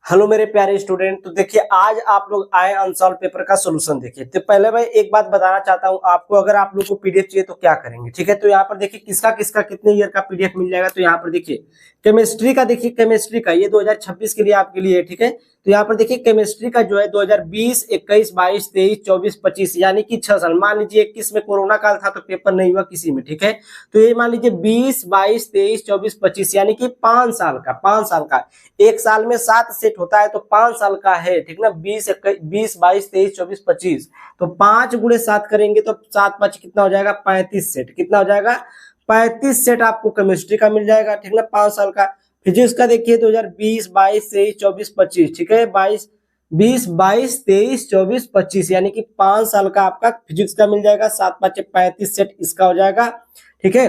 Hello मेरे प्यारे student. तो देखिए आज आप लोग आए अनसॉल्व पेपर का सोल्यूशन। देखिए तो पहले मैं एक बात बताना चाहता हूं आपको, अगर आप लोग को पीडीएफ चाहिए तो क्या करेंगे, ठीक है। तो यहाँ पर देखिए किसका किसका कितने ईयर का पीडीएफ मिल जाएगा। तो यहाँ पर देखिए केमिस्ट्री का, देखिए केमिस्ट्री का ये 2026 के लिए आपके लिए है, ठीक है। तो यहाँ पर देखिए केमिस्ट्री का जो है 2020, 21, 22, 23, 24, 25 यानी कि 6 साल। मान लीजिए 21 में कोरोना काल था तो पेपर नहीं हुआ किसी में, ठीक है। तो ये मान लीजिए 20, 22, 23, 24, 25 यानी कि 5 साल का, 5 साल का। एक साल में 7 सेट होता है तो 5 साल का है, ठीक ना। 20, 20, 22, 23, 24, 25 तो 5 × 7 करेंगे तो 7×5 कितना हो जाएगा, 35 सेट। कितना हो जाएगा, 35 सेट आपको केमिस्ट्री का मिल जाएगा, ठीक ना, 5 साल का। फिजिक्स का देखिए 2020, 22, 23, 24, 25, ठीक है। 20, 22, 23, 24, 25 यानी कि 5 साल का आपका फिजिक्स का मिल जाएगा। 7×5 35 सेट इसका हो जाएगा, ठीक है।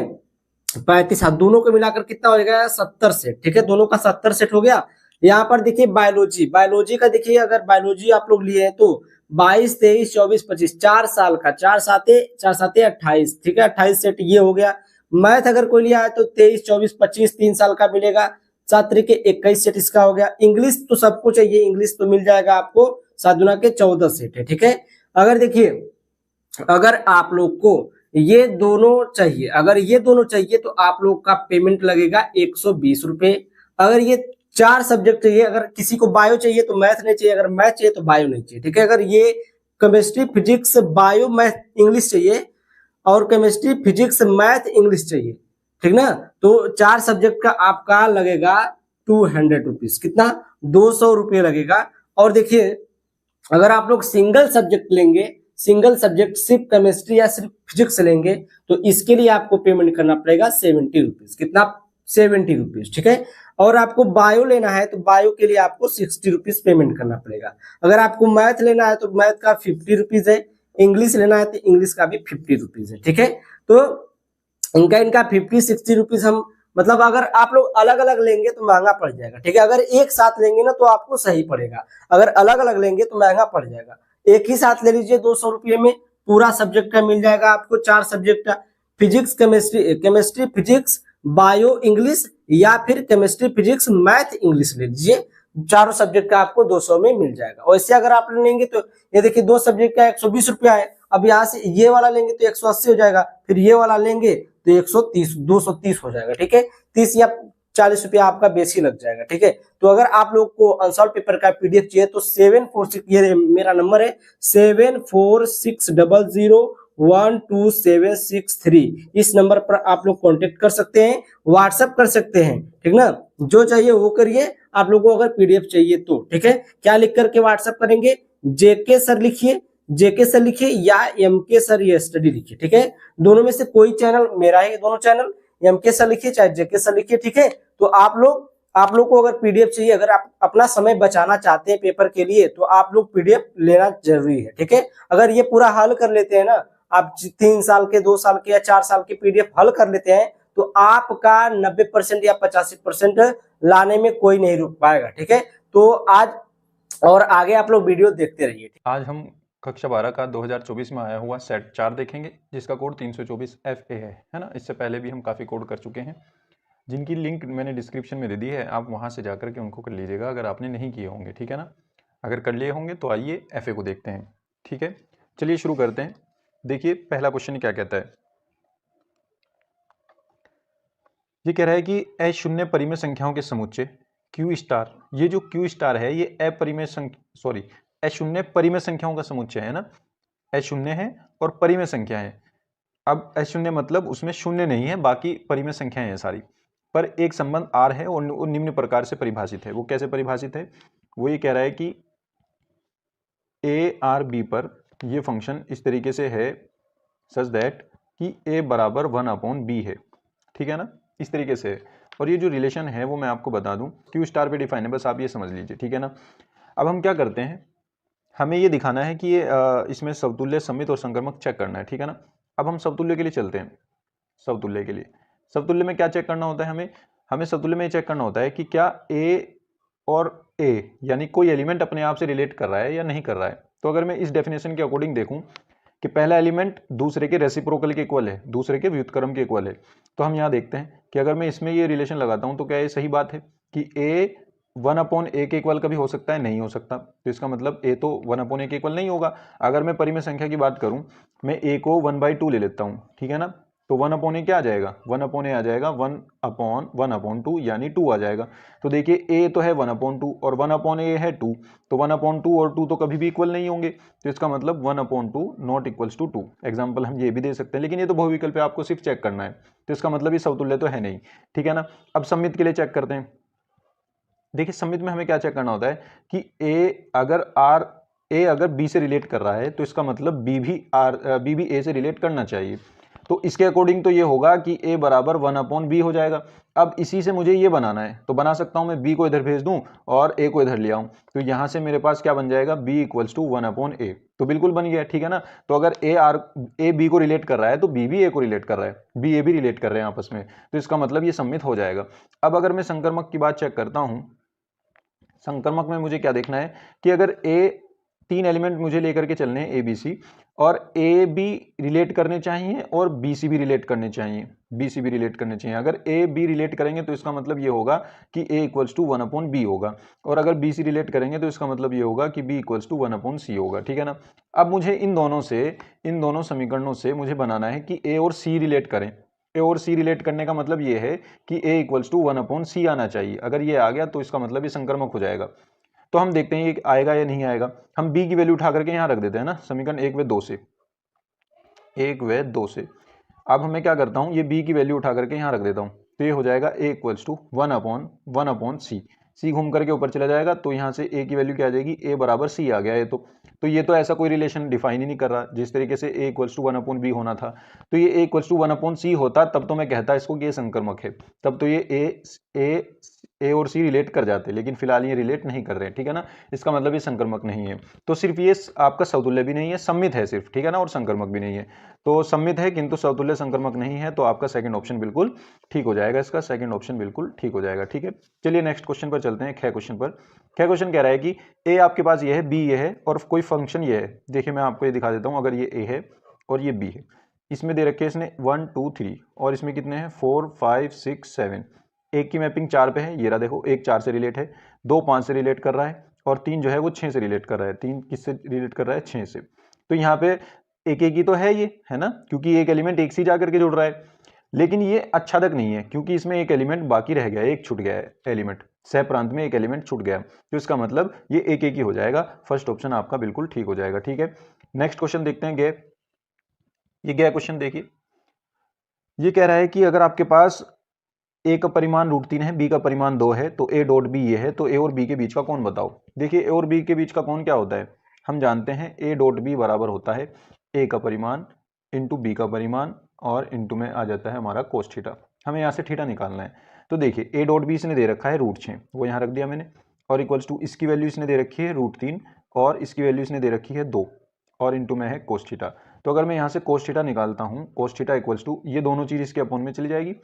35, दोनों को मिलाकर कितना हो जाएगा, 70 सेट, ठीक है। दोनों का 70 सेट हो गया। यहाँ पर देखिए बायोलॉजी, बायोलॉजी का देखिए अगर बायोलॉजी आप लोग लिए हैं तो 22, 23, 24, 25 4 साल का, 4 साते 28, ठीक है। 28 सेट ये हो गया। मैथ अगर कोई लिया है तो 23, 24, 25 3 साल का मिलेगा। 7 × 21 सेट इसका हो गया। इंग्लिश तो सबको चाहिए, इंग्लिश तो मिल जाएगा आपको 7×14 सेट है, ठीक है। अगर देखिए अगर आप लोग को ये दोनों चाहिए, अगर ये दोनों चाहिए तो आप लोग का पेमेंट लगेगा 120 रुपए। अगर ये 4 सब्जेक्ट चाहिए, अगर किसी को बायो चाहिए तो मैथ नहीं चाहिए, अगर मैथ चाहिए तो बायो नहीं चाहिए, ठीक है। अगर ये chemistry, physics, bio, math, English चाहिए और केमिस्ट्री, फिजिक्स, मैथ, इंग्लिश चाहिए, ठीक ना। तो 4 सब्जेक्ट का आपका लगेगा 200 रुपीज। कितना, 200 रुपये लगेगा। और देखिए अगर आप लोग सिंगल सब्जेक्ट लेंगे, सिंगल सब्जेक्ट सिर्फ केमिस्ट्री या सिर्फ फिजिक्स लेंगे तो इसके लिए आपको पेमेंट करना पड़ेगा 70 रुपीज। कितना, 70 रुपीज, ठीक है। और आपको बायो लेना है तो बायो के लिए आपको 60 रुपीज पेमेंट करना पड़ेगा। अगर आपको मैथ लेना है तो मैथ का 50 रुपीज है। इंग्लिश लेना है तो इंग्लिश का भी 50 रुपीज है, ठीक है। तो इनका इनका 50, 60 रुपीज हम, मतलब अगर आप लोग अलग अलग लेंगे तो महंगा पड़ जाएगा, ठीक है। अगर एक साथ लेंगे ना तो आपको सही पड़ेगा, अगर अलग अलग लेंगे तो महंगा पड़ जाएगा। एक ही साथ ले लीजिए 200 रुपये में पूरा सब्जेक्ट का मिल जाएगा आपको। 4 सब्जेक्ट का, physics, chemistry, chemistry, physics, bio, English या फिर केमिस्ट्री, फिजिक्स, मैथ, इंग्लिश ले लीजिए। चारों सब्जेक्ट का आपको 200 में मिल जाएगा। वैसे अगर आप लेंगे तो ये देखिए 2 सब्जेक्ट का 120 रुपया है। अब यहाँ से ये वाला लेंगे तो 180 हो जाएगा, फिर ये वाला लेंगे तो 130, 230 हो जाएगा, ठीक है। 30 या 40 रुपया आपका बेसी लग जाएगा, ठीक है। तो अगर आप लोग को अनसॉल्व पेपर का पीडीएफ चाहिए तो 746, ये मेरा नंबर है 7460012763। इस नंबर पर आप लोग कांटेक्ट कर सकते हैं, व्हाट्सएप कर सकते हैं, ठीक ना। जो चाहिए वो करिए। आप लोगों को अगर पीडीएफ चाहिए तो, ठीक है। क्या लिख करके व्हाट्सएप करेंगे, जेके सर लिखिए, जेके सर लिखिए या एमके सर ये स्टडी लिखिए, ठीक है। दोनों में से कोई चैनल मेरा है, दोनों चैनल, एमके सर लिखिए चाहे जेके सर लिखिए, ठीक है। तो आप लोग को अगर पीडीएफ चाहिए, अगर आप अपना समय बचाना चाहते हैं पेपर के लिए तो आप लोग पीडीएफ लेना जरूरी है, ठीक है। अगर ये पूरा हल कर लेते हैं ना आप, 3 साल के, 2 साल के या 4 साल के पीडीएफ हल कर लेते हैं तो आपका 90% या 85% लाने में कोई नहीं रुक पाएगा, ठीक है। तो आज और आगे आप लोग वीडियो देखते रहिए। आज हम कक्षा 12 का 2024 में आया हुआ सेट 4 देखेंगे जिसका कोड 324 FA है ना। इससे पहले भी हम काफ़ी कोड कर चुके हैं जिनकी लिंक मैंने डिस्क्रिप्शन में दे दी है, आप वहां से जाकर के उनको कर लीजिएगा अगर आपने नहीं किए होंगे, ठीक है ना। अगर कर लिए होंगे तो आइए FA को देखते हैं, ठीक है। चलिए शुरू करते हैं। देखिए पहला क्वेश्चन क्या कहता है, ये कह रहा है कि अशून्य परिमेय संख्याओं के समुच्चय Q स्टार, ये जो Q स्टार है ये अशून्य परिमेय संख्याओं का समुच्चय है ना। अशून्य है और परिमेय संख्या है। अब अशून्य मतलब उसमें शून्य नहीं है, बाकी परिमेय संख्याएं हैं सारी, पर एक संबंध R है और वो निम्न प्रकार से परिभाषित है। वो कैसे परिभाषित है, वो ये कह रहा है कि A R B पर ये फंक्शन इस तरीके से है सच दैट कि A बराबर 1/B है, ठीक है ना, इस तरीके से है। और ये जो रिलेशन है वो मैं आपको बता दूं, Q स्टार पे डिफाइन है, बस आप ये समझ लीजिए, ठीक है ना। अब हम क्या करते हैं, हमें ये दिखाना है कि ये इसमें समतुल्य, समित और संक्रमक चेक करना है, ठीक है ना। अब हम समतुल्य के लिए चलते हैं। समतुल्य के लिए, समतुल्य में क्या चेक करना होता है, हमें समतुल्य में चेक करना होता है कि क्या A और A यानी कोई एलिमेंट अपने आप से रिलेट कर रहा है या नहीं कर रहा है। तो अगर मैं इस डेफिनेशन के अकॉर्डिंग देखूं कि पहला एलिमेंट दूसरे के रेसिप्रोकल के इक्वल है, दूसरे के व्युत्क्रम के इक्वल है, तो हम यहाँ देखते हैं कि अगर मैं इसमें ये रिलेशन लगाता हूं तो क्या ये सही बात है कि A 1/a के इक्वल कभी हो सकता है? नहीं हो सकता। तो इसका मतलब a तो 1/a के इक्वल नहीं होगा। अगर मैं परिमेय संख्या की बात करूं, मैं a को 1/2 ले लेता हूं, ठीक है ना, तो 1/a क्या आ जाएगा? 1/a आ जाएगा 1/1/2 यानी 2 आ जाएगा। तो देखिए a तो है 1/2 और 1/a है 2, तो 1/2 और 2 तो कभी भी इक्वल नहीं होंगे। तो इसका मतलब 1/2 नॉट इक्वल्स टू 2। एग्जाम्पल हम ये भी दे सकते हैं, लेकिन ये तो बहुविकल्प पे आपको सिर्फ चेक करना है, तो इसका मतलब ये समतुल्य तो है नहीं, ठीक है ना। अब सममित के लिए चेक करते हैं। देखिए सममित में हमें क्या चेक करना होता है कि ए अगर बी से रिलेट कर रहा है तो इसका मतलब बी भी ए से रिलेट करना चाहिए। तो इसके अकॉर्डिंग तो ये होगा कि ए बराबर 1/b हो जाएगा। अब इसी से मुझे ये बनाना है, तो बना सकता हूं मैं बी को इधर भेज दूं और ए को इधर ले आऊं, तो यहां से मेरे पास क्या बन जाएगा? b equals to 1/a। तो बिल्कुल बन गया, ठीक है ना। तो अगर ए बी को रिलेट कर रहा है तो बी भी ए को रिलेट कर रहा है, बी ए भी रिलेट कर रहे हैं आपस में, तो इसका मतलब ये सममित हो जाएगा। अब अगर मैं संकर्मक की बात चेक करता हूं, संकर्मक में मुझे क्या देखना है कि अगर ए, 3 एलिमेंट मुझे लेकर के चलने हैं ए बी सी, और ए बी रिलेट करने चाहिए और बी सी भी रिलेट करने चाहिए, बी सी भी रिलेट करने चाहिए। अगर ए बी रिलेट करेंगे तो इसका मतलब ये होगा कि ए इक्वल्स टू 1/b होगा, और अगर बी सी रिलेट करेंगे तो इसका मतलब ये होगा कि बी इक्वल्स टू 1/c होगा, ठीक है ना। अब मुझे इन दोनों समीकरणों से मुझे बनाना है कि ए और सी रिलेट करें। ए और सी रिलेट करने का मतलब ये है कि ए इक्वल्स टू 1/c आना चाहिए। अगर ये आ गया तो इसका मतलब ये संकर्मक हो जाएगा। तो हम देखते हैं ये आएगा या नहीं आएगा। हम b की वैल्यू उठा करके यहां रख देते हैं ना, समीकरण 1 व 2 से, 1 व 2 से। अब हमें क्या करता हूं, ये b की वैल्यू उठा करके यहां रख देता हूं, तो ये हो जाएगा a equals to 1/c। c घूम करके ऊपर चला जाएगा, तो यहां से a की वैल्यू क्या आ जाएगी? a बराबर c आ गया है। तो ये तो ऐसा कोई रिलेशन डिफाइन ही नहीं कर रहा, जिस तरीके से a इक्वल्स टू 1/b होना था। तो ये a इक्वल्स टू 1/c होता तब तो मैं कहता इसको कि ये संकर्मक है, तब तो ये ए और सी रिलेट कर जाते, लेकिन फिलहाल ये रिलेट नहीं कर रहे हैं, ठीक है ना। इसका मतलब ये संकर्मक नहीं है। तो सिर्फ ये आपका समतुल्य भी नहीं है, सममित है सिर्फ, ठीक है ना, और संकर्मक भी नहीं है। तो सममित है किंतु समतुल्य संकर्मक नहीं है, तो आपका सेकंड ऑप्शन बिल्कुल ठीक हो जाएगा, इसका सेकंड ऑप्शन बिल्कुल ठीक हो जाएगा, ठीक है। चलिए नेक्स्ट क्वेश्चन पर चलते हैं, ख क्वेश्चन पर। ख क्वेश्चन कह रहा है कि ए आपके पास ये है, बी ये है, और कोई फंक्शन ये है। देखिए मैं आपको ये दिखा देता हूं, अगर ये ए है और ये बी है, इसमें दे रखे इसने 1 2 3, और इसमें कितने हैं? 4 5 6 7। एक की मैपिंग 4 पे है, ये रहा देखो, एक 4 से रिलेट है, 2 5 से रिलेट कर रहा है, और 3 जो है वो 6 से रिलेट कर रहा है। 3 किससे रिलेट कर रहा है? 6 से। तो यहाँ पे एक ही तो है ये, है ना, क्योंकि एक एलिमेंट एक से जाकर के जुड़ रहा है। लेकिन ये आच्छादक नहीं है, क्योंकि इसमें एक एलिमेंट बाकी रह गया है, एक छूट गया है एलिमेंट, सह प्रांत में एक एलिमेंट छूट गया, तो इसका मतलब ये एक ही हो जाएगा। फर्स्ट ऑप्शन आपका बिल्कुल ठीक हो जाएगा, ठीक है। नेक्स्ट क्वेश्चन देखते हैं, गे। ये गया क्वेश्चन देखिए, ये कह रहा है कि अगर आपके पास ए का परिमाण √3 है, बी का परिमाण 2 है, तो ए डॉट बी ये है, तो ए और बी के बीच का कोण बताओ। देखिए ए और बी के बीच का कोण क्या होता है, हम जानते हैं ए डॉट बी बराबर होता है ए का परिमाण इंटू बी का परिमाण, और इंटू में आ जाता है हमारा कोस थीटा। हमें यहाँ से थीटा निकालना है। तो देखिए ए डॉट बी इसने दे रखा है √6, वो यहाँ रख दिया मैंने, और इक्वल्स टू इसकी वैल्यू इसने दे रखी है √3, और इसकी वैल्यू इसने दे रखी है 2, और इंटू में है कोस थीटा। तो अगर मैं यहाँ से कोस थीटा निकालता हूँ, कोस थीटा इक्वल्स टू ये दोनों चीज इसके अपॉन में चली जाएगी,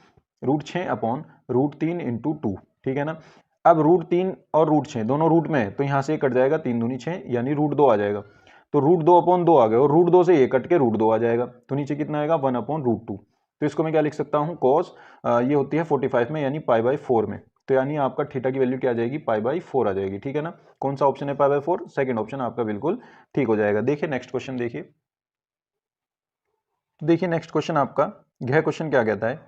√6 अपॉन √3 इंटू 2, ठीक है ना। अब √3 और √6 दोनों रूट में है, तो यहाँ से कट जाएगा, 3 दूनी 6 यानी √2 आ जाएगा। तो √2 अपॉन 2 आ गया, और √2 से ये कट के √2 आ जाएगा, तो नीचे कितना आएगा? 1 अपॉन √2। तो इसको मैं क्या लिख सकता हूँ? कॉस ये होती है 45 में, यानी π/4 में, तो यानी आपका थीटा की वैल्यू क्या आ जाएगी? π/4 आ जाएगी, ठीक है ना। कौन सा ऑप्शन है π/4? सेकंड ऑप्शन आपका बिल्कुल ठीक हो जाएगा। देखिए नेक्स्ट क्वेश्चन देखिए, देखिए नेक्स्ट क्वेश्चन आपका, यह क्वेश्चन क्या कहता है,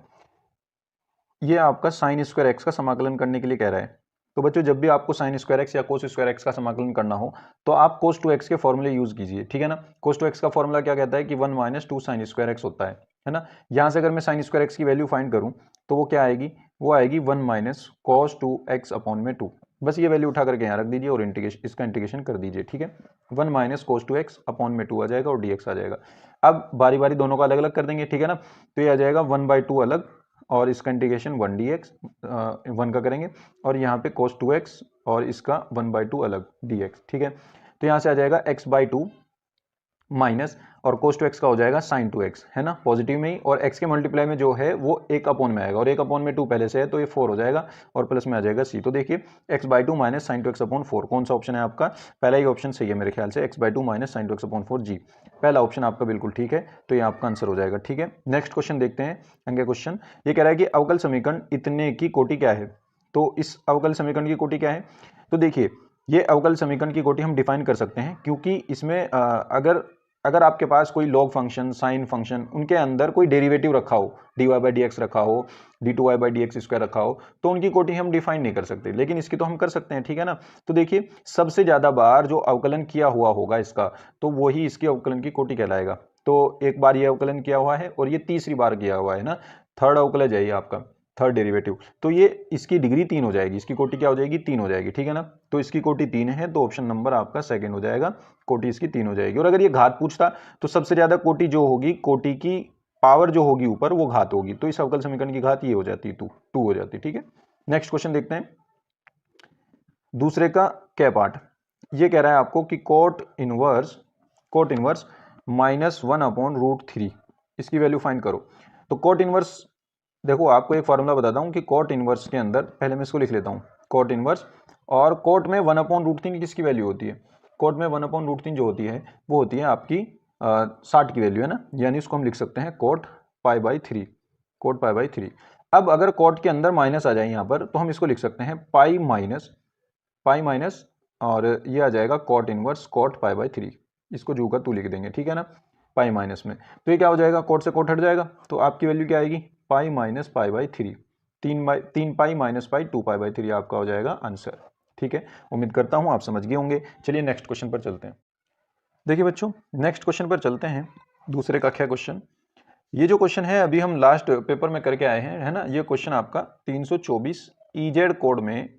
ये आपका साइन स्क्वायर एक्स का समाकलन करने के लिए कह रहा है। तो बच्चों जब भी आपको साइन स्क्वायर एक्स या कोस स्क्वायर एक्स का समाकलन करना हो, तो आप cos 2x के फॉर्मूले यूज कीजिए, ठीक है ना। cos 2x का फॉर्मूला क्या कहता है कि 1 - 2 sin स्क्वायर एक्स होता है ना। यहाँ से अगर मैं साइन स्क्वायर एक्स की वैल्यू फाइंड करूँ, तो वो क्या आएगी? वो आएगी 1 - cos 2x अपॉन में 2। बस ये वैल्यू उठा करके यहाँ रख दीजिए और इसका इंटीग्रेशन कर दीजिए, ठीक है। 1 - cos 2x अपॉन में 2 आ जाएगा, और dx आ जाएगा। अब बारी बारी दोनों का अलग अलग कर देंगे, ठीक है ना। तो ये आ जाएगा 1/2 अलग, और इसका इंटीग्रेशन 1 dx 1 का करेंगे, और यहाँ पे cos 2x और इसका 1/2 अलग dx, ठीक है। तो यहाँ से आ जाएगा x/2 माइनस, और cos 2x का हो जाएगा sin 2x, है ना, पॉजिटिव में ही, और x के मल्टीप्लाई में जो है वो 1 अपॉन में आएगा, और 1 अपॉन में 2 पहले से है, तो ये 4 हो जाएगा, और प्लस में आ जाएगा c। तो देखिए x/2 minus sin 2x upon 4, कौन सा ऑप्शन है आपका? पहला ही ऑप्शन सही है मेरे ख्याल से, x/2 minus sin 2x upon 4 जी, पहला ऑप्शन आपका बिल्कुल ठीक है, तो ये आपका आंसर हो जाएगा, ठीक है। नेक्स्ट क्वेश्चन देखते हैं, अगला क्वेश्चन ये कह रहा है कि अवकल समीकरण इतने की कोटि क्या है। तो इस अवकल समीकरण की कोटि क्या है? तो देखिए ये अवकल समीकरण की कोटि हम डिफाइन कर सकते हैं, क्योंकि इसमें अगर आपके पास कोई लॉग फंक्शन, साइन फंक्शन, उनके अंदर कोई डेरिवेटिव रखा हो, dy/dx रखा हो, d2y/dx² रखा हो, तो उनकी कोटि हम डिफाइन नहीं कर सकते, लेकिन इसकी तो हम कर सकते हैं, ठीक है ना। तो देखिए सबसे ज्यादा बार जो अवकलन किया हुआ होगा इसका, तो वही इसकी अवकलन की कोटि कहलाएगा। तो एक बार ये अवकलन किया हुआ है और ये तीसरी बार किया हुआ है ना, थर्ड अवकलज है ये आपका, थर्ड डेरिवेटिव। तो ये इसकी डिग्री 3 हो जाएगी, इसकी कोटि क्या हो जाएगी? 3 हो जाएगी, ठीक है ना। तो इसकी कोटि 3 है, तो ऑप्शन नंबर आपका सेकंड हो जाएगा, कोटि इसकी 3 हो जाएगी। और अगर ये घात पूछता तो सबसे ज्यादा कोटि जो होगी, कोटि की पावर जो होगी ऊपर, वो घात होगी। तो इस अवकल समीकरण की घात ये हो जाती है 2 हो जाती है, ठीक है। नेक्स्ट क्वेश्चन देखते हैं, दूसरे का क्या पार्ट। ये कह रहा है आपको कि कोट इनवर्स -1/√3 इसकी वैल्यू फाइंड करो। तो कोट इनवर्स, देखो आपको एक फॉर्मूला बताता हूं कि कोट इनवर्स के अंदर, पहले मैं इसको लिख लेता हूं, कोट इनवर्स, और कोट में 1/√3 किसकी वैल्यू होती है? कोट में 1/√3 जो होती है वो होती है आपकी 60 की वैल्यू, है ना, यानी इसको हम लिख सकते हैं कोट π/3, कोट π/3। अब अगर कोट के अंदर माइनस आ जाए यहाँ पर, तो हम इसको लिख सकते हैं पाई माइनस, और ये आ जाएगा कोट इनवर्स कोट π/3, इसको जू का तू लिख देंगे, ठीक है ना, पाई माइनस में। तो ये क्या हो जाएगा? कोट से कोट हट जाएगा, तो आपकी वैल्यू क्या आएगी? Pi minus π/3, 3 pi minus pi 2 π/3 आपका हो जाएगा आंसर, ठीक है। उम्मीद करता हूं आप समझ गए होंगे। चलिए नेक्स्ट क्वेश्चन पर चलते हैं। देखिए बच्चों, नेक्स्ट क्वेश्चन पर चलते हैं, दूसरे का क्या क्वेश्चन। ये जो क्वेश्चन है अभी हम लास्ट पेपर में करके आए हैं, है ना। ये क्वेश्चन आपका 324 EZ कोड में,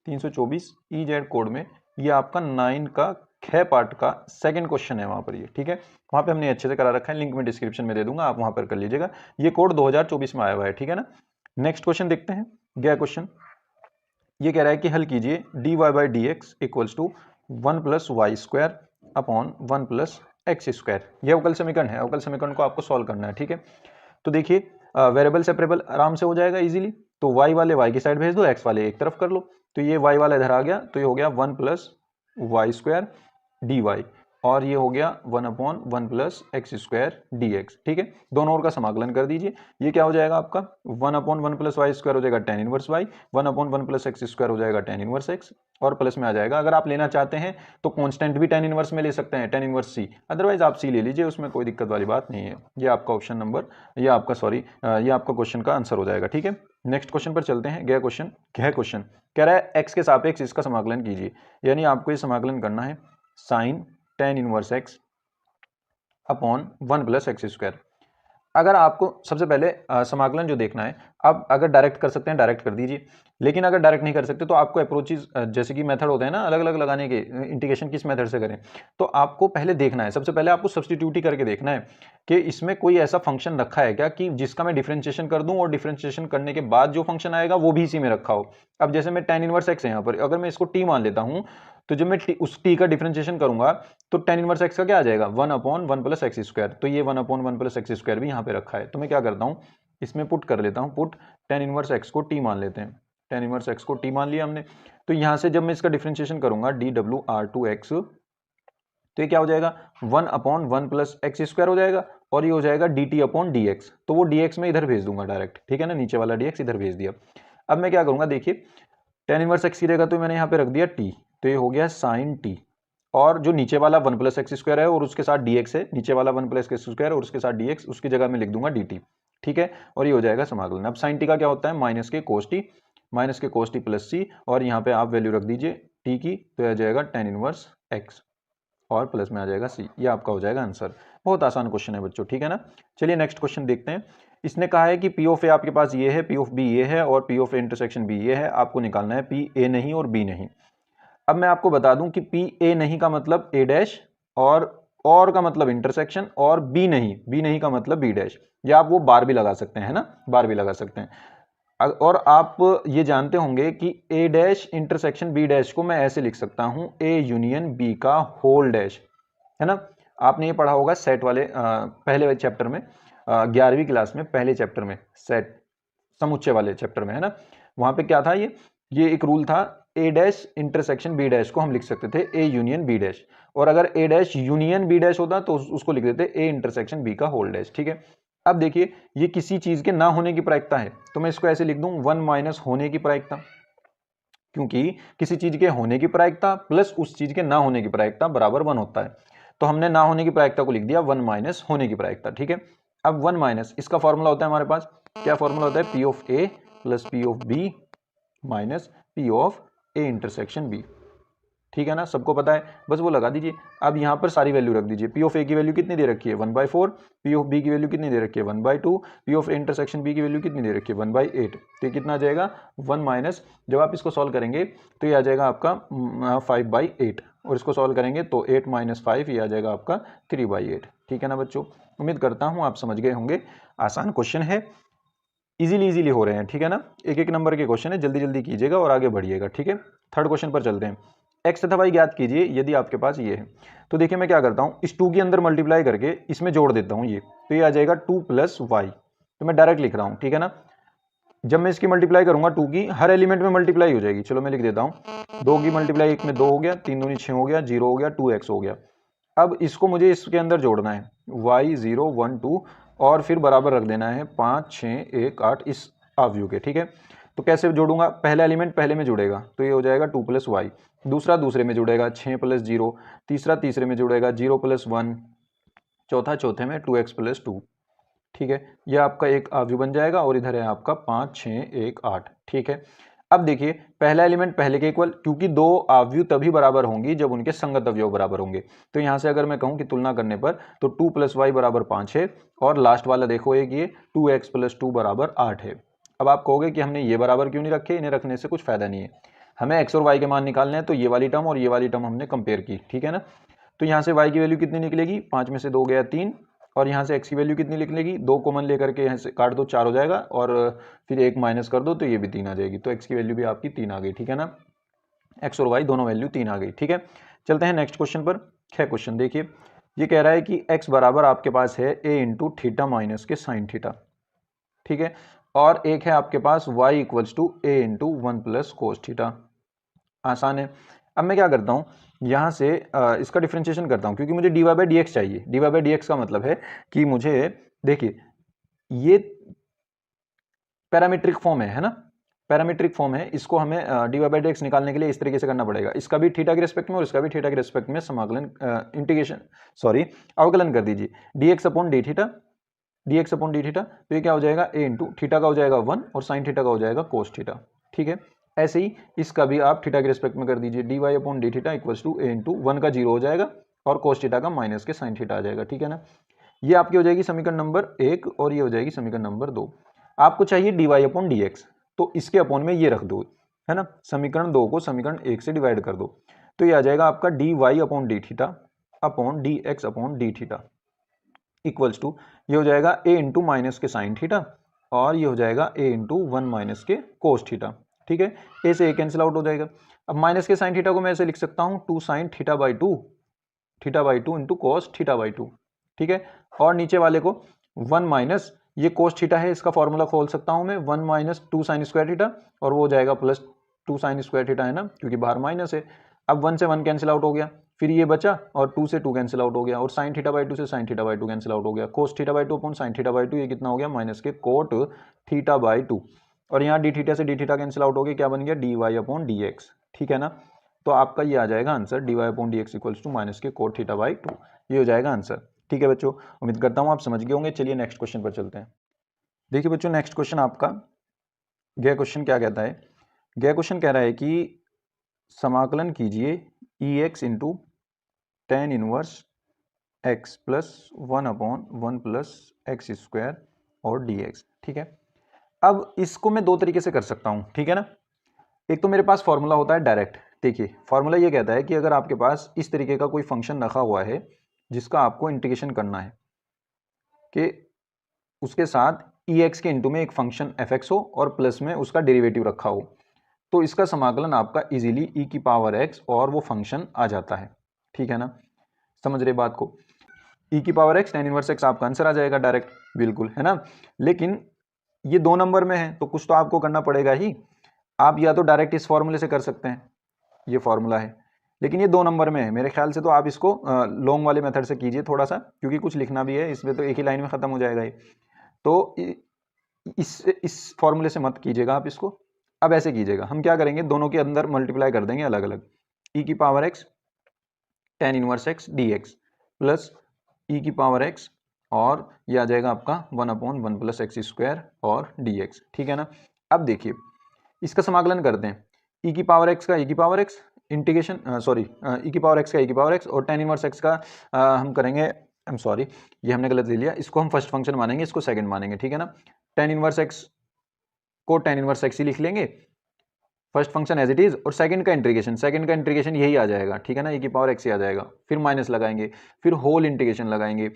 324 EZ कोड में, ये आपका 9 का ख पार्ट का सेकंड क्वेश्चन है वहां पर, ये ठीक है। वहां पे हमने अच्छे से करा रखा है, लिंक में डिस्क्रिप्शन में दे दूंगा, आप वहां पर कर लीजिएगा। ये कोड 2024 में आया हुआ है, ठीक है ना। नेक्स्ट क्वेश्चन देखते हैं, गया क्वेश्चन। ये कह रहा है कि हल कीजिए dy/dx equals to 1 + y² upon 1 + x²। यह अवकल समीकरण है, अवकल समीकरण को आपको सॉल्व करना है, ठीक है। तो देखिए वेरिएबल सेपरेबल आराम से हो जाएगा इजीली। तो y वाले y की साइड भेज दो, x वाले एक तरफ कर लो। तो ये y वाला इधर आ गया, तो ये हो गया 1 + y² dy, और ये हो गया 1/1 + x² dx, ठीक है। दोनों ओर का समाकलन कर दीजिए। ये क्या हो जाएगा आपका? 1/1 + y² हो जाएगा tan इनवर्स y, 1/1 + x² हो जाएगा tan इनवर्स x, और प्लस में आ जाएगा। अगर आप लेना चाहते हैं तो कांस्टेंट भी tan इनवर्स में ले सकते हैं, tan इनवर्स c, अदरवाइज आप c ले लीजिए, उसमें कोई दिक्कत वाली बात नहीं है। ये आपका ऑप्शन नंबर, ये आपका क्वेश्चन का आंसर हो जाएगा, ठीक है। नेक्स्ट क्वेश्चन पर चलते हैं। गया क्वेश्चन कह रहा है x के सापेक्ष इसका समाकलन कीजिए, यानी आपको ये समाकलन करना है sine tan inverse x upon 1 + x²। अगर आपको सबसे पहले समाकलन जो देखना है, अब अगर डायरेक्ट कर सकते हैं डायरेक्ट कर दीजिए, लेकिन अगर डायरेक्ट नहीं कर सकते तो आपको अप्रोचेज, जैसे कि मेथड होते हैं ना अलग अलग लगाने के, इंटीग्रेशन किस मेथड से करें, तो आपको पहले देखना है, सबसे पहले आपको सब्स्टिट्यूट ही करके देखना है कि इसमें कोई ऐसा फंक्शन रखा है क्या कि जिसका मैं डिफरेंशिएशन कर दूं और डिफरेंशिएशन करने के बाद जो फंक्शन आएगा वो भी इसी में रखा हो। अब जैसे मैं tan इनवर्स x है यहाँ पर, अगर मैं इसको t मान लेता हूँ, तो जब मैं उस t का डिफरेंशिएशन करूंगा तो tan इनवर्स x का क्या आ जाएगा? 1/1 + x²। तो ये 1/1 + x² भी यहाँ पे रखा है। तो मैं क्या करता हूँ, इसमें पुट कर लेता हूँ, पुट tan इनवर्स x को t मान लेते हैं, tan इनवर्स x को t मान लिया हमने। तो यहाँ से जब मैं इसका डिफरेंशिएशन करूंगा dwr2x, तो ये क्या हो जाएगा? 1/1 + x² हो जाएगा, और ये हो जाएगा dt/dx। तो वो dx में इधर भेज दूंगा डायरेक्ट, ठीक है ना, नीचे वाला dx इधर भेज दिया। अब मैं क्या करूंगा, देखिए tan इनवर्स x की जगह तो मैंने यहाँ पे रख दिया t, तो ये हो गया sin t, और जो नीचे वाला 1 + x² है और उसके साथ dx है, नीचे वाला 1 + x² और उसके साथ dx, उसकी जगह में लिख दूंगा dt, ठीक है। और ये हो जाएगा समाकलन। अब sin t का क्या होता है? माइनस के cos t + c, और यहाँ पे आप वैल्यू रख दीजिए t की, तो आ जाएगा tan इनवर्स x, और प्लस में आ जाएगा c। ये आपका हो जाएगा आंसर। बहुत आसान क्वेश्चन है बच्चों, ठीक है ना। चलिए नेक्स्ट क्वेश्चन देखते हैं। इसने कहा है कि P ऑफ A आपके पास ये है, P ऑफ B ये है, और P of A intersection B ये है। आपको निकालना है P A नहीं और B नहीं। अब मैं आपको बता दूं कि P A नहीं का मतलब A' और का मतलब इंटरसेक्शन, और B नहीं का मतलब B', या आप वो बार भी लगा सकते हैं, है ना, बार भी लगा सकते हैं। और आप ये जानते होंगे कि A' इंटरसेक्शन B' को मैं ऐसे लिख सकता हूं, A यूनियन B का होल डैश, है ना। आपने ये पढ़ा होगा सेट वाले पहले चैप्टर में, 11वीं क्लास में पहले चैप्टर में, सेट समुच्चय वाले चैप्टर में, है ना। वहां पे क्या था, ये एक रूल था, A' इंटरसेक्शन B' को हम लिख सकते थे A यूनियन B', और अगर A' यूनियन B' होता तो उसको लिख देते A इंटरसेक्शन B का होल डैश, ठीक है। अब देखिए ये किसी चीज के ना होने की प्रायिकता है, तो मैं इसको ऐसे लिख दूं 1 - होने की प्रायिकता, क्योंकि किसी चीज के होने की प्रायिकता प्लस उस चीज के ना होने की प्रायिकता बराबर 1 होता है। तो हमने ना होने की प्रायिकता को लिख दिया 1 माइनस होने की प्रायिकता, ठीक है। अब 1 माइनस इसका फॉर्मूला होता है हमारे पास, क्या फॉर्मूला होता है, P of A plus P of B minus P of A intersection B, ठीक है ना, सबको पता है, बस वो लगा दीजिए। अब यहाँ पर सारी वैल्यू रख दीजिए। पी ऑफ ए की वैल्यू कितनी दे रखी है 1/4, पी ऑफ बी की वैल्यू कितनी दे रखी है 1/2, P of A intersection B की वैल्यू कितनी दे रखी है 1/8। तो ये कितना आ जाएगा 1 माइनस, जब आप इसको सॉल्व करेंगे तो ये आ जाएगा आपका 5/8, और इसको सॉल्व करेंगे तो 8 - 5 ये आ जाएगा आपका 3/8, ठीक है ना बच्चों। उम्मीद करता हूँ आप समझ गए होंगे। आसान क्वेश्चन है, इजीली हो रहे हैं, ठीक है ना। एक एक नंबर के क्वेश्चन है, जल्दी जल्दी कीजिएगा और आगे बढ़िएगा, ठीक है। थर्ड क्वेश्चन पर चलते हैं। एक्स तथा वाई ज्ञात कीजिए यदि आपके पास ये है। तो देखिए मैं क्या करता हूँ, इस 2 के अंदर मल्टीप्लाई करके इसमें जोड़ देता हूँ ये, तो ये आ जाएगा 2 + y। तो मैं डायरेक्ट लिख रहा हूँ, ठीक है ना। जब मैं इसकी मल्टीप्लाई करूंगा 2 की हर एलिमेंट में मल्टीप्लाई हो जाएगी। चलो मैं लिख देता हूँ, 2 की मल्टीप्लाई 1 में 2 हो गया, 3 दूनी 6 हो गया, 0 हो गया, 2x हो गया। अब इसको मुझे इसके अंदर जोड़ना है, y 0 1 2 और फिर बराबर रख देना है 5 6 1 8 इस अवयव के, ठीक है। तो कैसे जोड़ूंगा, पहला एलिमेंट पहले में जुड़ेगा तो ये हो जाएगा 2 + y, दूसरा दूसरे में जुड़ेगा 6 + 0, तीसरा तीसरे में जुड़ेगा 0 + 1, चौथा चौथे में 2x + 2, ठीक है। यह आपका एक अवयव बन जाएगा और इधर है आपका 5 6 1 8, ठीक है। अब देखिए पहला एलिमेंट पहले के इक्वल, क्योंकि दो अवयव तभी बराबर होंगी जब उनके संगत अवयव बराबर होंगे। तो यहां से अगर मैं कहूं कि तुलना करने पर तो 2 + y = 5 है, और लास्ट वाला देखो एक ये 2x + 2 = 8 है। अब आप कहोगे कि हमने ये बराबर क्यों नहीं रखे, इन्हें रखने से कुछ फायदा नहीं है। हमें x और y के मान निकालने हैं, तो ये वाली टर्म और ये वाली टर्म हमने कंपेयर की, ठीक है ना। तो यहाँ से y की वैल्यू कितनी निकलेगी, 5 में से 2 गया 3, और यहाँ से x की वैल्यू कितनी निकलेगी, 2 कॉमन लेकर के यहाँ से काट दो 4 हो जाएगा, और फिर 1 माइनस कर दो तो ये भी 3 आ जाएगी। तो x की वैल्यू भी आपकी 3 आ गई, ठीक है ना। x और y दोनों वैल्यू 3 आ गई, ठीक है। चलते हैं नेक्स्ट क्वेश्चन पर। 6 क्वेश्चन देखिए, ये कह रहा है कि x बराबर आपके पास है a × थीटा माइनस के साइन थीटा, ठीक है, और एक है आपके पास y = a × 1 + cos थीटा। आसान है। अब मैं क्या करता हूँ, यहाँ से इसका डिफरेंशिएशन करता हूँ, क्योंकि मुझे dy/dx चाहिए। dy/dx का मतलब है कि मुझे, देखिए ये पैरामीट्रिक फॉर्म है ना, पैरामीट्रिक फॉर्म है, इसको हमें dy/dx निकालने के लिए इस तरीके से करना पड़ेगा। इसका भी थीटा के रिस्पेक्ट में और इसका भी थीटा के रिस्पेक्ट में समाकलन अवकलन कर दीजिए, dx/dθ, dx/dθ। तो ये क्या हो जाएगा, a × थीटा का हो जाएगा 1 और साइन थीटा का हो जाएगा cos थीटा, ठीक है। ऐसे ही इसका भी आप थीटा के रिस्पेक्ट में कर दीजिए, dy/dθ = a × 1 का 0 हो जाएगा और cos थीटा का माइनस के साइन थीटा आ जाएगा, ठीक है ना। ये आपकी हो जाएगी समीकरण नंबर 1 और ये हो जाएगी समीकरण नंबर 2। आपको चाहिए dy/dx, तो इसके अपॉन में ये रख दो, है ना। समीकरण 2 को समीकरण 1 से डिवाइड कर दो, तो ये आ जाएगा आपका dy/dθ upon dx/dθ equals to, ये हो जाएगा a × माइनस के साइन थीटा और ये हो जाएगा a × 1 माइनस के कोस थीटा, ठीक है। a से a कैंसिल आउट हो जाएगा। अब माइनस के साइन थीटा को मैं ऐसे लिख सकता हूँ 2 sin θ/2 × cos θ/2, ठीक है। और नीचे वाले को 1 माइनस, ये cos थीटा है, इसका फॉर्मूला खोल सकता हूं मैं, 1 - 2 sin² थीटा, और वो हो जाएगा प्लस 2 sin² थीटा, है ना, क्योंकि बाहर माइनस है। अब 1 से 1 कैंसिल आउट हो गया, फिर ये बचा, और 2 से 2 कैंसिल आउट हो गया, और sin θ/2 से sin θ/2 कैंसिल आउट हो गया। cos θ/2 अपॉन sin θ/2 ये कितना हो गया, माइनस के cot θ/2, और यहाँ dθ से dθ कैंसिल आउट हो गया, क्या बन गया dy/dx, ठीक है ना। तो आपका ये आ जाएगा आंसर dy/dx = माइनस के cot θ/2, ये हो जाएगा आंसर, ठीक है बच्चों। उम्मीद करता हूँ आप समझ गए होंगे। चलिए नेक्स्ट क्वेश्चन पर चलते हैं। देखिए बच्चों नेक्स्ट क्वेश्चन आपका, गया क्वेश्चन क्या कहता है, गया क्वेश्चन कह रहा है कि समाकलन कीजिए ex × tan 1 x + 1/1 + x² और dx, ठीक है। अब इसको मैं दो तरीके से कर सकता हूं, ठीक है ना। एक तो मेरे पास फॉर्मूला होता है डायरेक्ट। देखिए फॉर्मूला ये कहता है कि अगर आपके पास इस तरीके का कोई फंक्शन रखा हुआ है जिसका आपको इंटीग्रेशन करना है, कि उसके साथ ex के इंटू में एक फंक्शन fx हो और प्लस में उसका डेरिवेटिव रखा हो, तो इसका समाकलन आपका इजीली e⁻x और वो फंक्शन आ जाता है, ठीक है ना। समझ रहे बात को, e⁻x tan 1 x आपका आंसर आ जाएगा डायरेक्ट, बिल्कुल, है ना। लेकिन ये 2 नंबर में है तो कुछ तो आपको करना पड़ेगा ही। आप या तो डायरेक्ट इस फॉर्मूले से कर सकते हैं, ये फॉर्मूला है, लेकिन ये 2 नंबर में है मेरे ख्याल से, तो आप इसको लॉन्ग वाले मेथड से कीजिए थोड़ा सा, क्योंकि कुछ लिखना भी है इसमें, तो एक ही लाइन में खत्म हो जाएगा ये। तो इस फॉर्मूले से मत कीजिएगा आप इसको, अब ऐसे कीजिएगा, हम क्या करेंगे, दोनों के अंदर मल्टीप्लाई कर देंगे अलग अलग, e की power x tan inverse x dx plus e की पावर x और ये आ जाएगा आपका 1/1 प्लस एक्स स्क्वायर और dx, ठीक है ना। अब देखिए इसका समाकलन करते हैं, e की पावर x का e की पावर x इंटीग्रेशन e की पावर x का e की पावर x और tan इनवर्स x का हम करेंगे, आई एम सॉरी ये हमने गलत ले लिया, इसको हम फर्स्ट फंक्शन मानेंगे, इसको सेकंड मानेंगे, ठीक है ना। tan इनवर्स x को tan इनवर्स x ही लिख लेंगे first function as it is, और सेकंड का इंटीग्रेशन यही आ जाएगा, ठीक है ना, e की पावर x ही आ जाएगा, फिर माइनस लगाएंगे, फिर होल इंटीग्रेशन लगाएंगे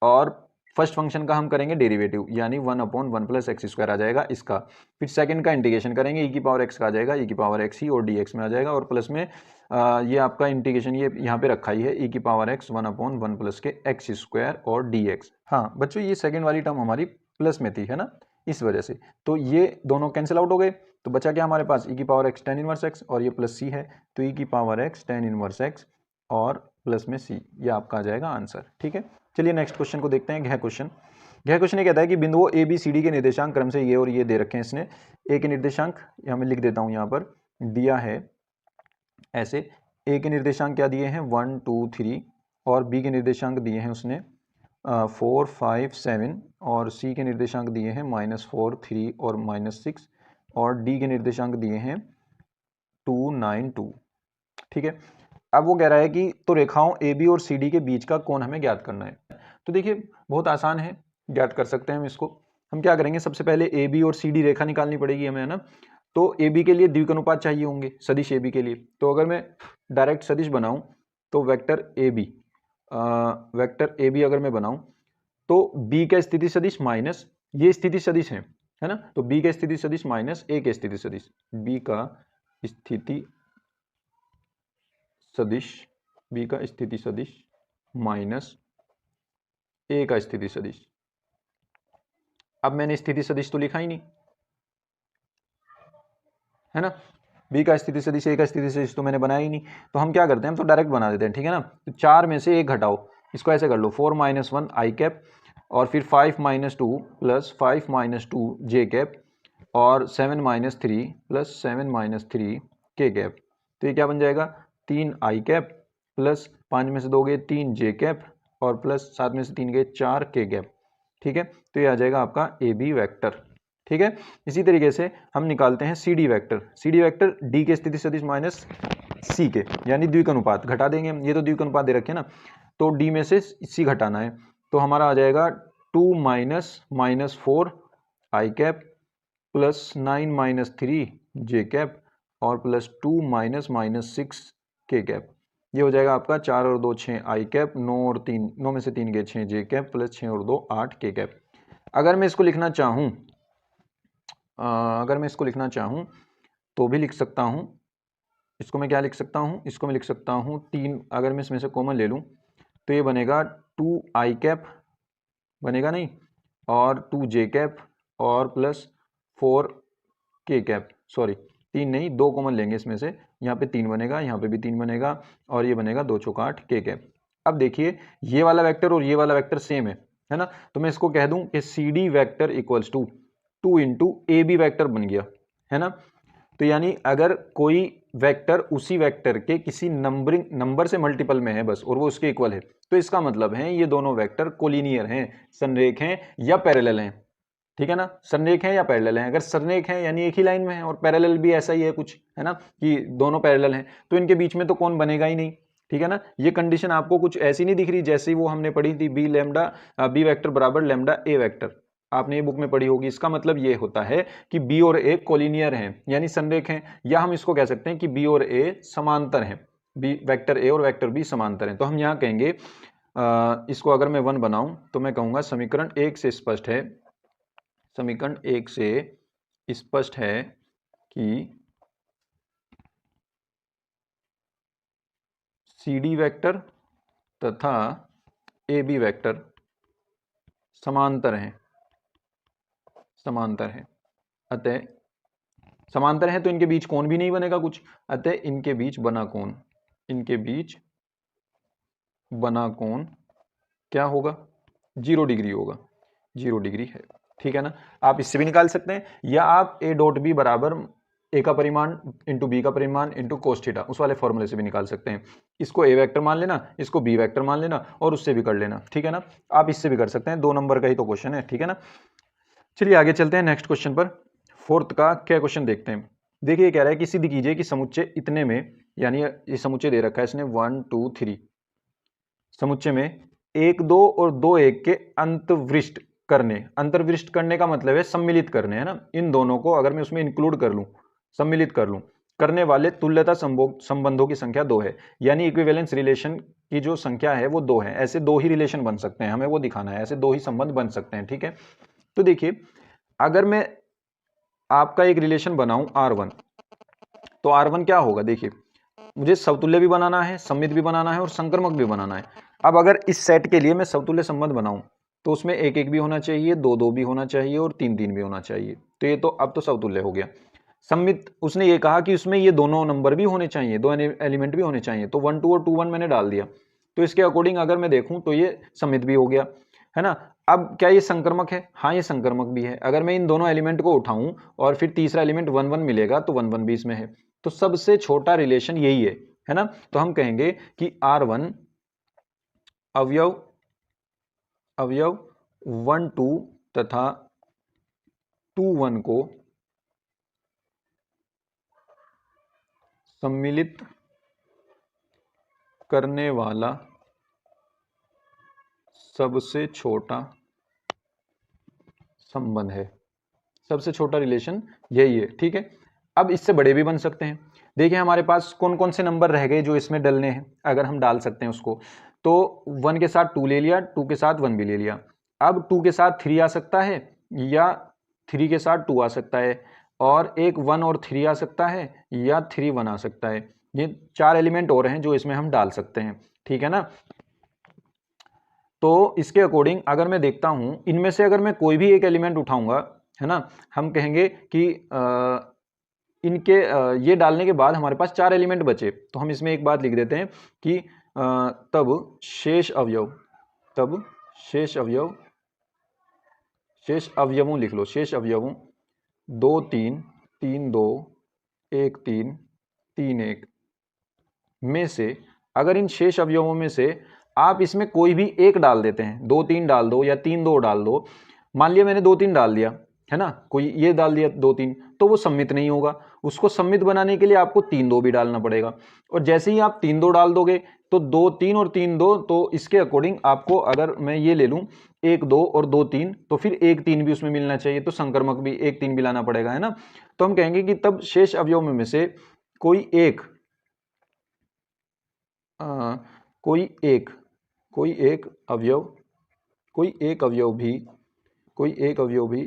और फर्स्ट फंक्शन का हम करेंगे डेरिवेटिव, यानी 1/1 प्लस एक्स स्क्वायर आ जाएगा इसका, फिर सेकंड का इंटीग्रेशन करेंगे, e की पावर x का आ जाएगा, e की पावर x ही और dx में आ जाएगा, और प्लस में ये आपका इंटीग्रेशन ये यहाँ पे रखा ही है, e की पावर x 1/1 प्लस के एक्स स्क्वायर और dx। हाँ बच्चों ये सेकंड वाली टर्म हमारी प्लस में थी, है ना, इस वजह से तो ये दोनों कैंसिल आउट हो गए, तो बचा क्या हमारे पास, e की power x tan inverse x और ये प्लस c है, तो e की power x tan inverse x और प्लस में c, ये आपका आ जाएगा आंसर, ठीक है। चलिए नेक्स्ट क्वेश्चन को देखते हैं। यह क्वेश्चन ये कहता है कि बिंदुओं ए बी सी डी के निर्देशांक क्रम से ये और ये दे रखे हैं इसने, ए के निर्देशांक यहाँ मैं लिख देता हूँ, यहाँ पर दिया है ऐसे, ए के निर्देशांक क्या दिए हैं 1 2 3 और बी के निर्देशांक दिए हैं उसने 4 5 7 और सी के निर्देशांक दिए हैं -4 3 और -6 और डी के निर्देशांक दिए हैं 2 9 2, ठीक है। अब वो कह रहा है कि तो रेखाओं ए बी और सी डी के बीच का कोण हमें ज्ञात करना है। तो देखिए बहुत आसान है, ज्ञात कर सकते हैं हम इसको। हम क्या करेंगे, सबसे पहले ए बी और सी डी रेखा निकालनी पड़ेगी हमें, है ना। तो ए बी के लिए द्विकोणों चाहिए होंगे, सदिश ए बी के लिए। तो अगर मैं डायरेक्ट सदिश बनाऊं तो वेक्टर ए बी अगर मैं बनाऊं तो बी का स्थिति सदिश माइनस ये स्थिति सदिश है ना, तो बी का स्थिति सदिश माइनस ए के स्थिति सदिश, बी का स्थिति सदिश माइनस ए का स्थिति सदिश। अब मैंने स्थिति सदिश तो लिखा ही नहीं, है ना, बी का स्थिति सदिश ए का स्थिति सदिश तो मैंने बनाया ही नहीं, तो हम क्या करते हैं, हम तो डायरेक्ट बना देते हैं, ठीक है ना। तो 4 में से 1 घटाओ, इसको ऐसे कर लो 4 - 1 आई कैप और फिर 5 - 2 प्लस 5 - 2 जे कैप और 7 - 3 प्लस 7 - 3 के कैप। तो ये क्या बन जाएगा 3 आई कैप प्लस 5 में से 2 गए 3 जे कैप और प्लस 7 में से 3 गए 4 के कैप, ठीक है। तो ये आ जाएगा आपका ए बी वैक्टर, ठीक है। इसी तरीके से हम निकालते हैं सी डी वैक्टर डी के स्थिति सदिश माइनस सी के, यानी द्विकोणानुपात घटा देंगे हम, ये तो द्विकोणानुपात दे रखे हैं ना, तो डी में से सी घटाना है, तो हमारा आ जाएगा 2 - -4 आई कैप प्लस 9 - 3 जे कैप और प्लस 2 - -6 के कैप। ये हो जाएगा आपका 4 और 2 6 आई कैप, 9 में से 3 गए 6 जे कैप प्लस 6 और 2 8 के कैप। अगर मैं इसको लिखना चाहूँ तो भी लिख सकता हूँ, इसको मैं क्या लिख सकता हूँ, इसको मैं लिख सकता हूँ 3, अगर मैं इसमें से कॉमन ले लूँ तो ये बनेगा 2 आई कैप बनेगा नहीं और 2 जे कैप और प्लस 4 के कैप, सॉरी 3 नहीं 2 कॉमन लेंगे इसमें से, यहाँ पे 3 बनेगा, यहाँ पे भी 3 बनेगा और ये बनेगा 2 चौका 8 के कैप। अब देखिए ये वाला वेक्टर और ये वाला वेक्टर सेम है ना, तो मैं इसको कह दूं कि C D vector equals to 2 into A B vector बन गया, है ना। तो यानी अगर कोई वेक्टर उसी वेक्टर के किसी नंबर से मल्टीपल में है बस और वो उसके इक्वल है, तो इसका मतलब है ये दोनों वेक्टर कोलिनियर हैं, संरेख हैं या पैरेलल हैं, ठीक है ना। संरेख हैं या पैरेलल हैं, अगर संरेख हैं यानी एक ही लाइन में है और पैरेलल भी ऐसा ही है कुछ, है ना, कि दोनों पैरेलल हैं, तो इनके बीच में तो कोण बनेगा ही नहीं, ठीक है ना। ये कंडीशन आपको कुछ ऐसी नहीं दिख रही जैसे वो हमने पढ़ी थी बी वेक्टर बराबर लैम्डा ए वेक्टर, आपने ये बुक में पढ़ी होगी। इसका मतलब ये होता है कि बी और ए कोलिनियर हैं यानी संरेख हैं, या हम इसको कह सकते हैं कि बी और ए समांतर हैं, बी वेक्टर ए और वेक्टर बी समांतर हैं। तो हम यहाँ कहेंगे इसको अगर मैं 1 बनाऊं तो मैं कहूँगा समीकरण 1 से स्पष्ट है, समीकरण 1 से स्पष्ट है कि सी डी वैक्टर तथा ए बी वैक्टर समांतर हैं, अतः समांतर हैं तो इनके बीच कोण भी नहीं बनेगा कुछ, अतः इनके बीच बना कोण क्या होगा 0 डिग्री होगा, 0 डिग्री है, ठीक है ना। आप इससे भी निकाल सकते हैं या आप ए डॉट बी बराबर ए का परिमाण इंटू बी का परिमाण इंटू कोस थीटा, उस वाले फॉर्मूले से भी निकाल सकते हैं। इसको ए वेक्टर मान लेना, इसको बी वेक्टर मान लेना और उससे भी कर लेना, ठीक है ना। आप इससे भी कर सकते हैं, 2 नंबर का ही तो क्वेश्चन है, ठीक है ना। चलिए आगे चलते हैं नेक्स्ट क्वेश्चन पर। फोर्थ का क्या क्वेश्चन देखते हैं। देखिए कह रहा है कि सिद्ध कीजिए कि समुच्चय इतने में, यानी ये समुच्चय दे रखा है इसने 1 2 3, समुच्चय में 1 2 और 2 1 के अंतर्वृष्ट करने, अंतर्वृष्ट करने का मतलब है सम्मिलित करने, है ना। इन दोनों को अगर मैं उसमें इंक्लूड कर लूं, सम्मिलित कर लूं, करने वाले तुल्यता संबंधों की संख्या 2 है, यानी इक्विवेलेंस रिलेशन की जो संख्या है वो 2 है। ऐसे 2 ही रिलेशन बन सकते हैं, हमें वो दिखाना है, ऐसे 2 ही संबंध बन सकते हैं, ठीक है। तो देखिए अगर मैं आपका एक रिलेशन बनाऊं R1, तो R1 क्या होगा, देखिए मुझे समतुल्य भी बनाना है, सममित भी बनाना है और संक्रमक भी बनाना है। अब अगर इस सेट के लिए मैं समतुल्य संबंध बनाऊं तो उसमें 1 1 भी होना चाहिए, 2 2 भी होना चाहिए और 3 3 भी होना चाहिए। तो ये तो अब तो समतुल्य हो गया। सममित उसने ये कहा कि उसमें ये दोनों नंबर भी होने चाहिए, दो एलिमेंट भी होने चाहिए, तो 1 2 और 2 1 मैंने डाल दिया। तो इसके अकॉर्डिंग अगर मैं देखूं तो ये सममित भी हो गया, है ना। अब क्या ये संक्रमक है, हाँ ये संक्रमक भी है। अगर मैं इन दोनों एलिमेंट को उठाऊं और फिर तीसरा एलिमेंट 1 1 मिलेगा तो 1 1 भी इसमें है। तो सबसे छोटा रिलेशन यही है ना। तो हम कहेंगे कि R1 अवयव अवयव 1 2 तथा 2 1 को सम्मिलित करने वाला सबसे छोटा संबंध है, सबसे छोटा रिलेशन यही है, ठीक है। अब इससे बड़े भी बन सकते हैं। देखिए हमारे पास कौन कौन से नंबर रह गए जो इसमें डलने हैं, अगर हम डाल सकते हैं उसको, तो 1 के साथ 2 ले लिया, 2 के साथ 1 भी ले लिया। अब 2 के साथ 3 आ सकता है या 3 के साथ 2 आ सकता है, और एक 1 और 3 आ सकता है या 3 1 आ सकता है। ये 4 एलिमेंट और हैं जो इसमें हम डाल सकते हैं, ठीक है ना। तो इसके अकॉर्डिंग अगर मैं देखता हूं, इनमें से अगर मैं कोई भी एक एलिमेंट उठाऊंगा, है ना, हम कहेंगे कि इनके ये डालने के बाद हमारे पास 4 एलिमेंट बचे, तो हम इसमें एक बात लिख देते हैं कि तब शेष अवयव, तब शेष अवयवों लिख लो, शेष अवयवों 2 3 3 2 1 3 3 1 में से, अगर इन शेष अवयवों में से आप इसमें कोई भी एक डाल देते हैं, 2 3 डाल दो या 3 2 डाल दो, मान लिया मैंने 2 3 डाल दिया, है ना, कोई ये डाल दिया 2 3, तो वो सम्मित नहीं होगा। उसको सम्मित बनाने के लिए आपको 3 2 भी डालना पड़ेगा, और जैसे ही आप 3 2 डाल दोगे तो 2 3 और 3 2, तो इसके अकॉर्डिंग आपको अगर मैं ये ले लूं 1 2 और 2 3, तो फिर 1 3 भी उसमें मिलना चाहिए, तो संक्रमक भी 1 3 भी लाना पड़ेगा, है ना। तो हम कहेंगे कि तब शेष अवयव में से कोई एक अ, कोई एक अवयव कोई एक अवयव भी कोई एक अवयव भी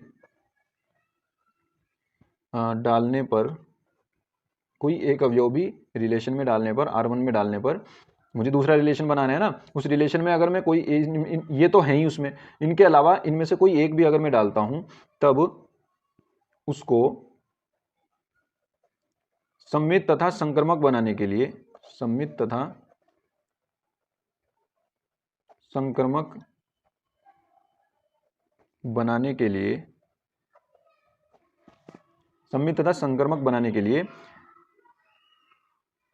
डालने पर, कोई एक अवयव भी रिलेशन में डालने पर, R1 में डालने पर, मुझे दूसरा रिलेशन बनाना है ना, उस रिलेशन में अगर मैं कोई ये तो है ही उसमें, इनके अलावा इनमें से कोई एक भी अगर मैं डालता हूं, तब उसको सम्मित तथा संक्रमक बनाने के लिए, सम्मित तथा संक्रमक बनाने के लिए सम्मित तथा संक्रमक बनाने के लिए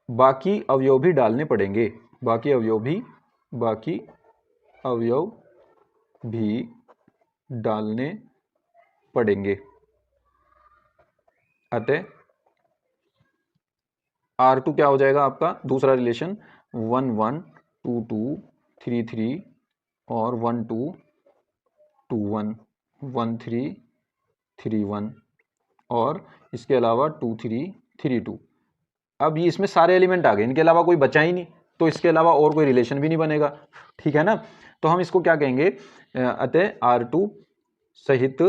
बाकी अवयव भी डालने पड़ेंगे, बाकी अवयव भी डालने पड़ेंगे। अतः R2 क्या हो जाएगा आपका दूसरा रिलेशन, 1 1 2 2 3 3 और 1 2 2 1 1 3 3 1 और इसके अलावा 2 3 3 2। अब ये इसमें सारे एलिमेंट आ गए, इनके अलावा कोई बचा ही नहीं, तो इसके अलावा और कोई रिलेशन भी नहीं बनेगा, ठीक है ना। तो हम इसको क्या कहेंगे, अतः R2 सहित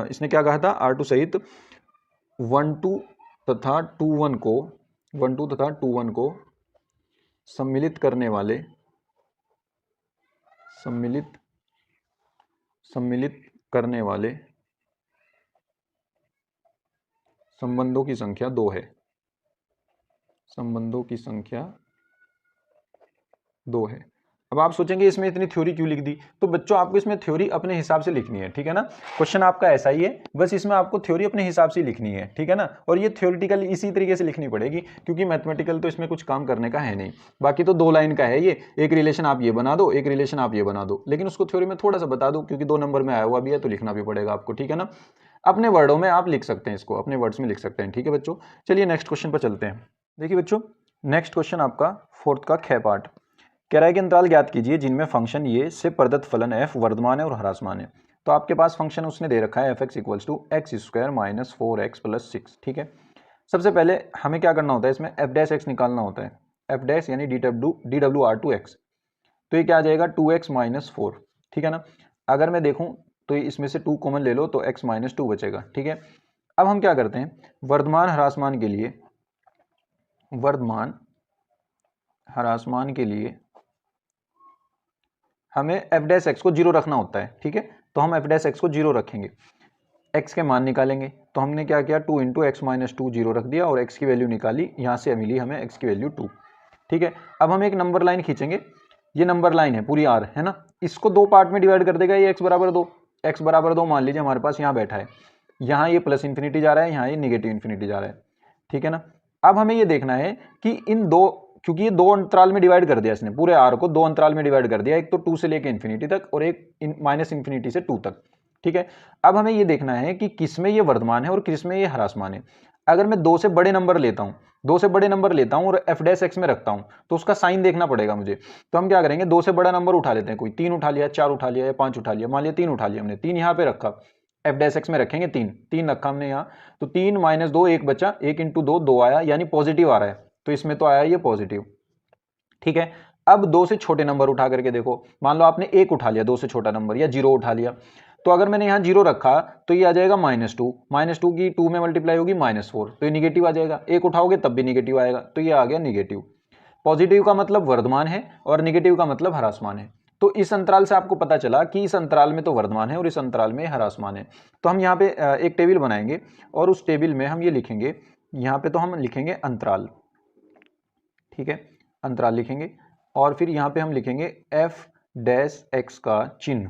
इसने क्या कहा था, R2 सहित 1 2 तथा 2 1 को 1 2 तथा 2 1 को सम्मिलित करने वाले संबंधों की संख्या 2 है, संबंधों की संख्या 2 है। अब आप सोचेंगे इसमें इतनी थ्योरी क्यों लिख दी, तो बच्चों आपको इसमें थ्योरी अपने हिसाब से लिखनी है, ठीक है ना। क्वेश्चन आपका ऐसा ही है, बस इसमें आपको थ्योरी अपने हिसाब से लिखनी है, ठीक है ना। और ये थ्योरेटिकल इसी तरीके से लिखनी पड़ेगी, क्योंकि मैथमेटिकल तो इसमें कुछ काम करने का है नहीं। बाकी तो 2 लाइन का है ये, एक रिलेशन आप ये बना दो, एक रिलेशन आप ये बना दो, लेकिन उसको थ्योरी में थोड़ा सा बता दो, क्योंकि 2 नंबर में आया हुआ भी है तो लिखना भी पड़ेगा आपको, ठीक है ना। अपने वर्डों में आप लिख सकते हैं, इसको अपने वर्ड्स में लिख सकते हैं, ठीक है बच्चों। चलिए नेक्स्ट क्वेश्चन पर चलते हैं। देखिए बच्चों, नेक्स्ट क्वेश्चन आपका 4th का ख पार्ट कह रहा है कि अंतराल ज्ञात कीजिए जिनमें फंक्शन ये से प्रदत्त फलन f वर्धमान है और ह्रासमान है। तो आपके पास फंक्शन उसने दे रखा है f(x = x² - 4x + 6), ठीक है। सबसे पहले हमें क्या करना होता है, इसमें f' निकालना होता है, f' यानी dwr2x, तो ये क्या आ जाएगा 2x - 4, ठीक है ना। अगर मैं देखूं तो इसमें से 2 कॉमन ले लो तो x - 2 बचेगा, ठीक है। अब हम क्या करते हैं, वर्धमान ह्रासमान के लिए हमें f' को 0 रखना होता है, ठीक है। तो हम f' को 0 रखेंगे, x के मान निकालेंगे। तो हमने क्या किया, 2 × x - 2 0 रख दिया और x की वैल्यू निकाली, यहाँ से मिली हमें x की वैल्यू 2, ठीक है। अब हम एक नंबर लाइन खींचेंगे, ये नंबर लाइन है पूरी r, है ना। इसको 2 पार्ट में डिवाइड कर देगा, ये x = 2, x = 2 मान लीजिए हमारे पास यहाँ बैठा है, यहाँ ये प्लस इन्फिनिटी जा रहा है, यहाँ ये नेगेटिव इन्फिनिटी जा रहा है, ठीक है ना। अब हमें ये देखना है कि इन दो, क्योंकि ये 2 अंतराल में डिवाइड कर दिया इसने, पूरे r को 2 अंतराल में डिवाइड कर दिया, एक तो 2 से लेके इन्फिनिटी तक और एक -इन्फिनिटी से 2 तक, ठीक है। अब हमें ये देखना है कि किसमें ये वर्धमान है और किसमें ये ह्रासमान है। अगर मैं 2 से बड़े नंबर लेता हूँ, 2 से बड़े नंबर लेता हूँ और f' में रखता हूँ, तो उसका साइन देखना पड़ेगा मुझे। तो हम क्या करेंगे, 2 से बड़ा नंबर उठा लेते हैं, कोई 3 उठा लिया, 4 उठा लिया या 5 उठा लिया, मान लिया 3 उठा लिया हमने, 3 यहाँ पे रखा, f' में रखेंगे 3 रखा हमने यहाँ, तो 3 - 2 1 बचा, 1 × 2 2 आया, यानी पॉजिटिव आ रहा है, तो इसमें तो आया ये पॉजिटिव, ठीक है। अब 2 से छोटे नंबर उठा करके देखो, मान लो आपने 1 उठा लिया 2 से छोटा नंबर, या 0 उठा लिया, तो अगर मैंने यहाँ 0 रखा तो ये आ जाएगा -2 की 2 में मल्टीप्लाई होगी -4, तो ये निगेटिव आ जाएगा। 1 उठाओगे तब भी निगेटिव आएगा, तो ये आ गया निगेटिव। पॉजिटिव का मतलब वर्धमान है और निगेटिव का मतलब ह्रासमान है। तो इस अंतराल से आपको पता चला कि इस अंतराल में तो वर्धमान है और इस अंतराल में ह्रासमान है। तो हम यहाँ पे एक टेबल बनाएंगे और उस टेबल में हम ये लिखेंगे, यहाँ पे तो हम लिखेंगे अंतराल, ठीक है, अंतराल लिखेंगे, और फिर यहाँ पे हम लिखेंगे f' का चिन्ह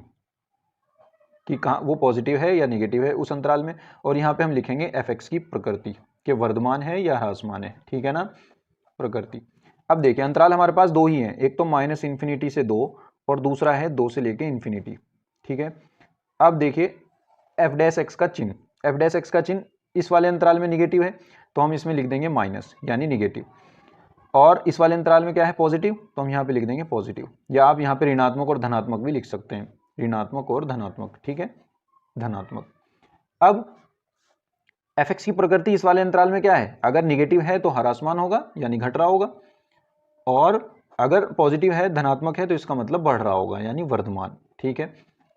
कि कहाँ वो पॉजिटिव है या नेगेटिव है उस अंतराल में, और यहाँ पे हम लिखेंगे f(x) की प्रकृति कि वर्धमान है या ह्रासमान है, ठीक है ना, प्रकृति। अब देखिए अंतराल हमारे पास 2 ही हैं, एक तो -इन्फिनिटी से 2 और दूसरा है 2 से लेके इन्फिनिटी, ठीक है। अब देखिए f' का चिन्ह, f' का चिन्ह इस वाले अंतराल में निगेटिव है, तो हम इसमें लिख देंगे माइनस यानी निगेटिव, और इस वाले अंतराल में क्या है पॉजिटिव, तो हम यहाँ पे लिख देंगे पॉजिटिव, या आप यहाँ पे ऋणात्मक और धनात्मक भी लिख सकते हैं, ऋणात्मक और धनात्मक, ठीक है, धनात्मक। अब f(x) की प्रकृति इस वाले अंतराल में क्या है, अगर निगेटिव है तो ह्रासमान होगा यानी घट रहा होगा, और अगर पॉजिटिव है धनात्मक है तो इसका मतलब बढ़ रहा होगा यानी वर्धमान, ठीक है।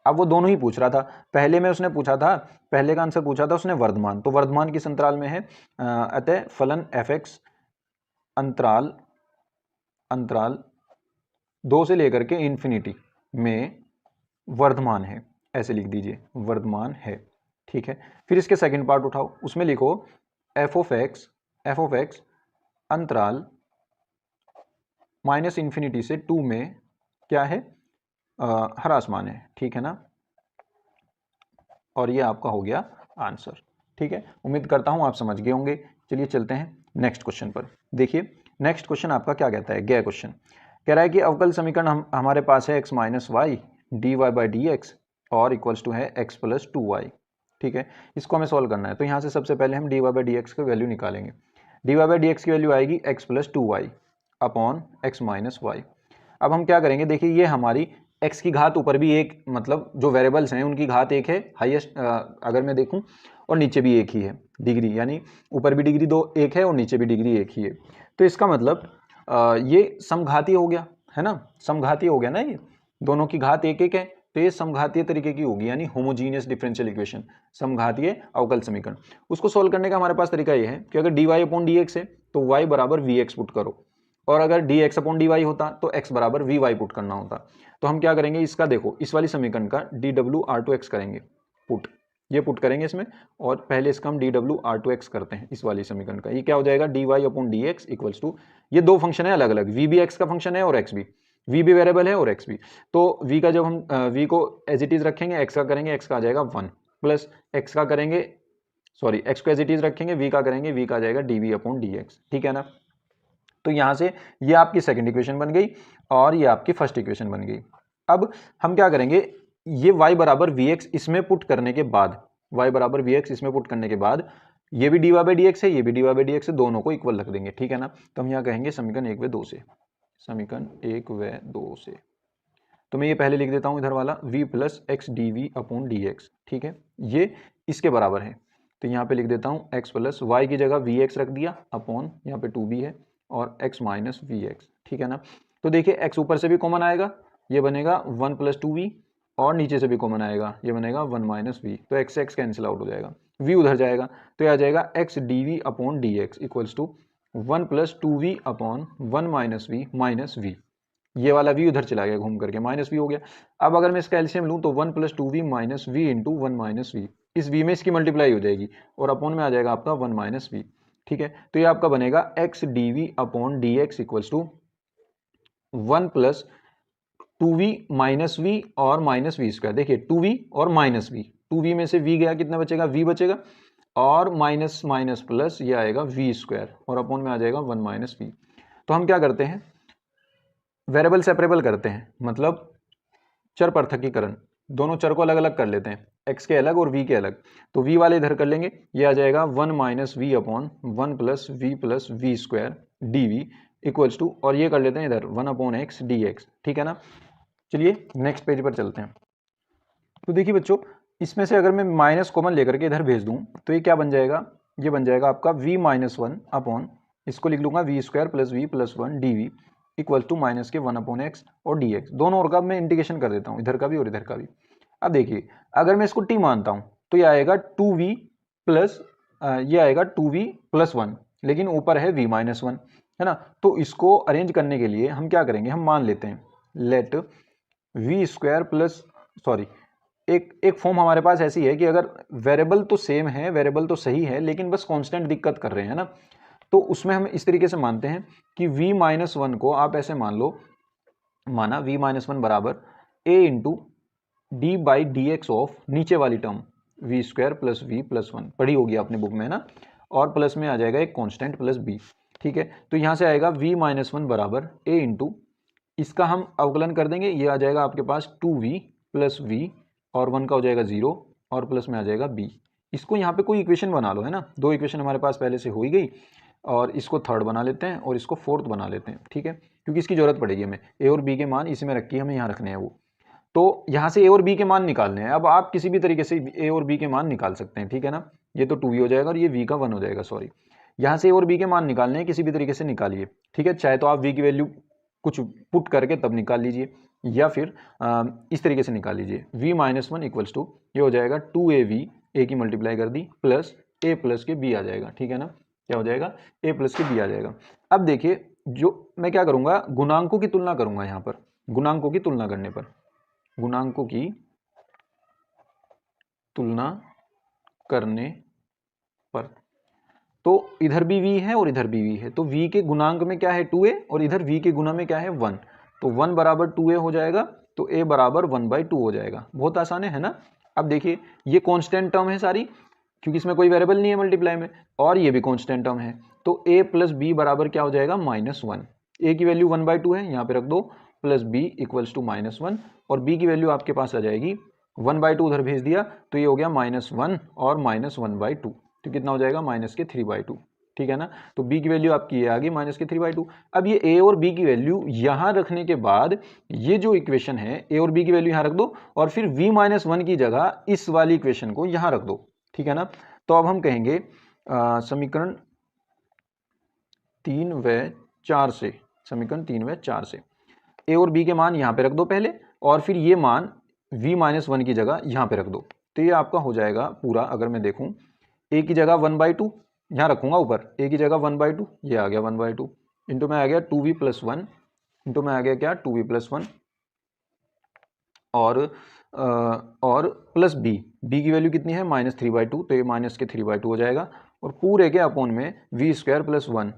अब वो दोनों ही पूछ रहा था, पहले में उसने पूछा था, पहले का आंसर पूछा था उसने वर्धमान, तो वर्धमान किस अंतराल में है, अतः फलन f(x) अंतराल 2 से लेकर के इन्फिनिटी में वर्धमान है, ऐसे लिख दीजिए वर्धमान है, ठीक है। फिर इसके सेकंड पार्ट उठाओ, उसमें लिखो f(x) अंतराल -इन्फिनिटी से 2 में क्या है, ह्रासमान है, ठीक है ना। और ये आपका हो गया आंसर, ठीक है। उम्मीद करता हूं आप समझ गए होंगे। चलिए चलते हैं नेक्स्ट क्वेश्चन पर। देखिए नेक्स्ट क्वेश्चन आपका क्या कहता है, गया क्वेश्चन कह रहा है कि अवकल समीकरण हमारे पास है x - y dy/dx और इक्वल्स टू है x + 2y, ठीक है। इसको हमें सॉल्व करना है, तो यहाँ से सबसे पहले हम dy/dx की वैल्यू निकालेंगे। dy/dx की वैल्यू आएगी x + 2y upon x - y। अब हम क्या करेंगे, देखिए ये हमारी x की घात ऊपर भी एक, मतलब जो वेरिएबल्स हैं उनकी घात एक है हाईएस्ट, अगर मैं देखूं, और नीचे भी एक ही है डिग्री, यानी ऊपर भी डिग्री 2 एक है और नीचे भी डिग्री एक ही है, तो इसका मतलब ये समघातीय हो गया, है ना, समघातीय हो गया ना, ये दोनों की घात एक एक है, तो ये समघातीय तरीके की होगी, यानी होमोजीनियस डिफरेंशियल इक्वेशन, समघातीय अवकल समीकरण। उसको सोल्व करने का हमारे पास तरीका ये है कि अगर dy/dx है तो y = vx पुट करो, और अगर dx/dy होता तो x = vy पुट करना होता। तो हम क्या करेंगे, इसका देखो इस वाली समीकरण का dwr2x करेंगे पुट, ये पुट करेंगे इसमें, और पहले इसका हम dwr2x करते हैं इस वाली समीकरण का, ये क्या हो जाएगा dy/dx इक्वल्स टू, ये दो फंक्शन है अलग अलग, v भी x का फंक्शन है और x भी, v भी वेरिएबल है और x भी। तो v का जब हम v को एज इट इज रखेंगे, x का करेंगे, x का आ जाएगा 1 प्लस x का करेंगे, सॉरी x को एज इट इज रखेंगे, v का करेंगे, v का आ जाएगा dv/dx, ठीक है ना। तो यहाँ से ये आपकी सेकंड इक्वेशन बन गई और ये आपकी फर्स्ट इक्वेशन बन गई। अब हम क्या करेंगे, ये y बराबर vx इसमें पुट करने के बाद, y बराबर vx इसमें पुट करने के बाद ये भी dy/dx है, ये भी dy/dx है, दोनों को इक्वल रख देंगे, ठीक है ना। तो हम यहाँ कहेंगे समीकरण 1 व 2 से, समीकरण 1 व 2 से। तो मैं ये पहले लिख देता हूँ इधर वाला v प्लस एक्स dv/dx, ठीक है, ये इसके बराबर है। तो यहाँ पे लिख देता हूँ x प्लस y की जगह vx रख दिया अपॉन यहाँ पे 2b है और x माइनस vx, ठीक है ना। तो देखिए x ऊपर से भी कॉमन आएगा, ये बनेगा 1 प्लस 2v और नीचे से भी कॉमन आएगा, ये बनेगा 1 माइनस v। तो x से x कैंसिल आउट हो जाएगा, v उधर जाएगा, तो ये आ जाएगा x dv/dx equals to 1 plus 2v upon 1 minus v minus v। ये वाला v उधर चला गया घूम करके, माइनस v हो गया। अब अगर मैं इसका एलसीएम लूँ तो 1 plus 2v minus v into 1 minus v, इस v में इसकी मल्टीप्लाई हो जाएगी और अपॉन में आ जाएगा आपका 1 माइनस v, ठीक है। तो ये आपका बनेगा x dv/dx equals to 1 plus 2v minus v और माइनस v स्क्वायर। देखिए 2v और माइनस v, 2v में से v गया, कितना बचेगा, v बचेगा और माइनस माइनस प्लस ये आएगा v स्क्वायर और अपॉन में आ जाएगा 1 माइनस v। तो हम क्या करते हैं, वेरिएबल सेपरेबल करते हैं, मतलब चर पृथकीकरण, दोनों चर को अलग अलग कर लेते हैं, x के अलग और v के अलग। तो v वाले इधर कर लेंगे, ये आ जाएगा 1 minus v upon 1 plus v square dv equals to, और ये कर लेते हैं इधर 1 अपॉन x dx, ठीक है ना। चलिए नेक्स्ट पेज पर चलते हैं। तो देखिए बच्चों, इसमें से अगर मैं माइनस कॉमन लेकर के इधर भेज दूं तो ये क्या बन जाएगा, ये बन जाएगा आपका v माइनस 1 अपॉन, इसको लिख लूंगा v square plus v plus 1 dv equal to minus के 1 अपॉन x और dx, दोनों और का मैं इंटीग्रेशन कर देता हूँ, इधर का भी और इधर का भी। अब देखिए अगर मैं इसको t मानता हूँ तो ये आएगा 2v प्लस, ये आएगा 2v प्लस 1, लेकिन ऊपर है v माइनस 1, है ना। तो इसको अरेंज करने के लिए हम क्या करेंगे, हम मान लेते हैं let v square plus, sorry, एक फॉर्म हमारे पास ऐसी है कि अगर वेरिएबल तो सेम है, वेरिएबल तो सही है, लेकिन बस कांस्टेंट दिक्कत कर रहे हैं ना, तो उसमें हम इस तरीके से मानते हैं कि v माइनस 1 को आप ऐसे मान लो, माना v माइनस 1 बराबर a into D by d x of नीचे वाली term v square plus v plus 1, पढ़ी होगी आपने बुक में ना, और प्लस में आ जाएगा एक कांस्टेंट प्लस b, ठीक है। तो यहाँ से आएगा v माइनस 1 बराबर a इंटू, इसका हम अवकलन कर देंगे, ये आ जाएगा आपके पास 2v प्लस v और 1 का हो जाएगा 0 और प्लस में आ जाएगा b। इसको यहाँ पे कोई इक्वेशन बना लो, है ना, दो इक्वेशन हमारे पास पहले से हो ही गई, और इसको थर्ड बना लेते हैं और इसको फोर्थ बना लेते हैं, ठीक है, क्योंकि इसकी जरूरत पड़ेगी हमें, ए और बी के मान इसी में रख के हमें यहाँ रखने हैं वो। तो यहाँ से ए और बी के मान निकालने हैं, अब आप किसी भी तरीके से ए और बी के मान निकाल सकते हैं, ठीक है ना। ये तो 2v हो जाएगा और ये v का 1 हो जाएगा, सॉरी, यहाँ से ए और बी के मान निकालने हैं, किसी भी तरीके से निकालिए, ठीक है। चाहे तो आप v की वैल्यू कुछ पुट करके तब निकाल लीजिए, या फिर इस तरीके से निकाल लीजिए, v माइनस 1 इक्वल्स टू, ये हो जाएगा 2av, a की मल्टीप्लाई कर दी प्लस a प्लस के b आ जाएगा, ठीक है ना, क्या हो जाएगा, a प्लस के b आ जाएगा। अब देखिए जो मैं क्या करूंगा, गुणांकों की तुलना करूंगा, यहाँ पर गुणांकों की तुलना करने पर, गुणांकों की तुलना करने पर, तो इधर भी v है और इधर भी v है, तो v के गुणांक में क्या है 2a और इधर v के गुना में क्या है 1, तो 1 बराबर 2a हो जाएगा, तो a बराबर 1/2 हो जाएगा। बहुत आसान है ना। अब देखिए ये कांस्टेंट टर्म है सारी, क्योंकि इसमें कोई वेरिएबल नहीं है मल्टीप्लाई में, और ये भी कांस्टेंट टर्म है, तो a प्लस बी बराबर क्या हो जाएगा -1, a की वैल्यू 1/2 है, यहाँ पे रख दो, प्लस b इक्वल्स टू -1, और b की वैल्यू आपके पास आ जाएगी 1/2, उधर भेज दिया तो ये हो गया -1 और -1/2, तो कितना हो जाएगा -3/2, ठीक है ना। तो b की वैल्यू आपकी ये आ गई -3/2। अब ये a और b की वैल्यू यहाँ रखने के बाद ये जो इक्वेशन है a और b की वैल्यू यहाँ रख दो, और फिर v-1 की जगह इस वाली इक्वेशन को यहाँ रख दो, ठीक है ना। तो अब हम कहेंगे समीकरण 3 व 4 से, समीकरण 3 व 4 से a और b के मान यहाँ पे रख दो पहले, और फिर ये मान v-1 की जगह यहाँ पे रख दो, तो ये आपका हो जाएगा पूरा। अगर मैं देखूं a की जगह 1/2 यहाँ रखूंगा ऊपर, a की जगह 1/2, ये आ गया 1/2, इंटू में आ गया 2v प्लस 1, इंटू में आ गया क्या 2v प्लस 1, और प्लस b की वैल्यू कितनी है -3/2, तो ये माइनस के 3/2 हो जाएगा, और पूरे के अपॉन में v square plus 1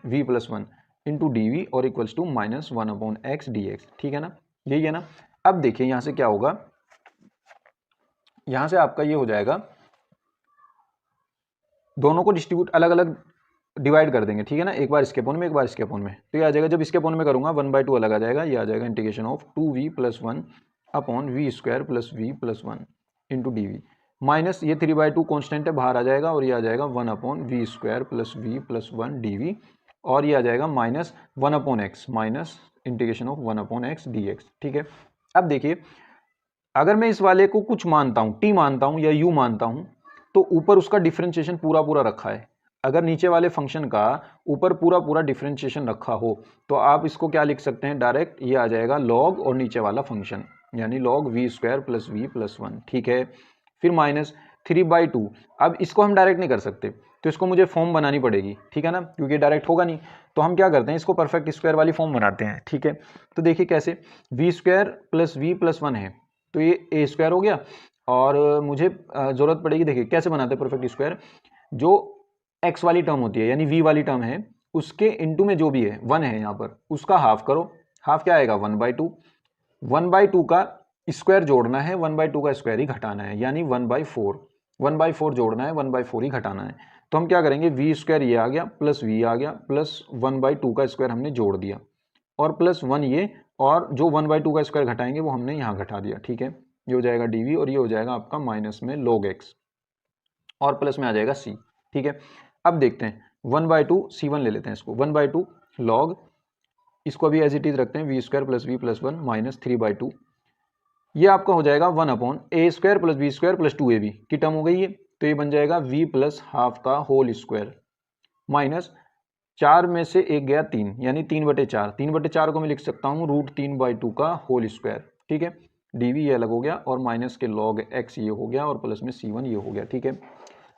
v plus 1 into D we और equals to minus 1/x dx, ठीक है ना, यही है ना। अब देखिए यहाँ से क्या होगा, यहाँ से आपका ये हो जाएगा, दोनों को डिस्ट्रीब्यूट अलग अलग डिवाइड कर देंगे, ठीक है ना, एक बार इसके अपोन में एक बार इसके अपोन में, तो ये आ जाएगा, जब इसके अपोन में करूंगा 1/2 अलग आ जाएगा, ये आ जाएगा integration of 2v plus 1 upon v square plus v plus 1 into D v, minus ये 3/2 कॉन्स्टेंट है बाहर आ जाएगा, और ये आ जाएगा 1/v square plus v plus 1 d we, और ये आ जाएगा minus 1/x minus integration of 1/x dx, ठीक है। अब देखिए अगर मैं इस वाले को कुछ मानता हूँ, t मानता हूँ या u मानता हूँ, तो ऊपर उसका डिफरेंशिएशन पूरा पूरा रखा है। अगर नीचे वाले फंक्शन का ऊपर पूरा पूरा डिफरेंशिएशन रखा हो तो आप इसको क्या लिख सकते हैं, डायरेक्ट ये आ जाएगा log और नीचे वाला फंक्शन, यानी log v square plus v plus 1, ठीक है। फिर माइनस 3/2, अब इसको हम डायरेक्ट नहीं कर सकते, तो इसको मुझे फॉर्म बनानी पड़ेगी, ठीक है ना, क्योंकि डायरेक्ट होगा नहीं, तो हम क्या करते हैं, इसको परफेक्ट स्क्वायर वाली फॉर्म बनाते हैं, ठीक है। तो देखिए कैसे, v square plus v plus 1 है, तो ये ए स्क्वायर हो गया, और मुझे जरूरत पड़ेगी, देखिए कैसे बनाते हैं परफेक्ट स्क्वायर, जो एक्स वाली टर्म होती है यानी वी वाली टर्म है, उसके इनटू में जो भी है 1 है यहाँ पर, उसका हाफ करो, हाफ क्या आएगा 1/2, 1/2 का स्क्वायर जोड़ना है, 1/2 का स्क्वायर ही घटाना है, यानी 1/4, 1/4 जोड़ना है, 1/4 ही घटाना है। तो हम क्या करेंगे, वी स्क्वायर ये आ गया प्लस वी आ गया प्लस 1/2 का स्क्वायर हमने जोड़ दिया, और प्लस 1 ये, और जो 1/2 का स्क्वायर घटाएंगे वो हमने यहाँ घटा दिया, ठीक है। ये हो जाएगा dv, और ये हो जाएगा आपका माइनस में log x, और प्लस में आ जाएगा c, ठीक है। अब देखते हैं 1/2 c1 ले लेते हैं इसको, 1/2 log, इसको अभी एज इट इज रखते हैं, v square plus v plus 1 माइनस 3/2, ये आपका हो जाएगा 1/a square plus B square plus 2ab की टर्म हो गई है, तो ये बन जाएगा v प्लस हाफ का होल स्क्वायर माइनस 4 में से एक गया 3, यानी 3/4, 3/4 को मैं लिख सकता हूँ √3/2 का होल स्क्वायर, ठीक है। dv ये अलग हो गया, और माइनस के log x ये हो गया, और प्लस में c1 ये हो गया, ठीक है।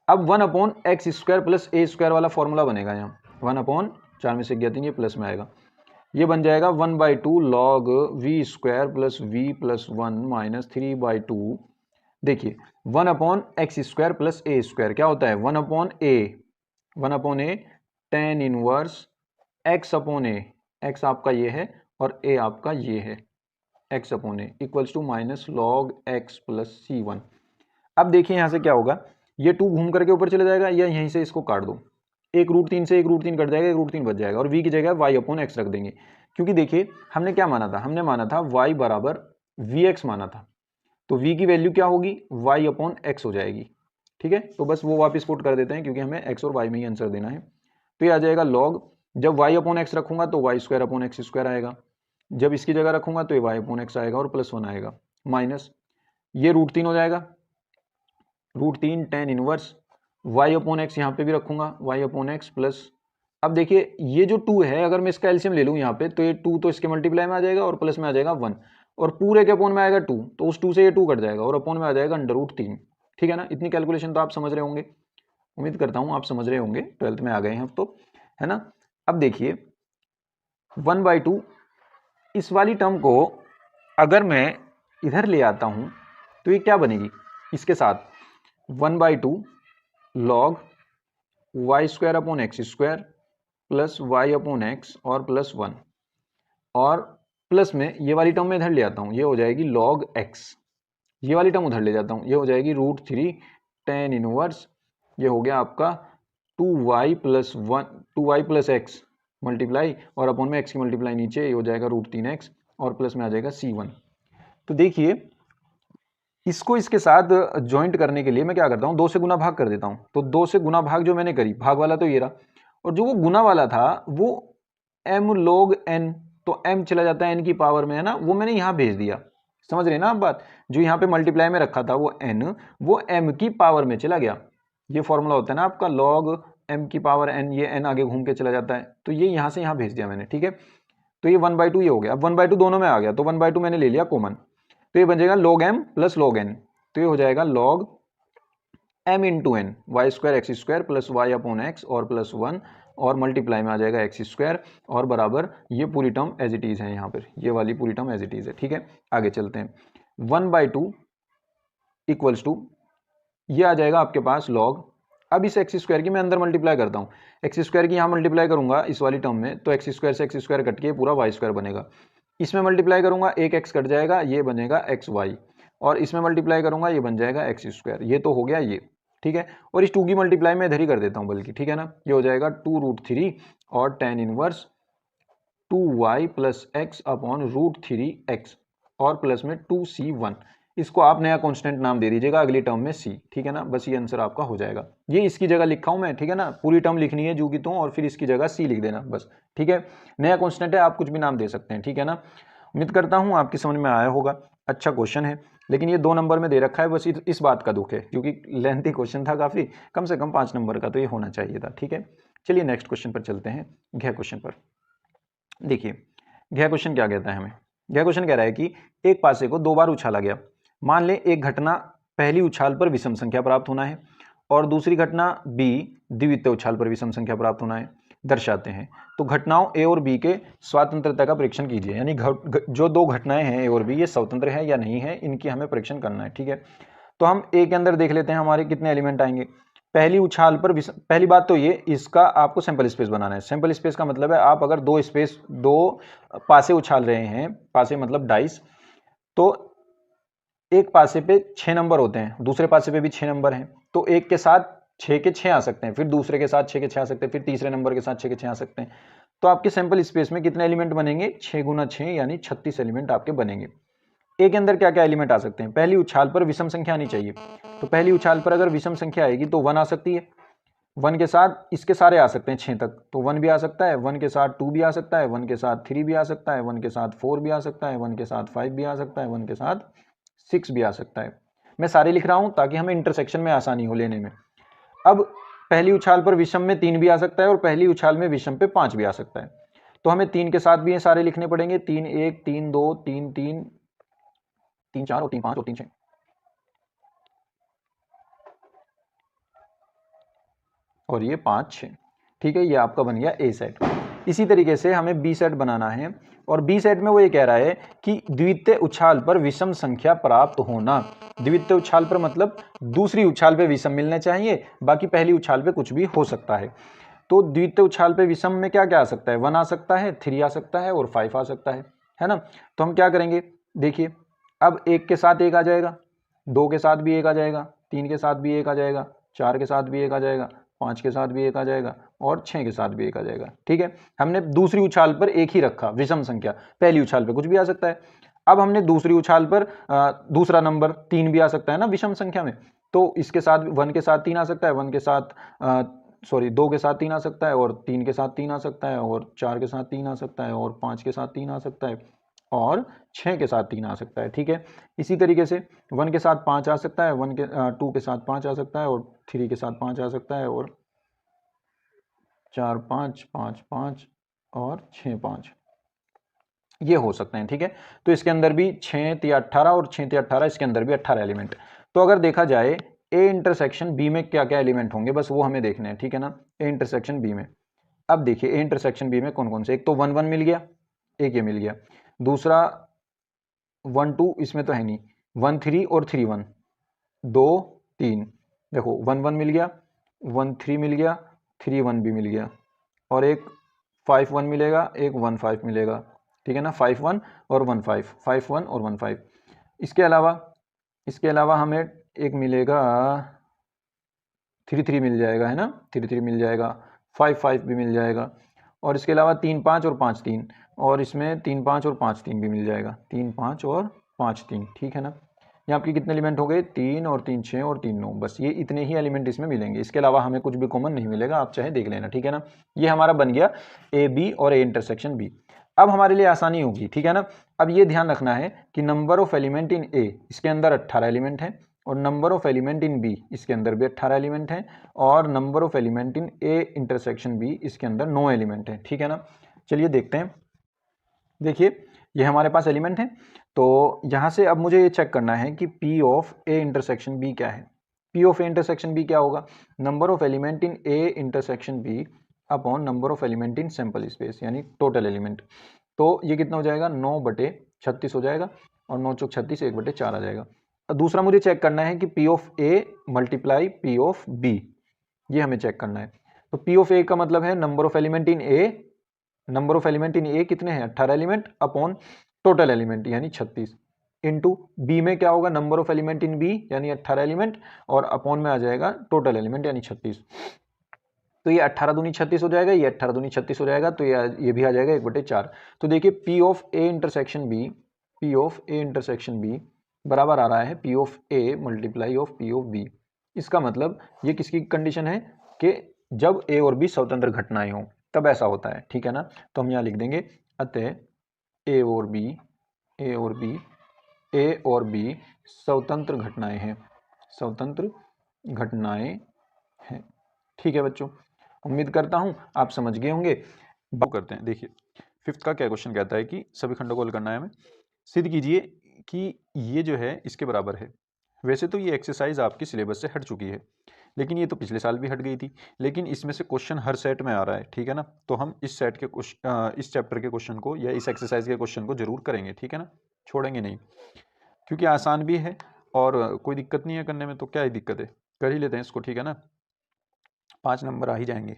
अब 1/x square plus a square वाला फॉर्मूला बनेगा, यहाँ 1/4 में से गया 3, ये प्लस में आएगा, ये बन जाएगा 1/2 log v square plus v plus 1 माइनस 3/2, देखिए 1/x square plus a square क्या होता है, 1/a tan inverse x/a, x आपका ये है और a आपका ये है, x/a equals to minus log x plus c1। अब देखिए यहाँ से क्या होगा, ये 2 घूम करके ऊपर चले जाएगा, या यहीं से इसको काट दो, एक √3 से एक √3 कट जाएगा, एक √3 बच जाएगा, और v की जगह y/x रख देंगे, क्योंकि देखिए हमने क्या माना था, हमने माना था y बराबर vx माना था, तो v की वैल्यू क्या होगी, y/x हो जाएगी, ठीक है। तो बस वो वापस पुट कर देते हैं, क्योंकि हमें x और y में ही आंसर देना है। तो ये आ जाएगा log, जब y/x रखूंगा तो y square upon x square आएगा, जब इसकी जगह रखूंगा तो ये y/x आएगा, और प्लस 1 आएगा, माइनस ये √3 हो जाएगा, √3 tan इनवर्स y/x, यहाँ पे भी रखूंगा y/x प्लस, अब देखिए ये जो 2 है, अगर मैं इसका एलसीएम ले लूँ यहाँ पे, तो ये 2 तो इसके मल्टीप्लाई में आ जाएगा, और प्लस में आ जाएगा 1, और पूरे के अपोन में आएगा 2, तो उस 2 से ये 2 कट जाएगा, और अपोन में आ जाएगा √3, ठीक है ना। इतनी कैलकुलेशन तो आप समझ रहे होंगे, उम्मीद करता हूँ आप समझ रहे होंगे, 12th में आ गए हैं अब तो, है ना। अब देखिए 1/2, इस वाली टर्म को अगर मैं इधर ले आता हूँ तो ये क्या बनेगी, इसके साथ 1/2 log y square upon x square plus y/x और प्लस 1, और प्लस में ये वाली टर्म में इधर ले आता हूँ, ये हो जाएगी log x, ये वाली टर्म उधर ले जाता हूँ, ये हो जाएगी √3 tan इनवर्स, ये हो गया आपका 2y प्लस x मल्टीप्लाई, और अपॉन में x की मल्टीप्लाई नीचे, ये हो जाएगा √3x, और प्लस में आ जाएगा c1। तो देखिए इसको इसके साथ ज्वाइंट करने के लिए मैं क्या करता हूँ, 2 से गुना भाग कर देता हूँ, तो 2 से गुना भाग जो मैंने करी, भाग वाला तो ये रहा, और जो वो गुना वाला था वो m log n, तो m चला जाता है n की पावर में, है ना, वो मैंने यहाँ भेज दिया, समझ रहे हैं ना आप बात, जो यहाँ पे मल्टीप्लाई में रखा था वो n, वो m की पावर में चला गया, ये फॉर्मूला होता है ना आपका log m की पावर n, ये n आगे घूम के चला जाता है, तो ये यहाँ से यहाँ भेज दिया मैंने, ठीक है। तो ये 1/2 ये हो गया, अब 1/2 दोनों में आ गया, तो 1/2 मैंने ले लिया कॉमन, तो ये बन जाएगा log m plus log n, तो ये हो जाएगा log m into n, y square x square plus y/x और प्लस 1, और मल्टीप्लाई में आ जाएगा एक्स स्क्वायर, और बराबर ये पूरी टर्म एज इट इज है, यहाँ पर ये वाली पूरी टर्म एज इट इज है, ठीक है। आगे चलते हैं, 1/2 इक्वल्स टू, ये आ जाएगा आपके पास log, अब इस एक्स स्क्वायर की मैं अंदर मल्टीप्लाई करता हूँ, एक्स स्क्वायर की यहाँ मल्टीप्लाई करूंगा इस वाली टर्म में, तो एक्स स्क्वायर से एक्स स्क्वायर कट के पूरा वाई स्क्वायर बनेगा। इसमें मल्टीप्लाई करूंगा, एक एक्स कट जाएगा, ये बनेगा एक्स वाई, और इसमें मल्टीप्लाई करूंगा, ये बन जाएगा एक्स स्क्वायर। ये तो हो गया ये, ठीक है। और इस 2 की मल्टीप्लाई मैं इधर ही कर देता हूँ बल्कि, ठीक है ना। ये हो जाएगा 2√3 और tan inverse 2y plus x upon √3x और प्लस में 2c1। इसको आप नया कांस्टेंट नाम दे दीजिएगा अगली टर्म में c, ठीक है ना। बस ये आंसर आपका हो जाएगा। ये इसकी जगह लिखा हूं मैं, ठीक है ना। पूरी टर्म लिखनी है जू की त्यों और फिर इसकी जगह c लिख देना बस, ठीक है। नया कांस्टेंट है, आप कुछ भी नाम दे सकते हैं, ठीक है ना। उम्मीद करता हूं आपकी समझ में आया होगा। अच्छा क्वेश्चन है, लेकिन ये 2 नंबर में दे रखा है, बस इस बात का दुख है क्योंकि लेंथी क्वेश्चन था काफी, कम से कम 5 नंबर का तो ये होना चाहिए था, ठीक है। चलिए नेक्स्ट क्वेश्चन पर चलते हैं, घ क्वेश्चन पर। देखिए यह क्वेश्चन क्या कहता है हमें। यह क्वेश्चन कह रहा है कि एक पासे को 2 बार उछाला गया। मान लें एक घटना पहली उछाल पर विषम संख्या प्राप्त होना है और दूसरी घटना बी द्वितीय उछाल पर विषम संख्या प्राप्त होना है, दर्शाते हैं। तो घटनाओं ए और बी के स्वतंत्रता का परीक्षण कीजिए, यानी जो 2 घटनाएं हैं ए और बी, ये स्वतंत्र है या नहीं है, इनकी हमें परीक्षण करना है, ठीक है। तो हम ए के अंदर देख लेते हैं हमारे कितने एलिमेंट आएंगे। पहली उछाल पर पहली बात तो ये, इसका आपको सैंपल स्पेस बनाना है। सैंपल स्पेस का मतलब है आप अगर 2 पासे उछाल रहे हैं, पासे मतलब डाइस, तो एक पासे पे 6 नंबर होते हैं, दूसरे पासे पे भी 6 नंबर हैं, तो एक के साथ 6 के 6 आ सकते हैं, फिर दूसरे के साथ 6 के 6 आ सकते हैं, फिर तीसरे नंबर के साथ 6 के 6 आ सकते हैं। तो आपके सैंपल स्पेस में कितने एलिमेंट बनेंगे, 6 गुना 6 यानी 36 एलिमेंट आपके बनेंगे। ए के अंदर क्या क्या एलिमेंट आ सकते हैं। पहली उछाल पर विषम संख्या आनी चाहिए, तो पहली उछाल पर अगर विषम संख्या आएगी तो 1 आ सकती है, 1 के साथ इसके सारे आ सकते हैं 6 तक, तो 1 भी आ सकता है, 1 के साथ 2 भी आ सकता है, 1 के साथ 3 भी आ सकता है, 1 के साथ 4 भी आ सकता है, 1 के साथ 5 भी आ सकता है, 1 के साथ 6 भी आ सकता है। मैं सारे लिख रहा हूं ताकि हमें इंटरसेक्शन में आसानी हो लेने में। अब पहली उछाल पर विषम में 3 भी आ सकता है और पहली उछाल में विषम पे 5 भी आ सकता है, तो हमें 3 के साथ भी ये सारे लिखने पड़ेंगे, 3 1 3 2 3 3 3 4 और 3 5 और 3 6, और ये 5 6, ठीक है। ये आपका बन गया ए सेट। इसी तरीके से हमें बी सेट बनाना है, और बी सेट में वो ये कह रहा है कि द्वितीय उछाल पर विषम संख्या प्राप्त होना। द्वितीय उछाल पर मतलब दूसरी उछाल पे विषम मिलने चाहिए, बाकी पहली उछाल पे कुछ भी हो सकता है। तो द्वितीय उछाल पे विषम में क्या क्या आ सकता है, 1 आ सकता है, 3 आ सकता है और 5 आ सकता है ना। तो हम क्या करेंगे, देखिए अब 1 के साथ 1 आ जाएगा, 2 के साथ भी 1 आ जाएगा, 3 के साथ भी 1 आ जाएगा, 4 के साथ भी 1 आ जाएगा, 5 के साथ भी 1 आ जाएगा और 6 के साथ भी 1 आ जाएगा, ठीक है। हमने दूसरी उछाल पर 1 ही रखा विषम संख्या, पहली उछाल पर कुछ भी आ सकता है। अब हमने दूसरी उछाल पर दूसरा नंबर 3 भी आ सकता है ना विषम संख्या में, तो इसके साथ 1 के साथ 3 आ सकता है, 1 के साथ 2 के साथ 3 आ सकता है, और 3 के साथ 3 आ सकता है, और 4 के साथ 3 आ सकता है, और 5 के साथ 3 आ सकता है, और 6 के साथ 3 आ सकता है, ठीक है। इसी तरीके से 1 के साथ 5 आ सकता है, 2 के साथ 5 आ सकता है, और 3 के साथ 5 आ सकता है, और 4 5 5 5 और 6 5 ये हो सकते हैं, ठीक है। तो इसके अंदर भी 6 3 18 और 6 3 18, इसके अंदर भी 18 एलिमेंट। तो अगर देखा जाए ए इंटरसेक्शन बी में क्या क्या एलिमेंट होंगे, बस वो हमें देखने हैं, ठीक है ना। ए इंटरसेक्शन बी में, अब देखिए ए इंटरसेक्शन बी में कौन कौन से, एक तो 1 1 मिल गया, एक ये मिल गया, दूसरा 1 2 इसमें तो है नहीं, 1 3 और 3 1, 2 3, देखो 1 1 मिल गया, 1 3 मिल गया, 3 1 भी मिल गया, और एक 5 1 मिलेगा, एक 1 5 मिलेगा, ठीक है ना। 5 1 और 1 5, 5 1 और 1 5। इसके अलावा हमें एक मिलेगा 3 3 मिल जाएगा, है ना, 3 3 मिल जाएगा, 5 5 भी मिल जाएगा, और इसके अलावा 3 5 और 5 3, और इसमें 3 5 और 5 3 भी मिल जाएगा, 3 5 और 5 3, ठीक है ना। ये आपके कितने एलिमेंट हो गए, 3 और 3 6 और 3 9, बस ये इतने ही एलिमेंट इसमें मिलेंगे। इसके अलावा हमें कुछ भी कॉमन नहीं मिलेगा, आप चाहे देख लेना, ठीक है ना। ये हमारा बन गया ए बी और ए इंटरसेक्शन बी। अब हमारे लिए आसानी होगी, ठीक है ना। अब ये ध्यान रखना है कि number of element in A, इसके अंदर 18 एलिमेंट हैं, और number of element in B, इसके अंदर भी 18 एलिमेंट हैं, और number of element in A intersection B, इसके अंदर 9 एलिमेंट हैं, ठीक है ना। चलिए देखते हैं। देखिए ये हमारे पास एलिमेंट हैं, तो यहाँ से अब मुझे ये चेक करना है कि P of A intersection B क्या है। P of A intersection B क्या होगा, number of element in A intersection B upon number of element in sample space, यानी टोटल एलिमेंट। तो ये कितना हो जाएगा, 9/36 हो जाएगा, और 9 चौक 36, 1/4 आ जाएगा। दूसरा मुझे चेक करना है कि P of A multiply P of B, ये हमें चेक करना है। तो पी ऑफ ए का मतलब है number of element in A, number of element in A कितने हैं 18 एलिमेंट अपॉन टोटल एलिमेंट यानी 36, इनटू बी में क्या होगा number of element in B यानी 18 एलिमेंट और अपॉन में आ जाएगा टोटल एलिमेंट यानी 36। तो ये 18 दूनी 36 हो जाएगा, ये 18 दूनी 36 हो जाएगा, तो ये भी आ जाएगा 1/4। तो देखिए P of A intersection B, P of A intersection B बराबर आ रहा है P of A multiply of P of B. इसका मतलब ये किसकी कंडीशन है कि जब ए और बी स्वतंत्र घटनाएं हों तब ऐसा होता है, ठीक है ना। तो हम यहाँ लिख देंगे अतः ए और बी, ए और बी, ए और बी स्वतंत्र घटनाएं हैं, स्वतंत्र घटनाएं हैं। ठीक है बच्चों, उम्मीद करता हूं आप समझ गए होंगे। बात करते हैं, देखिए फिफ्थ का क्या क्वेश्चन कहता है कि सभी खंडों को हल करना है हमें। सिद्ध कीजिए कि ये जो है इसके बराबर है। वैसे तो ये एक्सरसाइज आपकी सिलेबस से हट चुकी है, लेकिन ये तो पिछले साल भी हट गई थी, लेकिन इसमें से क्वेश्चन हर सेट में आ रहा है, ठीक है ना। तो हम इस सेट के इस चैप्टर के क्वेश्चन को या इस एक्सरसाइज के क्वेश्चन को जरूर करेंगे, ठीक है ना, छोड़ेंगे नहीं, क्योंकि आसान भी है और कोई दिक्कत नहीं है करने में, तो क्या ही दिक्कत है, कर ही लेते हैं इसको, ठीक है ना, 5 नंबर आ ही जाएंगे।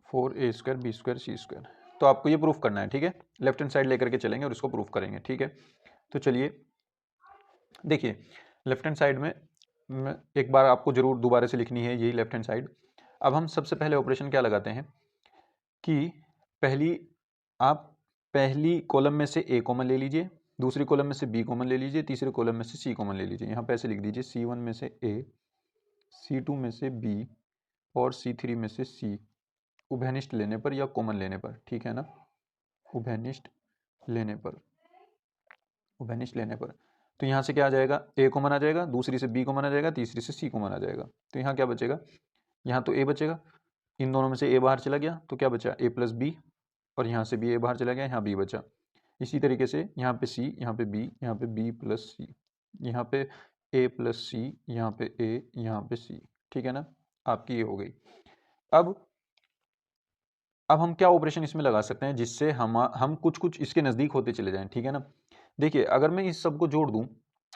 4a² b² c²। तो आपको ये प्रूफ करना है, ठीक है, लेफ्ट हैंड साइड लेकर के चलेंगे और इसको प्रूफ करेंगे, ठीक है। तो चलिए देखिए लेफ्ट हैंड साइड में एक बार आपको जरूर दोबारा से लिखनी है यही लेफ्ट हैंड साइड। अब हम सबसे पहले ऑपरेशन क्या लगाते हैं कि पहली कॉलम में से ए कॉमन ले लीजिए, दूसरी कॉलम में से बी कॉमन ले लीजिए, तीसरे कॉलम में से सी कॉमन ले लीजिए। यहाँ पे ऐसे लिख दीजिए C1 में से ए, C2 में से बी और C3 में से सी, उभयनिष्ठ लेने पर या कॉमन लेने पर, ठीक है ना, उभयनिष्ठ लेने पर, उभयनिष्ठ लेने पर। तो यहाँ से क्या आ जाएगा, ए कॉमन आ जाएगा, दूसरी से बी कॉमन आ जाएगा, तीसरी से सी कॉमन आ जाएगा। तो यहाँ क्या बचेगा, यहाँ तो ए बचेगा, इन दोनों में से ए बाहर चला गया तो क्या बचा ए प्लस बी, और यहाँ से भी ए बाहर चला गया, यहाँ बी बचा। इसी तरीके से यहाँ पे सी, यहाँ पे बी, यहाँ पे बी प्लस सी, यहाँ पे ए प्लस सी, यहाँ पे ए, यहाँ पे सी, ठीक है ना, आपकी ये हो गई। अब हम क्या ऑपरेशन इसमें लगा सकते हैं जिससे हम कुछ कुछ इसके नज़दीक होते चले जाएं, ठीक है ना। देखिए अगर मैं इस सबको जोड़ दूं,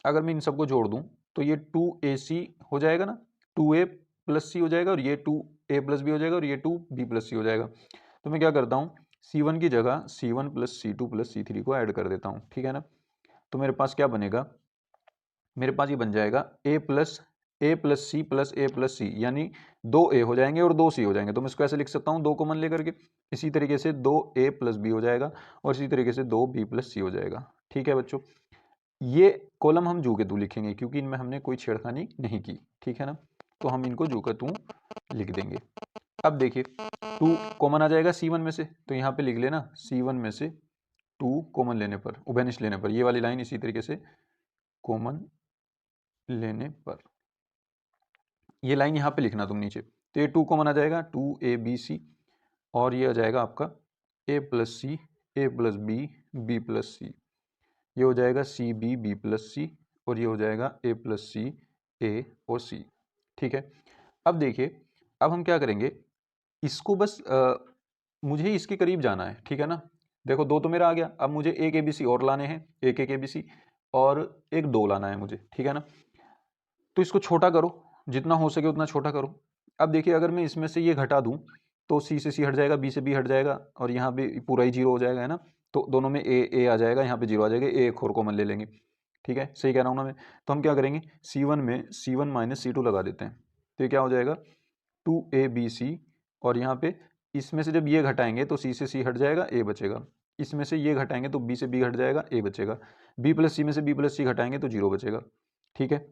अगर मैं इन सबको जोड़ दूं तो ये 2ac हो जाएगा ना, 2a प्लस सी हो जाएगा, और ये 2a प्लस बी हो जाएगा, और ये 2b प्लस सी हो जाएगा। तो मैं क्या करता हूँ C1 की जगह C1 plus C2 plus C3 को ऐड कर देता हूँ, ठीक है ना। तो मेरे पास क्या बनेगा, मेरे पास ये बन जाएगा ए प्लस सी प्लस ए प्लस सी, यानी 2a हो जाएंगे और 2c हो जाएंगे। तो मैं इसको ऐसे लिख सकता हूँ 2 कॉमन लेकर के, इसी तरीके से 2a प्लस बी हो जाएगा और इसी तरीके से 2b प्लस सी हो जाएगा, ठीक है बच्चों। ये कॉलम हम जू के तू लिखेंगे क्योंकि इनमें हमने कोई छेड़खानी नहीं की, ठीक है ना, तो हम इनको जू का तू लिख देंगे। अब देखिए 2 कॉमन आ जाएगा C1 में से, तो यहाँ पे लिख लेना C1 में से 2 कॉमन लेने पर, उभयनिष्ठ लेने पर, ये वाली लाइन इसी तरीके से कॉमन लेने पर, ये लाइन यहाँ पे लिखना तुम नीचे। तो ये 2 कॉमन आ जाएगा 2abc, और ये आ जाएगा आपका a plus C, A plus B, B plus C, ये हो जाएगा C B, B plus C, और ये हो जाएगा ए प्लस सी, ए और सी, ठीक है। अब देखिए अब हम क्या करेंगे, इसको बस मुझे इसके करीब जाना है, ठीक है ना। देखो 2 तो मेरा आ गया, अब मुझे एक ABC और लाने हैं, एक ABC और एक 2 लाना है मुझे, ठीक है ना। तो इसको छोटा करो, जितना हो सके उतना छोटा करो। अब देखिए अगर मैं इसमें से ये घटा दूं तो C से C हट जाएगा, B से B हट जाएगा, और यहाँ पे पूरा ही 0 हो जाएगा, है ना। तो दोनों में ए आ जाएगा, यहाँ पे 0 आ जाएगा, एक और कॉमन ले लेंगे, ठीक है, सही कह रहा हूँ ना मैं। तो हम क्या करेंगे C1 में C1 माइनस C2 लगा देते हैं, तो ये क्या हो जाएगा 2abc, और यहाँ पे इसमें से जब ये घटाएंगे तो C से C हट जाएगा, A बचेगा, इसमें से ये घटाएंगे तो B से B हट जाएगा, A बचेगा, B प्लस सी में से B प्लस सी घटाएंगे तो 0 बचेगा, ठीक है।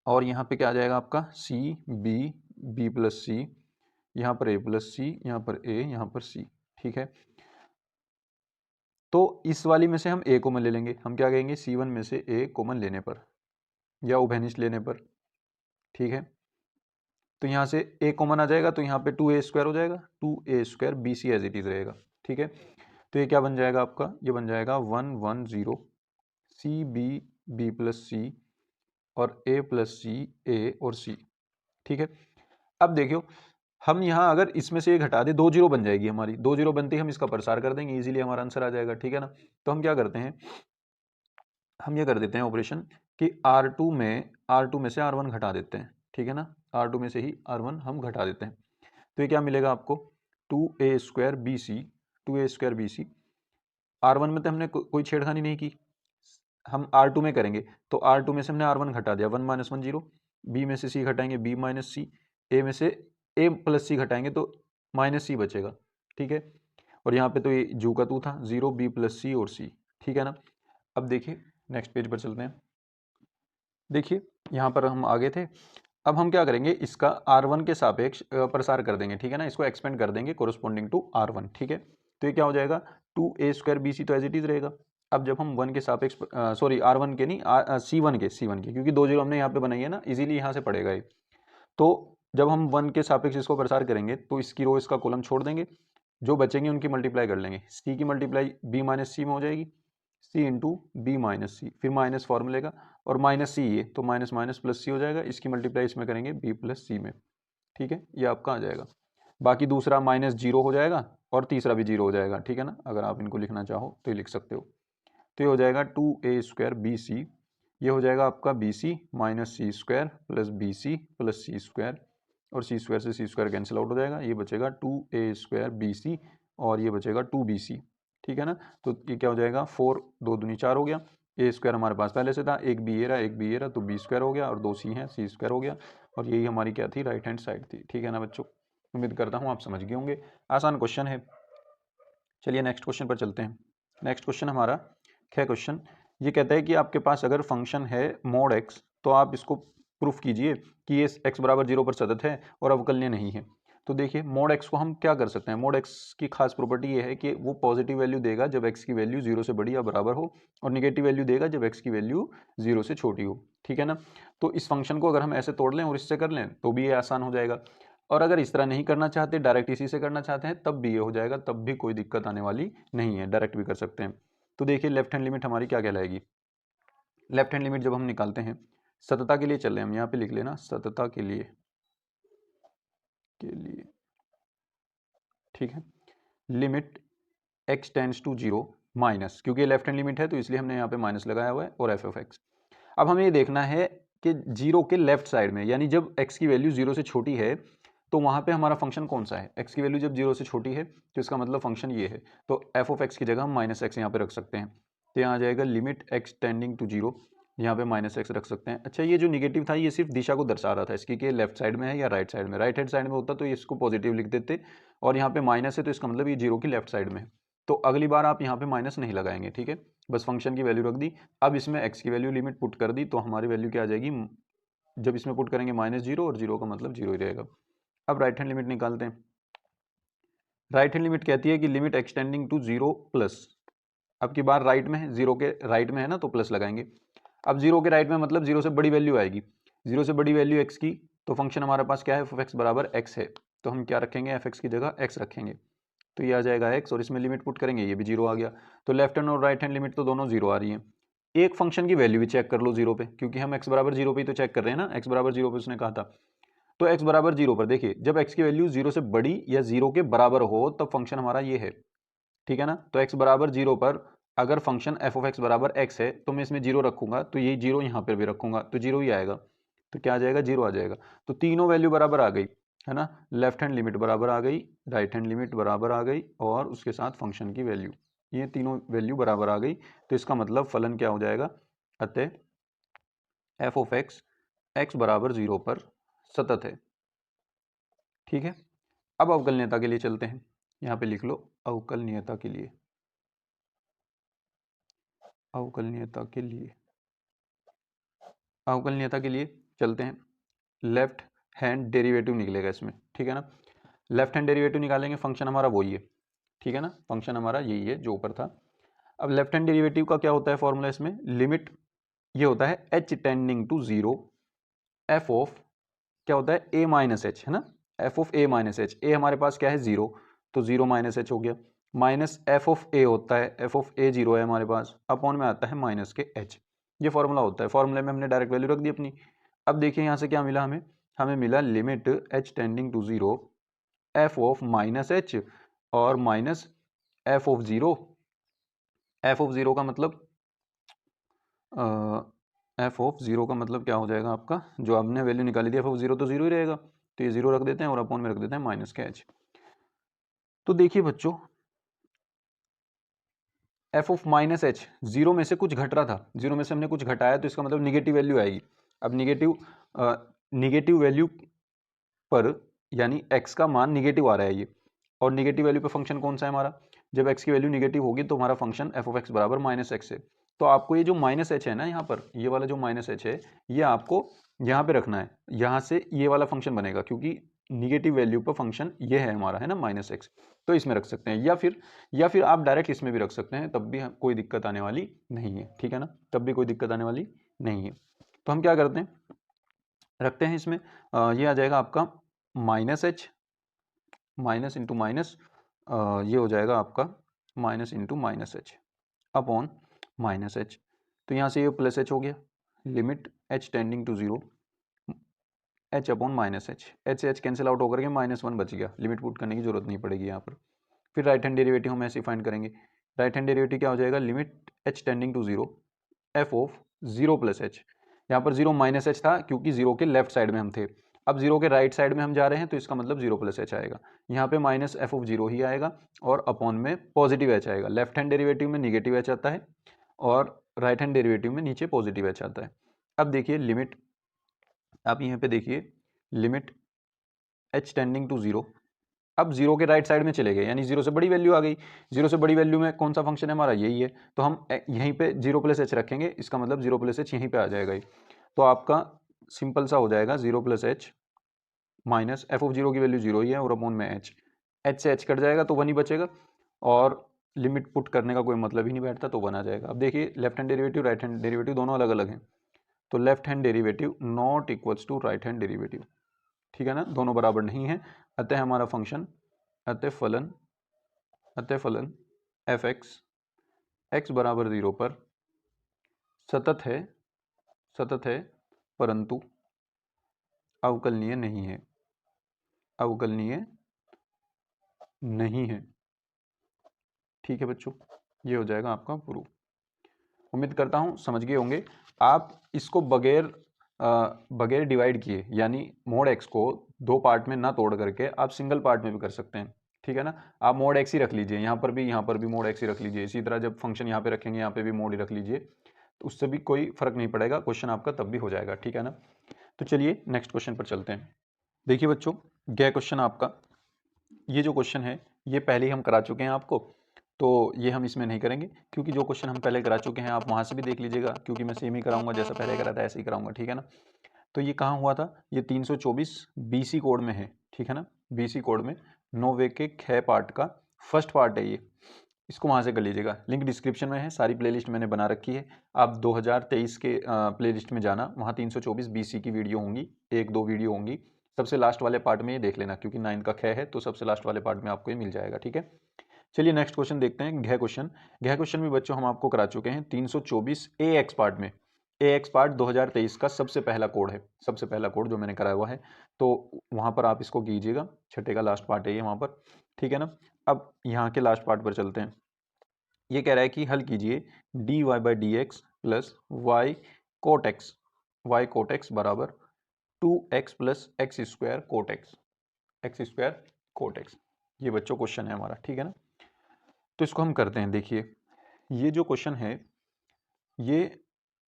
और यहाँ पे क्या आ जाएगा आपका C B, B plus C, यहाँ पर A प्लस सी, यहाँ पर A, यहाँ पर C, ठीक है। तो इस वाली में से हम A कॉमन ले लेंगे, हम क्या कहेंगे C1 में से A कॉमन लेने पर या उभयनिष्ठ लेने पर, ठीक है। तो यहाँ से A कॉमन आ जाएगा, तो यहाँ पे 2a² हो जाएगा, 2a² BC as it is रहेगा, ठीक है। तो ये क्या बन जाएगा आपका, ये बन जाएगा 1 1 0 CB B प्लस सी और A प्लस सी, A और C, ठीक है। अब देखियो हम यहाँ अगर इसमें से ये घटा दे 2 0 बन जाएगी हमारी, 2 0 बनते ही हम इसका प्रसार कर देंगे, इजीली हमारा आंसर आ जाएगा, ठीक है ना। तो हम क्या करते हैं हम ये कर देते हैं ऑपरेशन कि R2 में से R1 घटा देते हैं, ठीक है ना, R2 में से ही R1 हम घटा देते हैं। तो ये क्या मिलेगा आपको, 2a² BC R1 में तो हमने कोई छेड़खानी नहीं की, हम R2 में करेंगे, तो R2 में से हमने R1 घटा दिया, 1 - 1 0, B में से C घटाएंगे B - C, A में से A + C घटाएंगे तो -C बचेगा, ठीक है। और यहाँ पे तो ये जू का तू था, 0 B + C और C, ठीक है ना। अब देखिए नेक्स्ट पेज पर चलते हैं। देखिए यहाँ पर हम आगे थे, अब हम क्या करेंगे, इसका R1 के सापेक्ष प्रसार कर देंगे, ठीक है ना, इसको एक्सपेंड कर देंगे कोरस्पॉन्डिंग टू R1, ठीक है। तो ये क्या हो जाएगा, 2a² BC तो एज इट इज रहेगा। अब जब हम 1 के सापेक्ष सॉरी R1 के नहीं C1 के क्योंकि 2 0 हमने यहाँ पे बनाई है ना, इजीली यहाँ से पड़ेगा ये। तो जब हम 1 के सापेक्ष इसको प्रसार करेंगे तो इसकी रो इसका कॉलम छोड़ देंगे, जो बचेंगे उनकी मल्टीप्लाई कर लेंगे, C की मल्टीप्लाई B - C में हो जाएगी, C इंटू B - C, फिर माइनस फॉर्मूले का और -C ये तो माइनस माइनस प्लस C हो जाएगा, इसकी मल्टीप्लाई इसमें करेंगे B + C में, ठीक है, ये आपका आ जाएगा। बाकी दूसरा -0 हो जाएगा और तीसरा भी 0 हो जाएगा, ठीक है ना, अगर आप इनको लिखना चाहो तो ये लिख सकते हो। तो ये हो जाएगा 2a² BC, ये हो जाएगा आपका BC - C² + BC + C² और C² से C² कैंसिल आउट हो जाएगा, ये बचेगा 2a² BC और ये बचेगा 2BC, ठीक है ना। तो ये क्या हो जाएगा, 4 2 दूनी 4 हो गया, a² हमारे पास पहले से था, एक B ये रहा तो B² हो गया और 2 C है C² हो गया, और यही हमारी क्या थी, राइट हैंड साइड थी, ठीक है ना बच्चों। उम्मीद करता हूँ आप समझ गए होंगे, आसान क्वेश्चन है। चलिए नेक्स्ट क्वेश्चन पर चलते हैं। नेक्स्ट क्वेश्चन हमारा क्वेश्चन ये कहता है कि आपके पास अगर फंक्शन है mod x, तो आप इसको प्रूफ कीजिए कि ये x = 0 पर सतत है और अवकलनीय नहीं है। तो देखिए mod x को हम क्या कर सकते हैं, mod x की खास प्रॉपर्टी ये है कि वो पॉजिटिव वैल्यू देगा जब x की वैल्यू 0 से बड़ी या बराबर हो, और निगेटिव वैल्यू देगा जब x की वैल्यू 0 से छोटी हो, ठीक है ना। तो इस फंक्शन को अगर हम ऐसे तोड़ लें और इससे कर लें तो भी ये आसान हो जाएगा, और अगर इस तरह नहीं करना चाहते, डायरेक्ट इसी से करना चाहते हैं, तब भी ये हो जाएगा, तब भी कोई दिक्कत आने वाली नहीं है, डायरेक्ट भी कर सकते हैं। तो देखिए लेफ्ट हैंड लिमिट हमारी क्या कहलाएगी, लेफ्ट हैंड लिमिट जब हम निकालते हैं, सतता के लिए चल रहे हैं हम, यहाँ पे लिख लेना सतता के लिए ठीक है, limit x tends to 0 minus, क्योंकि ये लेफ्ट हैंड लिमिट है तो इसलिए हमने यहाँ पे माइनस लगाया हुआ है, और f(x). अब हमें ये देखना है कि 0 के लेफ्ट साइड में, यानी जब x की वैल्यू 0 से छोटी है तो वहाँ पे हमारा फंक्शन कौन सा है, x की वैल्यू जब 0 से छोटी है तो इसका मतलब फंक्शन ये है, तो f(x) की जगह हम -x यहाँ पे रख सकते हैं, तो यहाँ आ जाएगा लिमिट x टेंडिंग टू 0, यहाँ पे -x रख सकते हैं। अच्छा, ये जो निगेटिव था ये सिर्फ दिशा को दर्शा रहा था इसकी कि लेफ्ट साइड में है या राइट साइड में, राइट हैंड साइड में होता तो इसको पॉजिटिव लिख देते, और यहाँ पे माइनस है तो इसका मतलब ये 0 की लेफ्ट साइड में है, तो अगली बार आप यहाँ पे माइनस नहीं लगाएंगे, ठीक है, बस फंक्शन की वैल्यू रख दी। अब इसमें x की वैल्यू लिमिट पुट कर दी तो हमारी वैल्यू क्या आ जाएगी, जब इसमें पुट करेंगे -0, और 0 का मतलब 0 ही रहेगा। अब राइट हैंड लिमिट निकालते हैं। राइट हैंड लिमिट कहती है कि लिमिट एक्सटेंडिंग टू 0 प्लस, अब की बार राइट में है, 0 के राइट में है ना तो प्लस लगाएंगे। अब 0 के राइट में मतलब 0 से बड़ी वैल्यू आएगी, 0 से बड़ी वैल्यू x की, तो फंक्शन हमारे पास क्या है, f(x) = x है, तो हम क्या रखेंगे, f(x) की जगह x रखेंगे, तो ये आ जाएगा x, और इसमें लिमिट पुट करेंगे ये भी 0 आ गया, तो लेफ्ट हैंड और राइट हैंड लिमिट तो दोनों 0 आ रही हैं। एक फंक्शन की वैल्यू भी चेक कर लो 0 पे, क्योंकि हम x = 0 पे ही तो चेक कर रहे हैं ना, x = 0 पे उसने कहा था, तो x = 0 पर देखिए जब x की वैल्यू 0 से बड़ी या 0 के बराबर हो तब फंक्शन हमारा ये है, ठीक है ना। तो x = 0 पर अगर फंक्शन f(x) = x है तो मैं इसमें 0 रखूंगा, तो ये 0 यहाँ पर भी रखूंगा तो 0 ही आएगा, तो क्या आ जाएगा, 0 आ जाएगा। तो तीनों वैल्यू बराबर आ गई है ना, लेफ्ट हैंड लिमिट बराबर आ गई, राइट हैंड लिमिट बराबर आ गई, और उसके साथ फंक्शन की वैल्यू, ये तीनों वैल्यू बराबर आ गई, तो इसका मतलब फलन क्या हो जाएगा, अतः f(x) x = 0 पर सतत है, ठीक है। अब अवकलनीयता के लिए चलते हैं, यहाँ पे लिख लो अवकलनीयता के लिए, अवकलनीयता के लिए, अवकलनीयता के लिए चलते हैं। लेफ्ट हैंड डेरिवेटिव निकलेगा इसमें, ठीक है ना, लेफ्ट हैंड डेरिवेटिव निकालेंगे, फंक्शन हमारा वही है, ठीक है ना, फंक्शन हमारा यही है जो ऊपर था। अब लेफ्ट हैंड डेरिवेटिव का क्या होता है फॉर्मूला, इसमें लिमिट ये होता है h tending to 0 f of क्या होता है a - h, है ना, f of a - h, a हमारे पास क्या है 0, तो 0 - h हो गया, माइनस f ऑफ a होता है, f ऑफ a 0 है हमारे पास, अपॉन में आता है माइनस के h, ये फॉर्मूला होता है, फॉर्मूले में हमने डायरेक्ट वैल्यू रख दी अपनी। अब देखिए यहाँ से क्या मिला हमें, हमें मिला limit h tending to 0 f of -h और minus f of 0, f of 0 का मतलब एफ ऑफ ज़ीरो का मतलब क्या हो जाएगा आपका, जो आपने वैल्यू निकाली थी एफ ऑफ ज़ीरो तो ज़ीरो ही रहेगा, तो ये ज़ीरो रख देते हैं और अपॉन में रख देते हैं माइनस के एच। तो देखिए बच्चों, F of minus H, zero में से कुछ घट रहा था, जीरो में से हमने कुछ घटाया तो इसका मतलब निगेटिव वैल्यू आएगी। अब निगेटिव वैल्यू पर यानी x का मान निगेटिव आ रहा है ये, और निगेटिव वैल्यू पे फंक्शन कौन सा है हमारा, जब x की वैल्यू निगेटिव होगी तो हमारा फंक्शन एफ ऑफ एक्स बराबर माइनस एक्स है। तो आपको ये जो माइनस एच है ना, यहाँ पर ये वाला जो माइनस एच है ये आपको यहाँ पे रखना है, यहाँ से ये वाला फंक्शन बनेगा, क्योंकि निगेटिव वैल्यू पर फंक्शन ये है हमारा, है ना, माइनस एक्स। तो इसमें रख सकते हैं, या फिर आप डायरेक्ट इसमें भी रख सकते हैं, तब भी कोई दिक्कत आने वाली नहीं है, ठीक है ना, तब भी कोई दिक्कत आने वाली नहीं है। तो हम क्या करते हैं, रखते हैं इसमें ये आ जाएगा आपका minus h, minus into minus, ये हो जाएगा आपका minus into minus h upon minus h. तो यहाँ से ये प्लस एच हो गया, limit h tending to zero, h upon minus h से एच कैंसिल आउट होकर के माइनस वन बच गया, लिमिट पुट करने की जरूरत नहीं पड़ेगी यहाँ पर। फिर राइट हैंड डेरिवेटिव हम ऐसे फाइंड करेंगे, राइट हैंड डेरिवेटिव क्या हो जाएगा, limit h tending to zero f of zero plus h. यहाँ पर जीरो माइनस एच था क्योंकि जीरो के लेफ्ट साइड में हम थे, अब जीरो के राइट साइड में हम जा रहे हैं तो इसका मतलब जीरो प्लस एच आएगा, यहाँ पे माइनस एफ ऑफ जीरो ही आएगा और अपॉन में पॉजिटिव एच आएगा। लेफ्ट हैंड डेरिवेटिव में निगेटिव एच आता है और राइट हैंड डेरिवेटिव में नीचे पॉजिटिव एच आता है। अब देखिए लिमिट, आप यहाँ पे देखिए limit h tending to zero, अब जीरो के राइट साइड में चले गए यानी जीरो से बड़ी वैल्यू आ गई, जीरो से बड़ी वैल्यू में कौन सा फंक्शन है हमारा, यही है, तो हम यहीं पे जीरो प्लस एच रखेंगे, इसका मतलब जीरो प्लस एच यहीं पे आ जाएगा। तो आपका सिंपल सा हो जाएगा zero plus H minus F of zero की वैल्यू जीरो ही है और अपॉन में एच से एच कट जाएगा तो वन ही बचेगा, और लिमिट पुट करने का कोई मतलब ही नहीं बैठता तो वन आ जाएगा। अब देखिए left hand derivative right hand derivative दोनों अलग अलग हैं, तो left hand derivative not equals to right hand derivative, ठीक है ना, दोनों बराबर नहीं है। अतः हमारा फंक्शन अतः फलन एफ एक्स बराबर जीरो पर सतत है परंतु अवकलनीय नहीं है, अवकलनीय नहीं है, ठीक है बच्चों, ये हो जाएगा आपका प्रूफ। उम्मीद करता हूँ समझ गए होंगे। आप इसको बगैर डिवाइड किए यानी मोड एक्स को दो पार्ट में ना तोड़ करके आप सिंगल पार्ट में भी कर सकते हैं, ठीक है ना। आप मोड एक्स ही रख लीजिए, यहाँ पर भी मोड एक्स ही रख लीजिए, इसी तरह जब फंक्शन यहाँ पे रखेंगे यहाँ पे भी मोड ही रख लीजिए, तो उससे भी कोई फर्क नहीं पड़ेगा, क्वेश्चन आपका तब भी हो जाएगा, ठीक है ना। तो चलिए नेक्स्ट क्वेश्चन पर चलते हैं। देखिए बच्चों, गया क्वेश्चन आपका, ये जो क्वेश्चन है ये पहले ही हम करा चुके हैं आपको, तो ये हम इसमें नहीं करेंगे, क्योंकि जो क्वेश्चन हम पहले करा चुके हैं आप वहाँ से भी देख लीजिएगा, क्योंकि मैं सेम ही कराऊंगा, जैसा पहले करा था ऐसे ही कराऊंगा, ठीक है ना। तो ये कहाँ हुआ था, ये 324 बीसी कोड में है, ठीक है ना, बीसी कोड में नोवे के ख पार्ट का फर्स्ट पार्ट है ये, इसको वहाँ से कर लीजिएगा, लिंक डिस्क्रिप्शन में है, सारी प्लेलिस्ट मैंने बना रखी है, आप 2023 के प्लेलिस्ट में जाना, वहाँ 324 बीसी की वीडियो होंगी, एक दो वीडियो होंगी, सबसे लास्ट वाले पार्ट में ये देख लेना, क्योंकि 9 का ख है तो सबसे लास्ट वाले पार्ट में आपको ये मिल जाएगा, ठीक है। चलिए नेक्स्ट क्वेश्चन देखते हैं, घ क्वेश्चन भी बच्चों हम आपको करा चुके हैं 324 ए एक्स पार्ट में, ए एक्स पार्ट 2023 का सबसे पहला कोड है, सबसे पहला कोड जो मैंने कराया हुआ है, तो वहाँ पर आप इसको कीजिएगा, छठे का लास्ट पार्ट है ये वहाँ पर, ठीक है ना। अब यहाँ के लास्ट पार्ट पर चलते हैं, ये कह रहा है कि हल कीजिए d y by d x plus y cot x बराबर 2x plus x square cot x, ये बच्चों क्वेश्चन है हमारा, ठीक है ना। तो इसको हम करते हैं, देखिए ये जो क्वेश्चन है ये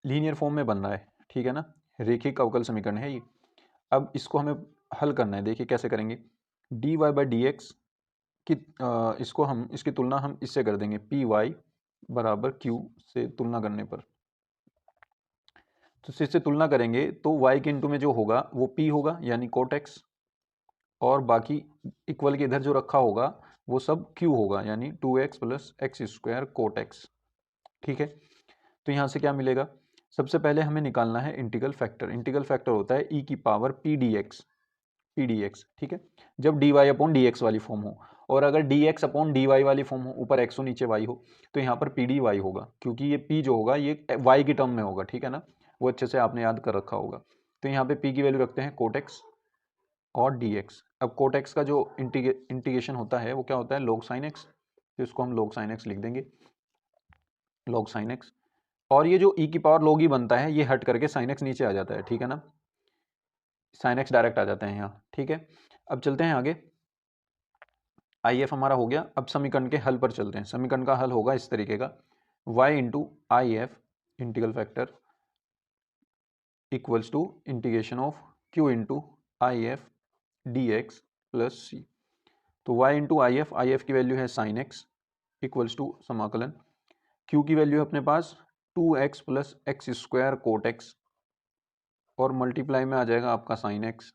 लीनियर फॉर्म में बन रहा है, ठीक है ना, रेखिक अवकल समीकरण है ये। अब इसको हमें हल करना है, देखिए कैसे करेंगे, d y by d x की इसको हम इसकी तुलना हम इससे कर देंगे, पी वाई बराबर क्यू से तुलना करने पर, तो इससे तुलना करेंगे तो y के इंटू में जो होगा वो p होगा यानी कोट एक्स, और बाकी इक्वल के इधर जो रखा होगा वो सब q होगा यानी 2x plus x square cot x, ठीक है। तो यहाँ से क्या मिलेगा, सबसे पहले हमें निकालना है इंटीग्रल फैक्टर, इंटीग्रल फैक्टर होता है e की पावर पी डी एक्स, ठीक है, जब d y upon D x वाली फॉर्म हो, और अगर d x upon d y वाली फॉर्म हो, ऊपर एक्स हो नीचे वाई हो, तो यहाँ पर पी डी वाई होगा, क्योंकि ये पी जो होगा ये वाई की टर्म में होगा, ठीक है ना, वो अच्छे से आपने याद कर रखा होगा। तो यहाँ पे पी की वैल्यू रखते हैं कोट एक्स और डी एक्स। अब कोट एक्स का जो इंटीग्रेशन होता है वो क्या होता है, लॉग साइन एक्स, तो इसको हम लॉग साइन एक्स लिख देंगे, लॉग साइन एक्स और ये जो e की पावर log e बनता है ये हट करके sin x नीचे आ जाता है, ठीक है ना, sin x डायरेक्ट आ जाते हैं यहाँ, ठीक है। अब चलते हैं आगे, IF हमारा हो गया। अब समीकरण के हल पर चलते हैं। समीकरण का हल होगा इस तरीके का, y into IF integral factor equals to integration of q into IF dx plus c। तो y इंटू IF की वैल्यू है sin x इक्वल्स टू समाकलन, q की वैल्यू है अपने पास 2x plus x square cot x और multiply में आ जाएगा आपका sin x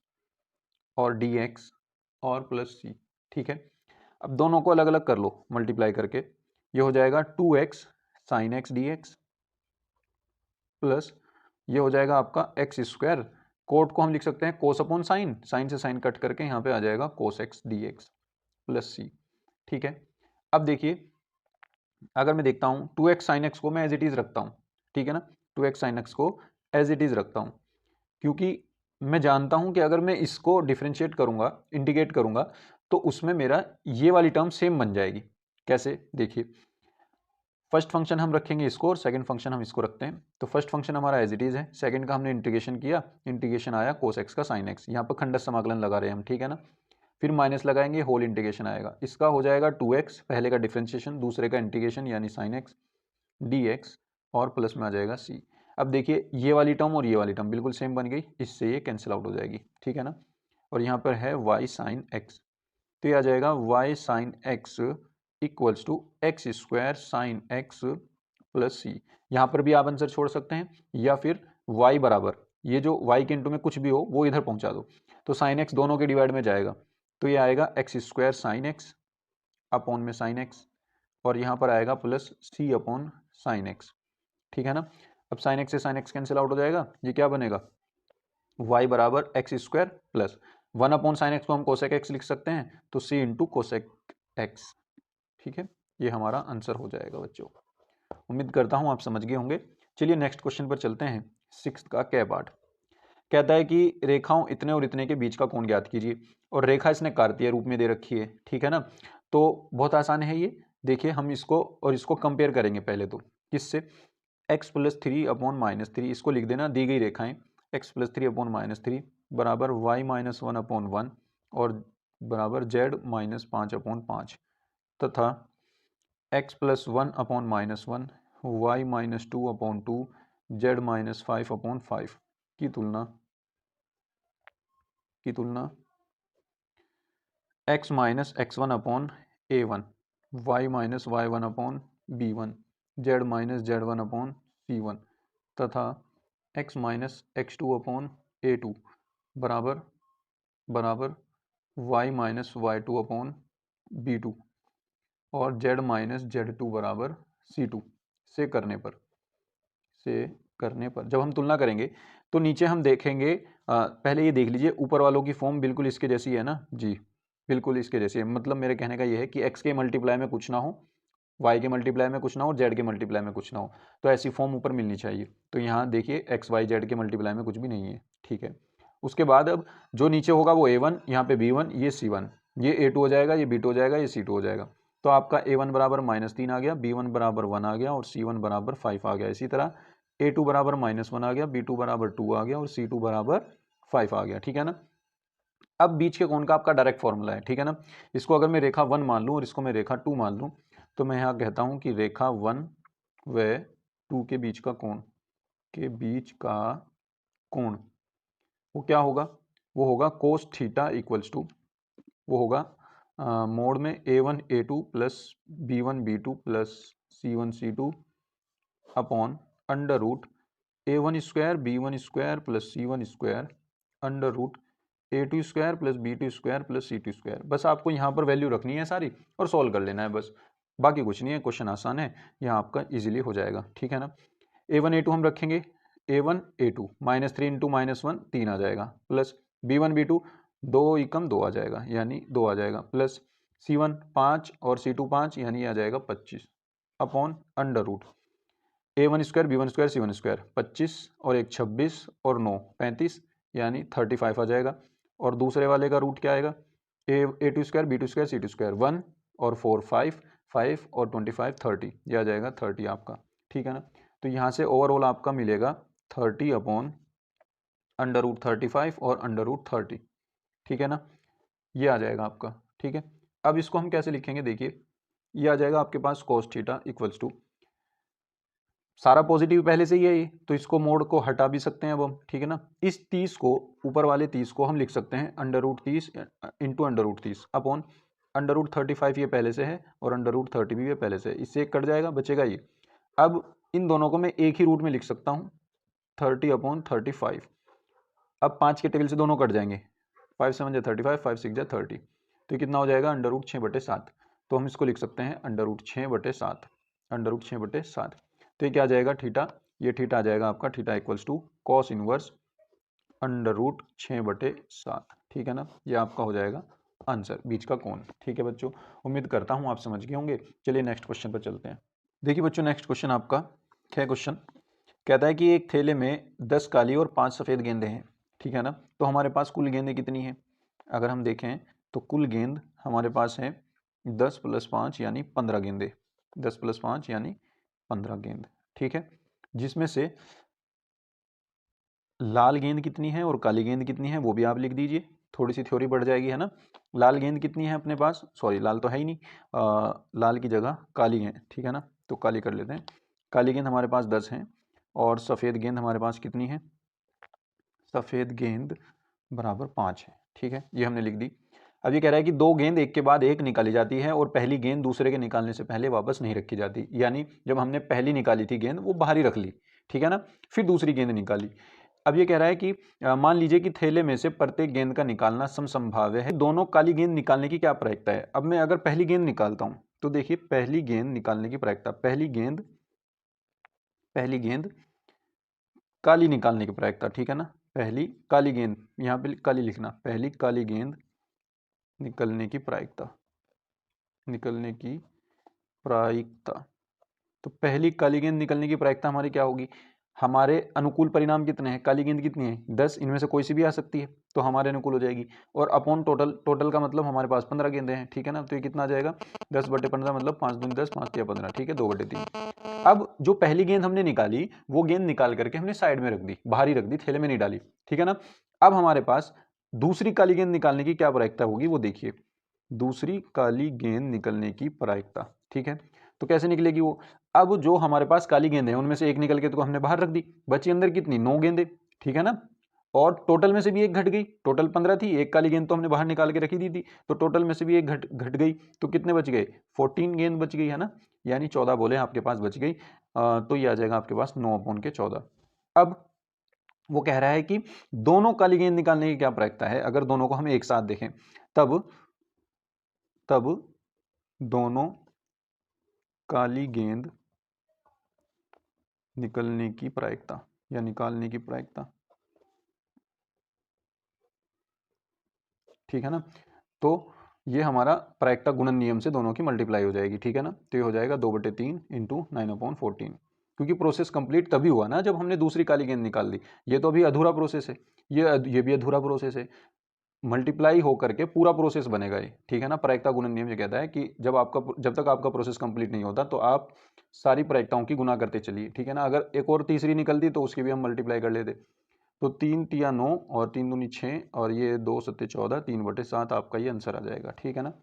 और dx और प्लस c, ठीक है। अब दोनों को अलग अलग कर लो मल्टीप्लाई करके, ये हो जाएगा 2x sin x dx plus ये हो जाएगा आपका एक्स स्क्वायर, कोट को हम लिख सकते हैं कोस अपॉन साइन, साइन से साइन कट करके यहाँ पे आ जाएगा cos X D x plus C, ठीक है। अब देखिए अगर मैं देखता हूँ 2x साइन एक्स को मैं एज इट इज़ रखता हूँ, ठीक है ना, 2x साइन एक्स को एज इट इज़ रखता हूँ, क्योंकि मैं जानता हूँ कि अगर मैं इसको डिफ्रेंशिएट करूँगा, इंटीग्रेट करूँगा, तो उसमें मेरा ये वाली टर्म सेम बन जाएगी। कैसे, देखिए फर्स्ट फंक्शन हम रखेंगे इसको और सेकंड फंक्शन हम इसको रखते हैं। तो फर्स्ट फंक्शन हमारा एज इट इज़ है, सेकंड का हमने इंटीग्रेशन किया, इंटीग्रेशन आया कोस एक्स का साइन एक्स, यहाँ पर खंडस समाकलन लगा रहे हैं हम, ठीक है ना, फिर माइनस लगाएंगे, होल इंटीग्रेशन आएगा, इसका हो जाएगा 2x, पहले का डिफ्रेंशिएशन, दूसरे का इंटीग्रेशन यानी साइन एक्स dx और प्लस में आ जाएगा c। अब देखिए ये वाली टर्म और ये वाली टर्म बिल्कुल सेम बन गई, इससे ये कैंसिल आउट हो जाएगी, ठीक है ना, और यहाँ पर है y साइन x, तो ये आ जाएगा y sine x equals to X square sine X plus C. यहाँ पर भी आप आंसर छोड़ सकते हैं, या फिर y बराबर ये जो y के इंटू में कुछ भी हो वो इधर पहुँचा दो, तो साइन एक्स दोनों के डिवाइड में जाएगा, तो ये आएगा x square sine x upon में साइन एक्स और यहाँ पर आएगा प्लस सी अपॉन साइन एक्स, ठीक है ना। अब साइन एक्स से साइन एक्स कैंसिल आउट हो जाएगा, ये क्या बनेगा y बराबर x square plus 1 upon sine x को हम कोसेक एक्स लिख सकते हैं, तो c इंटू कोसेक एक्स, ठीक है। ये हमारा आंसर हो जाएगा बच्चों, उम्मीद करता हूँ आप समझ गए होंगे। चलिए नेक्स्ट क्वेश्चन पर चलते हैं, 6th का कै पार्ट कहता है कि रेखाओं इतने और इतने के बीच का कोण ज्ञात कीजिए, और रेखा इसने कार्तीय रूप में दे रखी है, ठीक है ना, तो बहुत आसान है ये। देखिए हम इसको और इसको कंपेयर करेंगे पहले, तो किससे, x प्लस 3 अपॉन माइनस 3, इसको लिख देना, दी गई रेखाएं x प्लस 3 अपॉन माइनस 3 बराबर y माइनस 1 अपॉन 1 और बराबर z माइनस 5 अपॉन 5 तथा x plus 1 upon minus 1 y minus 2 upon 2 z minus 5 upon 5 की तुलना x minus x1 upon a1 y minus y1 upon b1 z minus z1 upon c1 तथा x minus x2 upon a2 बराबर y minus y2 upon b2 और z minus z2 बराबर c2 से करने पर जब हम तुलना करेंगे तो नीचे हम देखेंगे, पहले ये देख लीजिए ऊपर वालों की फॉर्म बिल्कुल इसके जैसी है ना जी, बिल्कुल इसके जैसी है। मतलब मेरे कहने का ये है कि x के मल्टीप्लाई में कुछ ना हो, y के मल्टीप्लाई में कुछ ना हो, z के मल्टीप्लाई में कुछ ना हो, तो ऐसी फॉर्म ऊपर मिलनी चाहिए। तो यहाँ देखिए x y z के मल्टीप्लाई में कुछ भी नहीं है, ठीक है। उसके बाद अब जो नीचे होगा वो a1, यहाँ पे b1, ये c1, ये a2 हो जाएगा, ये b2 हो जाएगा, ये c2 हो जाएगा। तो आपका a1 बराबर -3 आ गया, b1 बराबर 1 आ गया और c1 बराबर 5 आ गया। इसी तरह a2 बराबर -1 आ गया, b2 बराबर 2 आ गया और c2 बराबर 5 आ गया, ठीक है ना। अब बीच के कोण का आपका डायरेक्ट फॉर्मूला है, ठीक है ना। इसको अगर मैं रेखा 1 मान लूँ और इसको मैं रेखा 2 मान लूँ, तो मैं यहाँ कहता हूँ कि रेखा 1 व 2 के बीच का कोण वो क्या होगा, वो होगा कोस थीटा इक्वल्स टू, वो होगा मोड में a1 a2 plus b1 b2 plus c1 c2 upon under root a1 square b1 square plus c1 square under root a2 square plus b2 square plus c2 square. बस आपको यहाँ पर value रखनी है सारी और सॉल्व कर लेना है बस, बाकी कुछ नहीं है, क्वेश्चन आसान है, यहाँ आपका इजीली हो जाएगा, ठीक है ना। a1 a2 हम रखेंगे, a1 a2 -3 इंटू -1 3 आ जाएगा, प्लस b1 b2 2 एकम 2 आ जाएगा यानी 2 आ जाएगा, प्लस c1 5 और c2 5 यानी आ जाएगा 25 upon under root a1 square b1 square c1 square 25 और 1 26 और 9 35 यानी 35 आ जाएगा। और दूसरे वाले का रूट क्या आएगा, a2 square b2 square c2 square 1 और 4 5 5 और 25 30, यह आ जाएगा 30 आपका, ठीक है ना। तो यहाँ से ओवरऑल आपका मिलेगा 30/√35 और √30, ठीक है ना, ये आ जाएगा आपका। ठीक है, अब इसको हम कैसे लिखेंगे, देखिए ये आ जाएगा आपके पास cos थीटा इक्वल्स टू, सारा पॉजिटिव पहले से ही है ये, तो इसको मोड को हटा भी सकते हैं अब हम, ठीक है ना। इस 30 को, ऊपर वाले 30 को हम लिख सकते हैं √30 इंटू √30 अपॉन √35, ये पहले से है, और √30 भी ये पहले से है, इससे एक कट जाएगा, बचेगा ये। अब इन दोनों को मैं एक ही रूट में लिख सकता हूँ 30/35। अब 5 के टेबल से दोनों कट जाएंगे, 5 7 35, 5 6 30, तो कितना हो जाएगा √6/7। तो हम इसको लिख सकते हैं √6/7, √6/7। तो ये क्या आ जाएगा थीटा, ये थीटा आ जाएगा आपका theta equals to cos inverse √6/7, ठीक है ना। ये आपका हो जाएगा आंसर, बीच का कोण। ठीक है बच्चों, उम्मीद करता हूँ आप समझ गए होंगे। चलिए नेक्स्ट क्वेश्चन पर चलते हैं। देखिए बच्चों, नेक्स्ट क्वेश्चन आपका क्या क्वेश्चन कहता है कि एक थैले में 10 काली और 5 सफ़ेद गेंदें हैं, ठीक है ना। तो हमारे पास कुल गेंदें कितनी हैं, अगर हम देखें तो कुल गेंद हमारे पास है 10 + 5 यानी 15 गेंदें, 10 + 5 यानी 15 गेंद, ठीक है। जिसमें से लाल गेंद कितनी है और काली गेंद कितनी है वो भी आप लिख दीजिए, थोड़ी सी थ्योरी बढ़ जाएगी, है ना। लाल गेंद कितनी है अपने पास, सॉरी लाल तो है ही नहीं, लाल की जगह काली है, ठीक है ना, तो काली कर लेते हैं। काली गेंद हमारे पास 10 हैं और सफ़ेद गेंद हमारे पास कितनी है, सफ़ेद गेंद बराबर 5 है, ठीक है, ये हमने लिख दी। अब ये कह रहा है कि दो गेंद एक के बाद एक निकाली जाती है और पहली गेंद दूसरे के निकालने से पहले वापस नहीं रखी जाती, यानी जब हमने पहली निकाली थी गेंद वो बाहर ही रख ली, ठीक है ना, फिर दूसरी गेंद निकाली। अब ये कह रहा है कि मान लीजिए कि थैले में से प्रत्येक गेंद का निकालना समसंभाव्य है, दोनों काली गेंद निकालने की क्या प्रायिकता है। अब मैं अगर पहली गेंद निकालता हूं तो देखिए पहली गेंद निकालने की प्रायिकता, पहली गेंद काली निकालने की प्रायिकता, ठीक है ना, पहली काली गेंद, यहाँ पे काली लिखना, पहली काली गेंद निकलने की प्रायिकता, तो पहली काली गेंद निकलने की प्रायिकता हमारी क्या होगी, हमारे अनुकूल परिणाम कितने हैं, काली गेंद कितनी है 10, इनमें से कोई सी भी आ सकती है तो हमारे अनुकूल हो जाएगी, और अपॉन टोटल, टोटल का मतलब हमारे पास 15 गेंदें हैं, ठीक है ना। तो ये कितना आ जाएगा 10/15 मतलब 5 दूनी 10, 5 तिया 15, ठीक है, 2/3। अब जो पहली गेंद हमने निकाली वो गेंद निकाल करके हमने साइड में रख दी, बाहर ही रख दी, थैले में नहीं डाली, ठीक है ना। अब हमारे पास दूसरी काली गेंद निकालने की क्या प्रायिकता होगी वो देखिए, दूसरी काली गेंद निकलने की प्रायिकता, ठीक है। तो कैसे निकलेगी वो, अब जो हमारे पास काली गेंद है उनमें से एक निकल के तो हमने बाहर रख दी, बची अंदर कितनी 9 गेंदें, ठीक है ना, और टोटल में से भी एक घट गई, टोटल 15 थी, एक काली गेंद तो हमने बाहर निकाल के रखी दी थी, तो टोटल में से भी एक घट गई, तो कितने बच गए 14 गेंद बच गई, है ना, यानी 14 बोले आपके पास बच गई। तो ये आ जाएगा आपके पास 9/14। अब वो कह रहा है कि दोनों काली गेंद निकालने की क्या प्रायिकता है, अगर दोनों को हम एक साथ देखें तब दोनों काली गेंद निकलने की प्रायिकता या निकालने की प्रायिकता, ठीक है ना। तो ये हमारा प्रायिकता गुणन नियम से दोनों की मल्टीप्लाई हो जाएगी, ठीक है ना। तो ये हो जाएगा 2/3 इंटू 9/14, क्योंकि प्रोसेस कंप्लीट तभी हुआ ना जब हमने दूसरी काली गेंद निकाल दी, ये तो अभी अधूरा प्रोसेस है, ये भी अधूरा प्रोसेस है, मल्टीप्लाई होकर के पूरा प्रोसेस बनेगा ये, ठीक है ना। प्रायिकता गुणन नियम ये कहता है कि जब तक आपका प्रोसेस कंप्लीट नहीं होता तो आप सारी प्रायिकताओं की गुना करते चलिए, ठीक है ना। अगर एक और तीसरी निकलती तो उसकी भी हम मल्टीप्लाई कर लेते, तो 3 तिया 9 और 3 दूनी 6 और ये 2 सत्ते 14, 3/7 आपका ये आंसर आ जाएगा, ठीक है ना।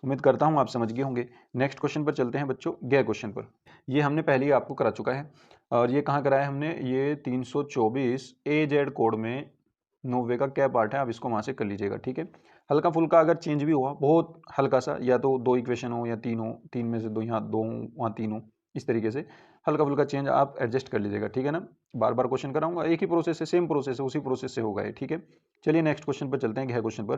उम्मीद करता हूँ आप समझ गए होंगे। नेक्स्ट क्वेश्चन पर चलते हैं बच्चों, गए क्वेश्चन पर। ये हमने पहले ही आपको करा चुका है, और ये कहाँ कराया हमने, ये 324 AZ कोड में 90 का क्या पार्ट है, आप इसको वहाँ से कर लीजिएगा, ठीक है। हल्का फुल्का अगर चेंज भी हुआ, बहुत हल्का सा, या तो 2 इक्वेशन हो या 3 हो, 3 में से 2 यहाँ 2 वहाँ 3 हो, इस तरीके से हल्का फुल्का चेंज आप एडजस्ट कर लीजिएगा, ठीक है ना। बार बार क्वेश्चन कराऊंगा, एक ही प्रोसेस है, सेम प्रोसेस है, उसी प्रोसेस से होगा ये, ठीक है। चलिए नेक्स्ट क्वेश्चन पर चलते हैं, गह क्वेश्चन पर।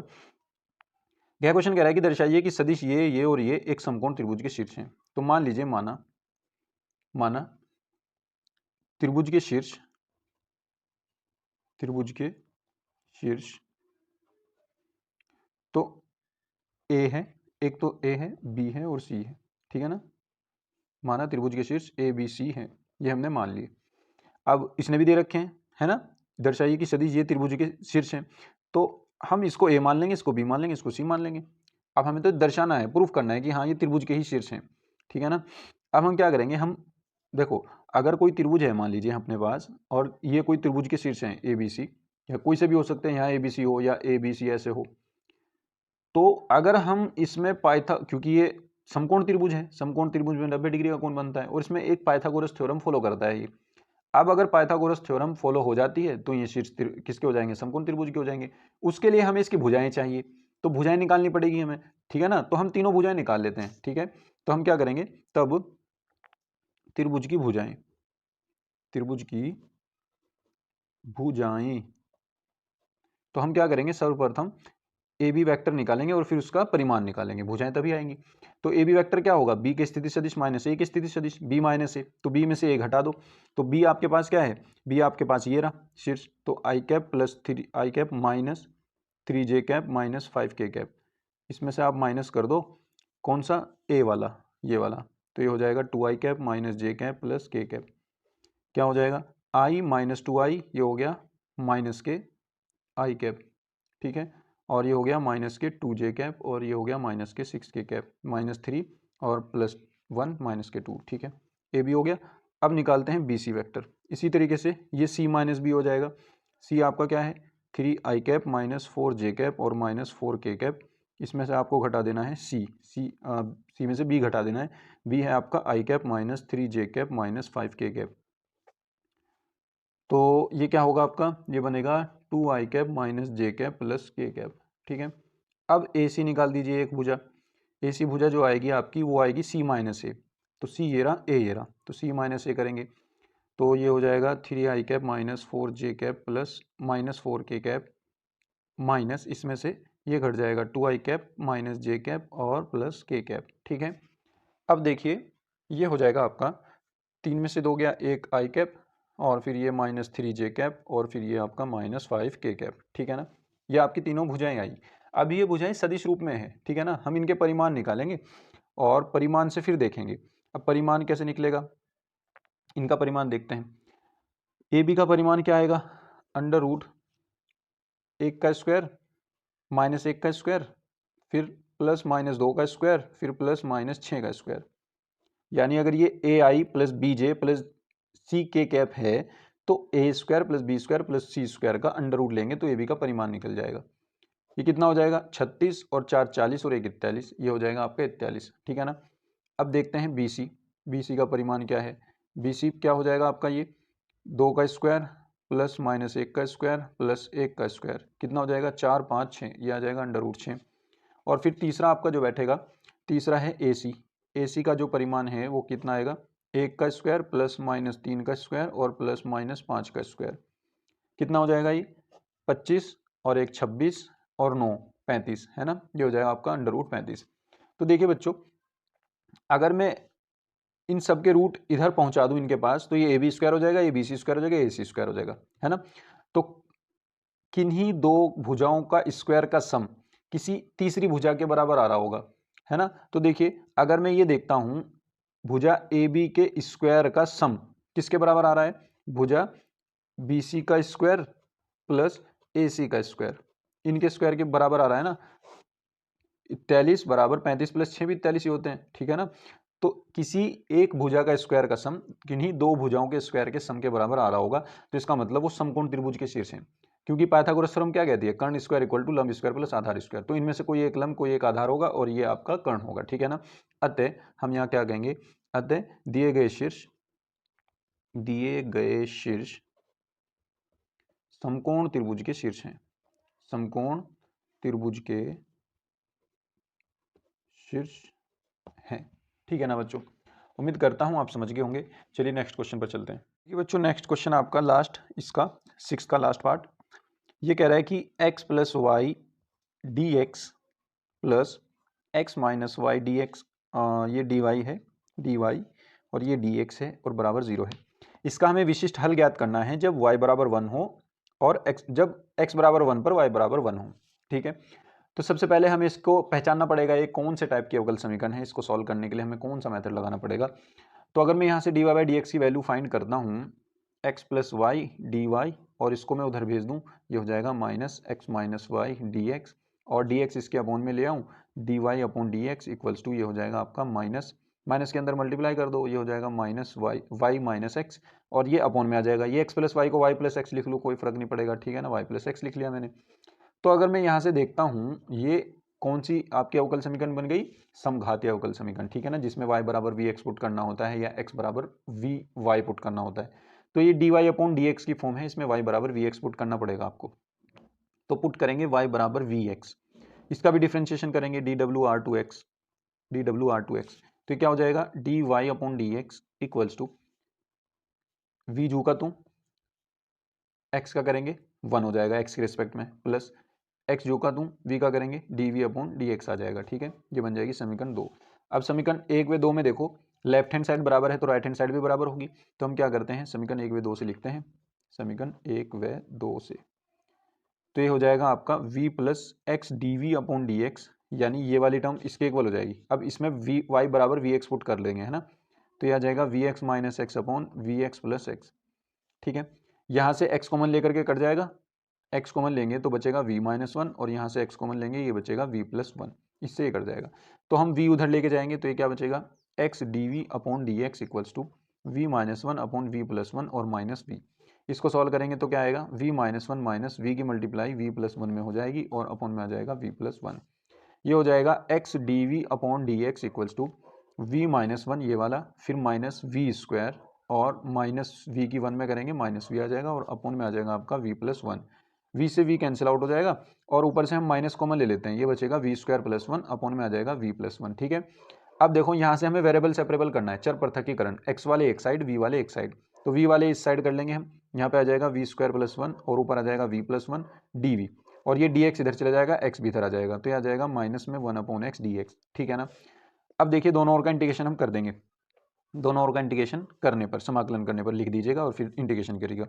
गह क्वेश्चन कह रहा है कि दर्शाइए कि सदिश ये और ये एक समकोण त्रिभुज के शीर्ष हैं। तो मान लीजिए, माना त्रिभुज के शीर्ष तो ए है, एक तो ए है, बी है और सी है, ठीक है ना। माना त्रिभुज के शीर्ष ए बी सी है, ये हमने मान लिए। अब इसने भी दे रखे हैं, है ना, दर्शाइए कि सदिश ये त्रिभुज के शीर्ष हैं। तो हम इसको ए मान लेंगे, इसको बी मान लेंगे, इसको सी मान लेंगे। अब हमें तो दर्शाना है, प्रूफ करना है कि हाँ ये त्रिभुज के ही शीर्ष हैं, ठीक है ना। अब हम क्या करेंगे, हम देखो अगर कोई त्रिभुज है मान लीजिए अपने पास, और ये कोई त्रिभुज के शीर्ष हैं ABC, या कोई से भी हो सकते हैं, यहाँ ABC हो या ABC ऐसे हो, तो अगर हम इसमें क्योंकि ये समकोण त्रिभुज है, समकोण त्रिभुज में 90 डिग्री का कोण बनता है और इसमें एक पाइथागोरस थ्योरम फॉलो करता है ये। अब अगर पाइथागोरस थ्योरम फॉलो हो जाती है तो ये शीर्ष किसके हो जाएंगे, समकोण त्रिभुज के हो जाएंगे। उसके लिए हमें इसकी भुजाएं चाहिए, तो भुजाएं निकालनी पड़ेगी हमें, ठीक है ना। तो हम तीनों भुजाएं निकाल लेते हैं, ठीक है। तो हम क्या करेंगे तब, त्रिभुज की भुजाएं, त्रिभुज की भुजाएं, तो हम क्या करेंगे सर्वप्रथम ए बी वैक्टर निकालेंगे और फिर उसका परिमाण निकालेंगे, भुजाएं तभी आएंगी। तो ए बी वैक्टर क्या होगा, बी के स्थिति सदिश माइनस ए के स्थिति सदिश, बी माइनस ए, तो बी में से ए घटा दो, तो बी आपके पास क्या है, बी आपके पास ये रहा शीर्ष, तो आई कैप प्लस 3 आई कैप माइनस 3 जे कैप माइनस 5 के कैप, इसमें से आप माइनस कर दो कौन सा, ए वाला, ये वाला, तो ये हो जाएगा 2 आई कैप माइनस जे कैप प्लस के कैप, क्या हो जाएगा आई माइनस 2 आई, ये हो गया माइनस के आई कैप, ठीक है, और ये हो गया माइनस के 2 जे कैप, और ये हो गया माइनस के 6 के कैप, -3 और +1 माइनस के 2, ठीक है। ए बी हो गया। अब निकालते हैं बी सी वैक्टर, इसी तरीके से ये सी माइनस बी हो जाएगा। सी आपका क्या है, 3 आई कैप माइनस 4 जे कैप और माइनस 4 के कैप, इसमें से आपको घटा देना है सी में से बी घटा देना है, बी है आपका आई कैप माइनस 3 जे कैप माइनस 5 के कैप, तो ये क्या होगा आपका, ये बनेगा 2 आई कैप माइनस जे कैप प्लस के कैप, ठीक है। अब ए सी निकाल दीजिए एक भुजा, ए सी भुजा जो आएगी आपकी वो आएगी सी माइनस ए, तो सी ये रहा, ए ये रहा, तो सी माइनस ए करेंगे तो ये हो जाएगा 3 आई कैप माइनस 4 जे कैप प्लस माइनस 4 के कैप, माइनस इसमें से ये घट जाएगा 2 आई कैप माइनस जे कैप और प्लस के कैप, ठीक है। अब देखिए ये हो जाएगा आपका 3 में से 2 गया, 1 आई कैप और फिर ये -3 जे कैप और फिर ये आपका -5 के कैप, ठीक है ना। ये आपकी तीनों भुजाएं आई। अब ये भुजाएं सदिश रूप में है, ठीक है ना। हम इनके परिमाण निकालेंगे और परिमाण से फिर देखेंगे। अब परिमाण कैसे निकलेगा, इनका परिमाण देखते हैं। ए बी का परिमाण क्या आएगा, √1 का स्क्वायर -1 का स्क्वायर फिर प्लस -2 का स्क्वायर फिर प्लस -6 का स्क्वायर, यानी अगर ये A I plus B J plus C K cap है तो A square plus B square plus C square का √ लेंगे तो ए बी का परिमाण निकल जाएगा। ये कितना हो जाएगा, 36 और 4 40 और 1 41, ये हो जाएगा आपका 41, ठीक है ना। अब देखते हैं बी सी का परिमाण क्या है। बी सी क्या हो जाएगा आपका, ये 2 का स्क्वायर प्लस -1 का स्क्वायर प्लस 1 का स्क्वायर, कितना हो जाएगा 4 5 6, ये आ जाएगा √6। और फिर तीसरा आपका जो बैठेगा, तीसरा है ए सी का जो परिमाण है वो कितना आएगा, 1 का स्क्वायर प्लस -3 का स्क्वायर और प्लस -5 का स्क्वायर, कितना हो जाएगा ये 25 और 1 26 और 9 35, है ना। ये हो जाएगा आपका √35। तो देखिए बच्चों, अगर मैं इन सब के रूट इधर पहुंचा दूं इनके पास, तो ये ए बी स्क्वायर हो जाएगा, ये बी सी स्क्वायर हो जाएगा, ए सी स्क्वायर हो जाएगा, है ना। तो किन्हीं दो भुजाओं का स्क्वायर का सम किसी तीसरी भुजा के बराबर आ रहा होगा, है ना। तो देखिए अगर मैं ये देखता हूं, भुजा ए बी के स्क्वायर का सम किसके बराबर आ रहा है, भुजा बी सी का स्क्वायर प्लस ए सी का स्क्वायर, इनके स्क्वायर के बराबर आ रहा है ना। 43 बराबर 35 प्लस 6 भी 43 ही होते हैं, ठीक है ना। तो किसी एक भुजा का स्क्वायर का सम किन्हीं दो भुजाओं के स्क्वायर के सम के बराबर आ रहा होगा, तो इसका मतलब वो समकोण त्रिभुज के शीर्ष हैं। क्योंकि पाइथागोरस थ्योरम क्या कहती है, कर्ण स्क्वायर इक्वल टू लंब स्क्वायर प्लस आधार स्क्वायर, तो इनमें से कोई एक लंब कोई एक आधार होगा और ये आपका कर्ण होगा, ठीक है ना। अतः हम यहाँ क्या कहेंगे, अतः दिए गए शीर्ष समकोण त्रिभुज के शीर्ष हैं, समकोण त्रिभुज के शीर्ष हैं, ठीक है ना बच्चों। उम्मीद करता हूं आप समझ गए होंगे। चलिए नेक्स्ट क्वेश्चन पर चलते हैं। ये बच्चों नेक्स्ट क्वेश्चन आपका लास्ट, इसका 6 का लास्ट पार्ट, ये कह रहा है कि x plus y d x plus x minus y d x, ये डी वाई है, डी वाई और ये डी एक्स है और बराबर 0 है। इसका हमें विशिष्ट हल ज्ञात करना है जब y बराबर 1 हो और जब x बराबर 1 पर y बराबर 1 हो, ठीक है। तो सबसे पहले हमें इसको पहचानना पड़ेगा ये कौन से टाइप के अवकल समीकरण है, इसको सॉल्व करने के लिए हमें कौन सा मेथड लगाना पड़ेगा। तो अगर मैं यहाँ से d y by d x की वैल्यू फाइंड करता हूँ, x plus y d y, और इसको मैं उधर भेज दूँ, ये हो जाएगा -x minus y d x, और डी एक्स इसके अपॉन में ले आऊँ, d y upon D x equals to ये हो जाएगा आपका माइनस के अंदर मल्टीप्लाई कर दो, ये हो जाएगा माइनस वाई माइनस एक्स, और ये अपॉन में आ जाएगा। ये एक्स प्लस वाई को वाई प्लस एक्स लिख लो, कोई फर्क नहीं पड़ेगा, ठीक है ना, वाई प्लस एक्स लिख लिया मैंने। तो अगर मैं यहाँ से देखता हूँ, ये कौन सी आपकी अवकल समीकरण बन गई, समघातीय अवकल समीकरण, ठीक है ना, जिसमें y बराबर वी एक्स पुट करना होता है या x बराबर वी वाई पुट करना होता है। तो ये dy अपॉन डी एक्स की फॉर्म है, इसमें y बराबर वी एक्स पुट करना पड़ेगा आपको। तो पुट करेंगे y बराबर वी एक्स, इसका भी डिफ्रेंशिएशन करेंगे dw/r2x, dw/r2x, तो ये क्या हो जाएगा, dy upon D x equals to v जू का तू x का करेंगे 1 हो जाएगा x के रिस्पेक्ट में, प्लस x जो का दूं v का करेंगे dv अपॉन dx आ जाएगा, ठीक है। ये बन जाएगी समीकरण 2। अब समीकरण 1 व 2 में देखो लेफ्ट हैंड साइड बराबर है तो राइट हैंड साइड भी बराबर होगी, तो हम क्या करते हैं, समीकरण 1 व 2 से लिखते हैं, समीकरण 1 व 2 से। तो ये हो जाएगा आपका v plus X D we upon D X, यानी ये वाली टर्म इसके इक्वल हो जाएगी। अब इसमें v y बराबर वी एक्स पुट कर लेंगे, है ना, तो ये आ जाएगा v x minus x upon v x plus x, ठीक है। यहाँ से x कॉमन लेकर के कट जाएगा, x कॉमन लेंगे तो बचेगा v माइनस वन, और यहाँ से x कॉमन लेंगे ये बचेगा v प्लस वन, इससे ये कट जाएगा। तो हम v उधर लेके जाएंगे तो ये क्या बचेगा, x d we upon D x equals to v minus one upon v plus one और माइनस v। इसको सॉल्व करेंगे तो क्या आएगा, v minus one minus v की मल्टीप्लाई v प्लस वन में हो जाएगी और अपॉन में आ जाएगा v प्लस वन। ये हो जाएगा x d we upon D x equals to v minus one ये वाला, फिर माइनस वी स्क्वायर और माइनस वी की वन में करेंगे माइनस वी आ जाएगा और अपॉन में आ जाएगा आपका वी प्लस वन। वी से वी कैंसिल आउट हो जाएगा और ऊपर से हम माइनस कॉमन ले लेते हैं, ये बचेगा v square plus one, upon में आ जाएगा वी प्लस वन, ठीक है। अब देखो यहाँ से हमें वेरिएबल सेपरेबल करना है, चर पृथकीकरण, एक्स वाले एक साइड वी वाले एक साइड, तो वी वाले इस साइड कर लेंगे हम, यहाँ पे आ जाएगा वी स्क्वायर प्लस वन और ऊपर आ जाएगा v plus one d we, और ये डी एक्स इधर चला जाएगा, एक्स भी इधर आ जाएगा, तो ये आ जाएगा माइनस में one upon x D x, ठीक है ना। अब देखिए दोनों ओर का इंटीग्रेशन हम कर देंगे, दोनों ओर का इंटीग्रेशन करने पर, समाकलन करने पर लिख दीजिएगा और फिर इंटीग्रेशन करिएगा।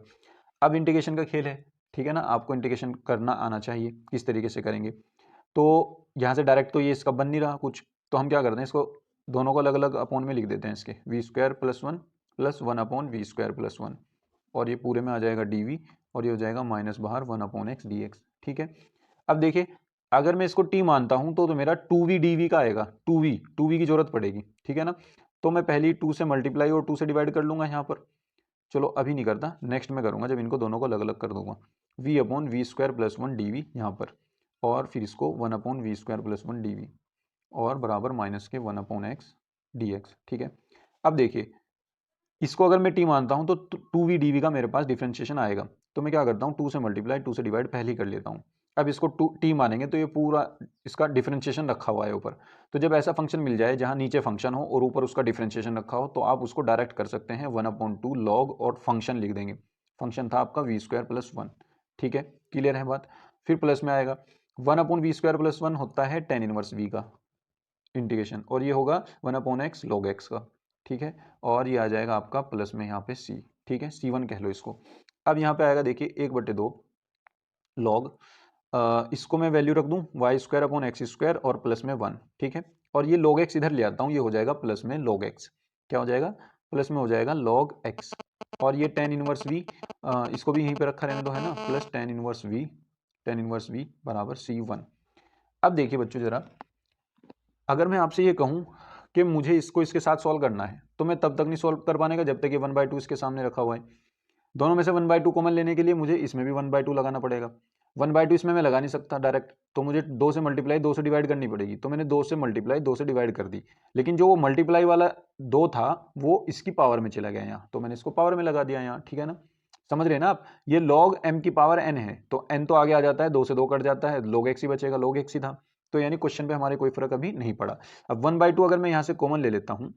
अब इंटीग्रेशन का खेल है, ठीक है ना, आपको इंटीग्रेशन करना आना चाहिए, किस तरीके से करेंगे। तो यहाँ से डायरेक्ट तो ये इसका बन नहीं रहा कुछ, तो हम क्या करते हैं, इसको दोनों को अलग अलग अपॉन में लिख देते हैं, इसके v square plus one upon v square plus one, और ये पूरे में आ जाएगा डी वी, और ये हो जाएगा माइनस बाहर one upon x D x, ठीक है। अब देखिए अगर मैं इसको टी मानता हूँ तो मेरा टू वी डी वी का आएगा, टू वी की जरूरत पड़ेगी, ठीक है ना। तो मैं पहले 2 से मल्टीप्लाई और 2 से डिवाइड कर लूंगा यहाँ पर, चलो अभी नहीं करता, नेक्स्ट में करूंगा जब इनको दोनों को अलग अलग कर दूंगा, v upon v square plus one d v यहाँ पर, और फिर इसको 1 upon v square plus one d we और बराबर माइनस के 1 अपॉन एक्स डी एक्स, ठीक है। अब देखिए इसको अगर मैं टी मानता हूँ तो टू वी डी वी का मेरे पास डिफ्रेंशिएशन आएगा, तो मैं क्या करता हूँ 2 से मल्टीप्लाई 2 से डिवाइड पहले ही कर लेता हूँ। अब इसको टी मानेंगे तो ये पूरा इसका डिफरेंशिएशन रखा हुआ है ऊपर, तो जब ऐसा फंक्शन मिल जाए जहाँ नीचे फंक्शन हो और ऊपर उसका डिफरेंशिएशन रखा हो तो आप उसको डायरेक्ट कर सकते हैं 1/2 लॉग और फंक्शन लिख देंगे, फंक्शन था आपका वी स्क्वायर प्लस वन, ठीक है, क्लियर है बात। फिर प्लस में आएगा 1/वी स्क्वायर प्लस वन होता है टेन इनवर्स वी का इंटीग्रेशन, और ये होगा 1/x log x का, ठीक है, और ये आ जाएगा आपका प्लस में यहाँ पे c, ठीक है, c1 कह लो इसको। अब यहाँ पे आएगा देखिए 1/2 लॉग, इसको मैं वैल्यू रख दूं y square upon x square और प्लस में 1, ठीक है, और ये log x इधर ले आता हूँ, ये हो जाएगा प्लस में log x, क्या हो जाएगा, प्लस में हो जाएगा log x, और ये टेन इनवर्स v, इसको भी यहीं पे रखा रहने दो, है ना, प्लस टेन इनवर्स v बराबर c1। अब देखिए बच्चों जरा, अगर मैं आपसे ये कहूँ कि मुझे इसको इसके साथ सॉल्व करना है तो मैं तब तक नहीं सॉल्व कर पाने का जब तक ये 1/2 इसके सामने रखा हुआ है। दोनों में से 1/2 कॉमन लेने के लिए मुझे इसमें भी 1/2 लगाना पड़ेगा, 1/2 इसमें मैं लगा नहीं सकता डायरेक्ट, तो मुझे 2 से मल्टीप्लाई 2 से डिवाइड करनी पड़ेगी, तो मैंने 2 से मल्टीप्लाई 2 से डिवाइड कर दी, लेकिन जो वो मल्टीप्लाई वाला 2 था वो इसकी पावर में चला गया यहाँ, तो मैंने इसको पावर में लगा दिया यहाँ, ठीक है ना, समझ रहे हैं ना आप। ये log m की पावर n है तो n तो आगे आ जाता है, 2 से 2 कट जाता है, log x ही बचेगा, log x ही था, तो यानी क्वेश्चन पे हमारे कोई फर्क अभी नहीं पड़ा। अब 1/2 अगर मैं यहाँ से कॉमन ले लेता हूँ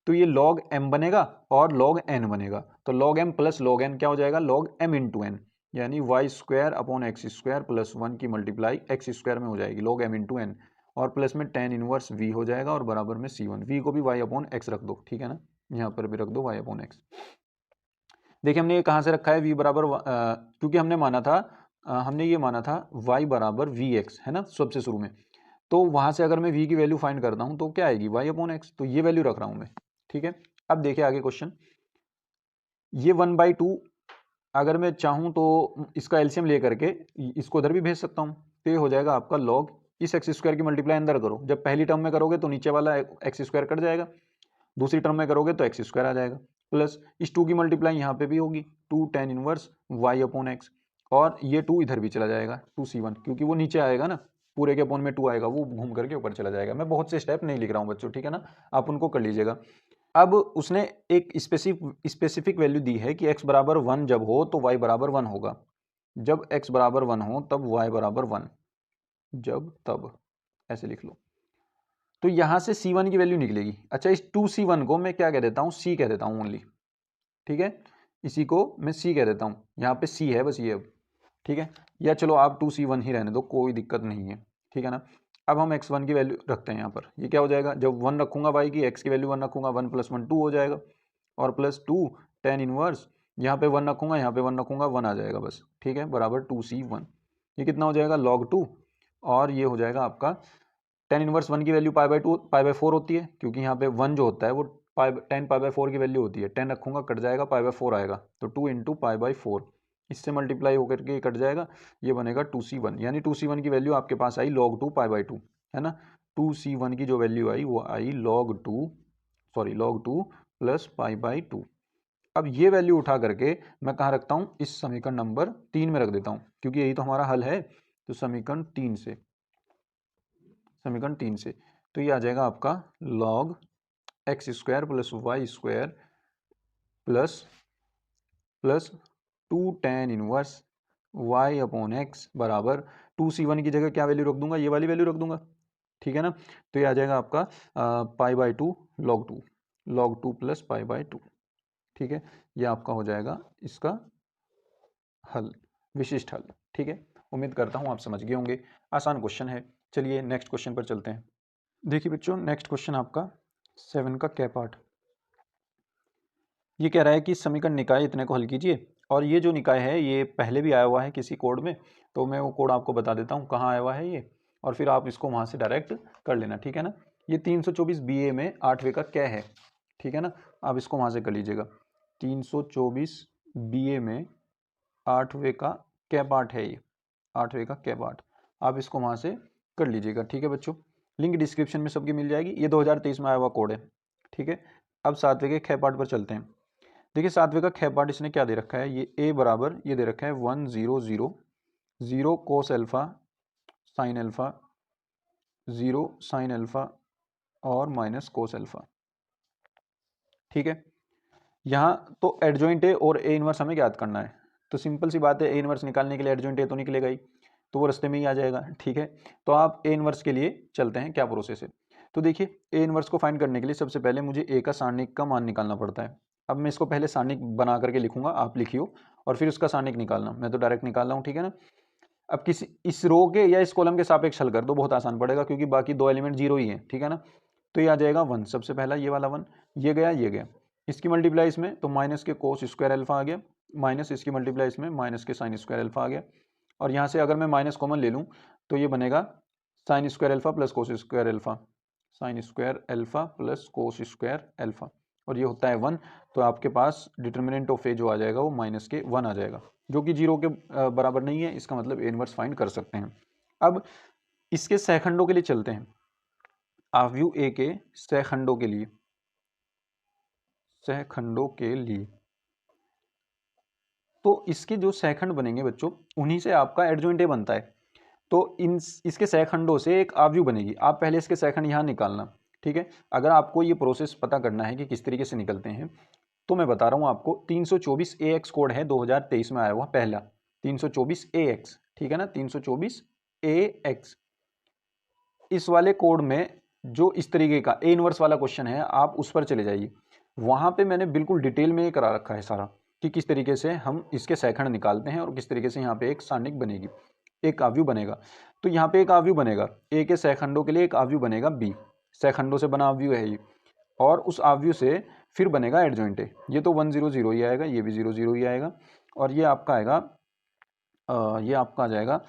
तो ये log m बनेगा और log n बनेगा, तो log m plus log n क्या हो जाएगा, log m इंटू n, यानी y square upon x square plus one की मल्टीप्लाई एक्स स्क्वायर में हो जाएगी log m इंटू n, और प्लस में टेन इनवर्स v हो जाएगा और बराबर में c1, v को भी y अपॉन x रख दो, ठीक है ना, यहाँ पर भी रख दो y अपॉन x। देखिए हमने ये कहाँ से रखा है v बराबर, क्योंकि हमने माना था हमने ये माना था y बराबर वी एक्स, है ना, सबसे शुरू में, तो वहाँ से अगर मैं v की वैल्यू फाइंड करता हूँ तो क्या आएगी, y अपॉन एक्स, तो ये वैल्यू रख रहा हूँ मैं, ठीक है। अब देखिए आगे क्वेश्चन, ये 1/2 अगर मैं चाहूँ तो इसका एलसीएम ले करके इसको उधर भी भेज सकता हूँ, तो ये हो जाएगा आपका log इस एक्स स्क्वायर की मल्टीप्लाई अंदर करो, जब पहली टर्म में करोगे तो नीचे वाला एक्स स्क्वायर कट जाएगा, दूसरी टर्म में करोगे तो एक्स स्क्वायर आ जाएगा, प्लस इस 2 की मल्टीप्लाई यहाँ पे भी होगी 2 tan inverse y upon x, और ये 2 इधर भी चला जाएगा 2c1, क्योंकि वो नीचे आएगा ना, पूरे के अपॉन में 2 आएगा, वो घूम करके ऊपर चला जाएगा। मैं बहुत से स्टेप नहीं लिख रहा हूँ बच्चों, ठीक है ना, आप उनको कर लीजिएगा। अब उसने एक स्पेसिफिक वैल्यू दी है कि x बराबर 1 जब हो तो y बराबर 1 होगा, जब x बराबर 1 हो तब y बराबर 1, जब तब, ऐसे लिख लो। तो यहां से C1 की वैल्यू निकलेगी। अच्छा, इस 2C1 को मैं क्या कह देता हूं, C कह देता हूं ओनली, ठीक है, इसी को मैं C कह देता हूं, यहाँ पे C है बस ये अब, ठीक है, या चलो आप 2C1 ही रहने दो, कोई दिक्कत नहीं है, ठीक है ना। अब हम x1 की वैल्यू रखते हैं यहाँ पर, ये क्या हो जाएगा, जब 1 रखूंगा y की, x की वैल्यू 1 रखूंगा, 1 + 1 2 हो जाएगा, और प्लस 2 tan इनवर्स, यहाँ पे 1 रखूंगा, यहाँ पे 1 रखूंगा, 1 आ जाएगा बस, ठीक है, बराबर 2C1। ये कितना हो जाएगा, log 2, और ये हो जाएगा आपका tan इनवर्स 1 की वैल्यू पाई/4 होती है, क्योंकि यहाँ पे 1 जो होता है वो tan पाई/4 की वैल्यू होती है, 10 रखूंगा कट जाएगा, पाई/4 आएगा, तो 2 × पाई/4, इससे मल्टीप्लाई होकर के कट जाएगा, ये बनेगा 2C1, यानी 2C1 की वैल्यू आपके पास आई log 2 पाई/2, है ना। 2C1 की जो वैल्यू आई वो आई log 2 प्लस पाई/2। अब ये वैल्यू उठा करके मैं कहाँ रखता हूँ, इस समीकरण नंबर 3 में रख देता हूँ, क्योंकि यही तो हमारा हल है। तो समीकरण 3 से तो ये आ जाएगा आपका log x² + y² plus 2 tan inverse y upon x बराबर 2C1 की जगह क्या वैल्यू रख दूंगा, ये वाली वैल्यू रख दूंगा, ठीक है ना। तो ये आ जाएगा आपका पाई/2 log 2 प्लस पाई/2, ठीक है, ये आपका हो जाएगा इसका हल, विशिष्ट हल, ठीक है। उम्मीद करता हूँ आप समझ गए होंगे, आसान क्वेश्चन है। चलिए नेक्स्ट क्वेश्चन पर चलते हैं। देखिए बच्चों, नेक्स्ट क्वेश्चन आपका 7 का क्या पार्ट, ये कह रहा है कि समीकरण निकाय इतने को हल कीजिए, और ये जो निकाय है ये पहले भी आया हुआ है किसी कोड में, तो मैं वो कोड आपको बता देता हूँ कहाँ आया हुआ है ये, और फिर आप इसको वहाँ से डायरेक्ट कर लेना, ठीक है ना। ये 324 BA में 8वें का क्या है, ठीक है ना, आप इसको वहाँ से कर लीजिएगा। 324 BA में 8वें का क्या पार्ट है, ये 8वें का क्या पार्ट, आप इसको वहाँ से कर लीजिएगा, ठीक है बच्चों। लिंक डिस्क्रिप्शन में सबकी मिल जाएगी, ये 2023 में आया हुआ कोड है, ठीक है। अब 7वें के ख पार्ट पर चलते हैं। देखिए 7वें का ख पार्ट इसने क्या दे रखा है, ये a बराबर ये दे रखा है 1 0 0 0 cos alpha sin alpha 0 sin alpha और माइनस कोस अल्फा, ठीक है। यहाँ तो एडजॉइंट ए और ए इनवर्स हमें याद करना है, तो सिंपल सी बात है, ए इनवर्स निकालने के लिए एडजॉइंट ए तो निकलेगा ही, तो वो रास्ते में ही आ जाएगा, ठीक है। तो आप ए इनवर्स के लिए चलते हैं, क्या प्रोसेस है। तो देखिए ए इनवर्स को फाइंड करने के लिए सबसे पहले मुझे ए का सारणिक का मान निकालना पड़ता है। अब मैं इसको पहले सारणिक बना करके लिखूंगा, आप लिखियो, और फिर उसका सारणिक निकालना, मैं तो डायरेक्ट निकाल रहा हूँ, ठीक है ना। अब किसी इस रो के या इस कॉलम के सापेक्ष हल कर दो, बहुत आसान पड़ेगा, क्योंकि बाकी 2 एलिमेंट 0 ही हैं, ठीक है ना। तो ये आ जाएगा 1, सबसे पहला ये वाला 1, ये गया, इसकी मल्टीप्लाई इसमें तो माइनस के कोस स्क्वायर अल्फा आ गया, माइनस इसकी मल्टीप्लाई इसमें माइनस के साइन स्क्वायर अल्फा आ गया, और यहाँ से अगर मैं माइनस कॉमन ले लूँ तो ये बनेगा sine square alpha plus cos square alpha, sine square alpha plus cos square alpha, और ये होता है 1। तो आपके पास डिटर्मिनेंट ऑफ ए जो आ जाएगा वो माइनस के 1 आ जाएगा, जो कि 0 के बराबर नहीं है, इसका मतलब ए इनवर्स फाइंड कर सकते हैं। अब इसके सहखंडों के लिए चलते हैं, आव्यूह ए के सहखंडों के लिए, तो इसके जो सहखंड बनेंगे बच्चों, उन्हीं से आपका एडजॉइंट ए बनता है। तो इसके सहखंडों से एक आव्यूह बनेगी, आप पहले इसके सहखंड यहाँ निकालना, ठीक है। अगर आपको ये प्रोसेस पता करना है कि किस तरीके से निकलते हैं, तो मैं बता रहा हूँ आपको, 324 AX कोड है 2023 में आया हुआ पहला, 324 AX, ठीक है ना, 324 AX। इस वाले कोड में जो इस तरीके का ए इनवर्स वाला क्वेश्चन है, आप उस पर चले जाइए, वहां पे मैंने बिल्कुल डिटेल में ये करा रखा है सारा, कि किस तरीके से हम इसके सहखंड निकालते हैं और किस तरीके से यहाँ पे एक सारणिक बनेगी, एक आव्यूह बनेगा। तो यहाँ पे एक आव्यूह बनेगा, ए के सहखंडों के लिए एक आव्यूह बनेगा बी, सहखंडों से बना आव्यूह है ये, और उस आव्यूह से फिर बनेगा एडजॉइंट ए। ये तो 1 0 0 ही आएगा, ये भी 0 0 ही आएगा, और ये आपका आएगा ये आपका आ जाएगा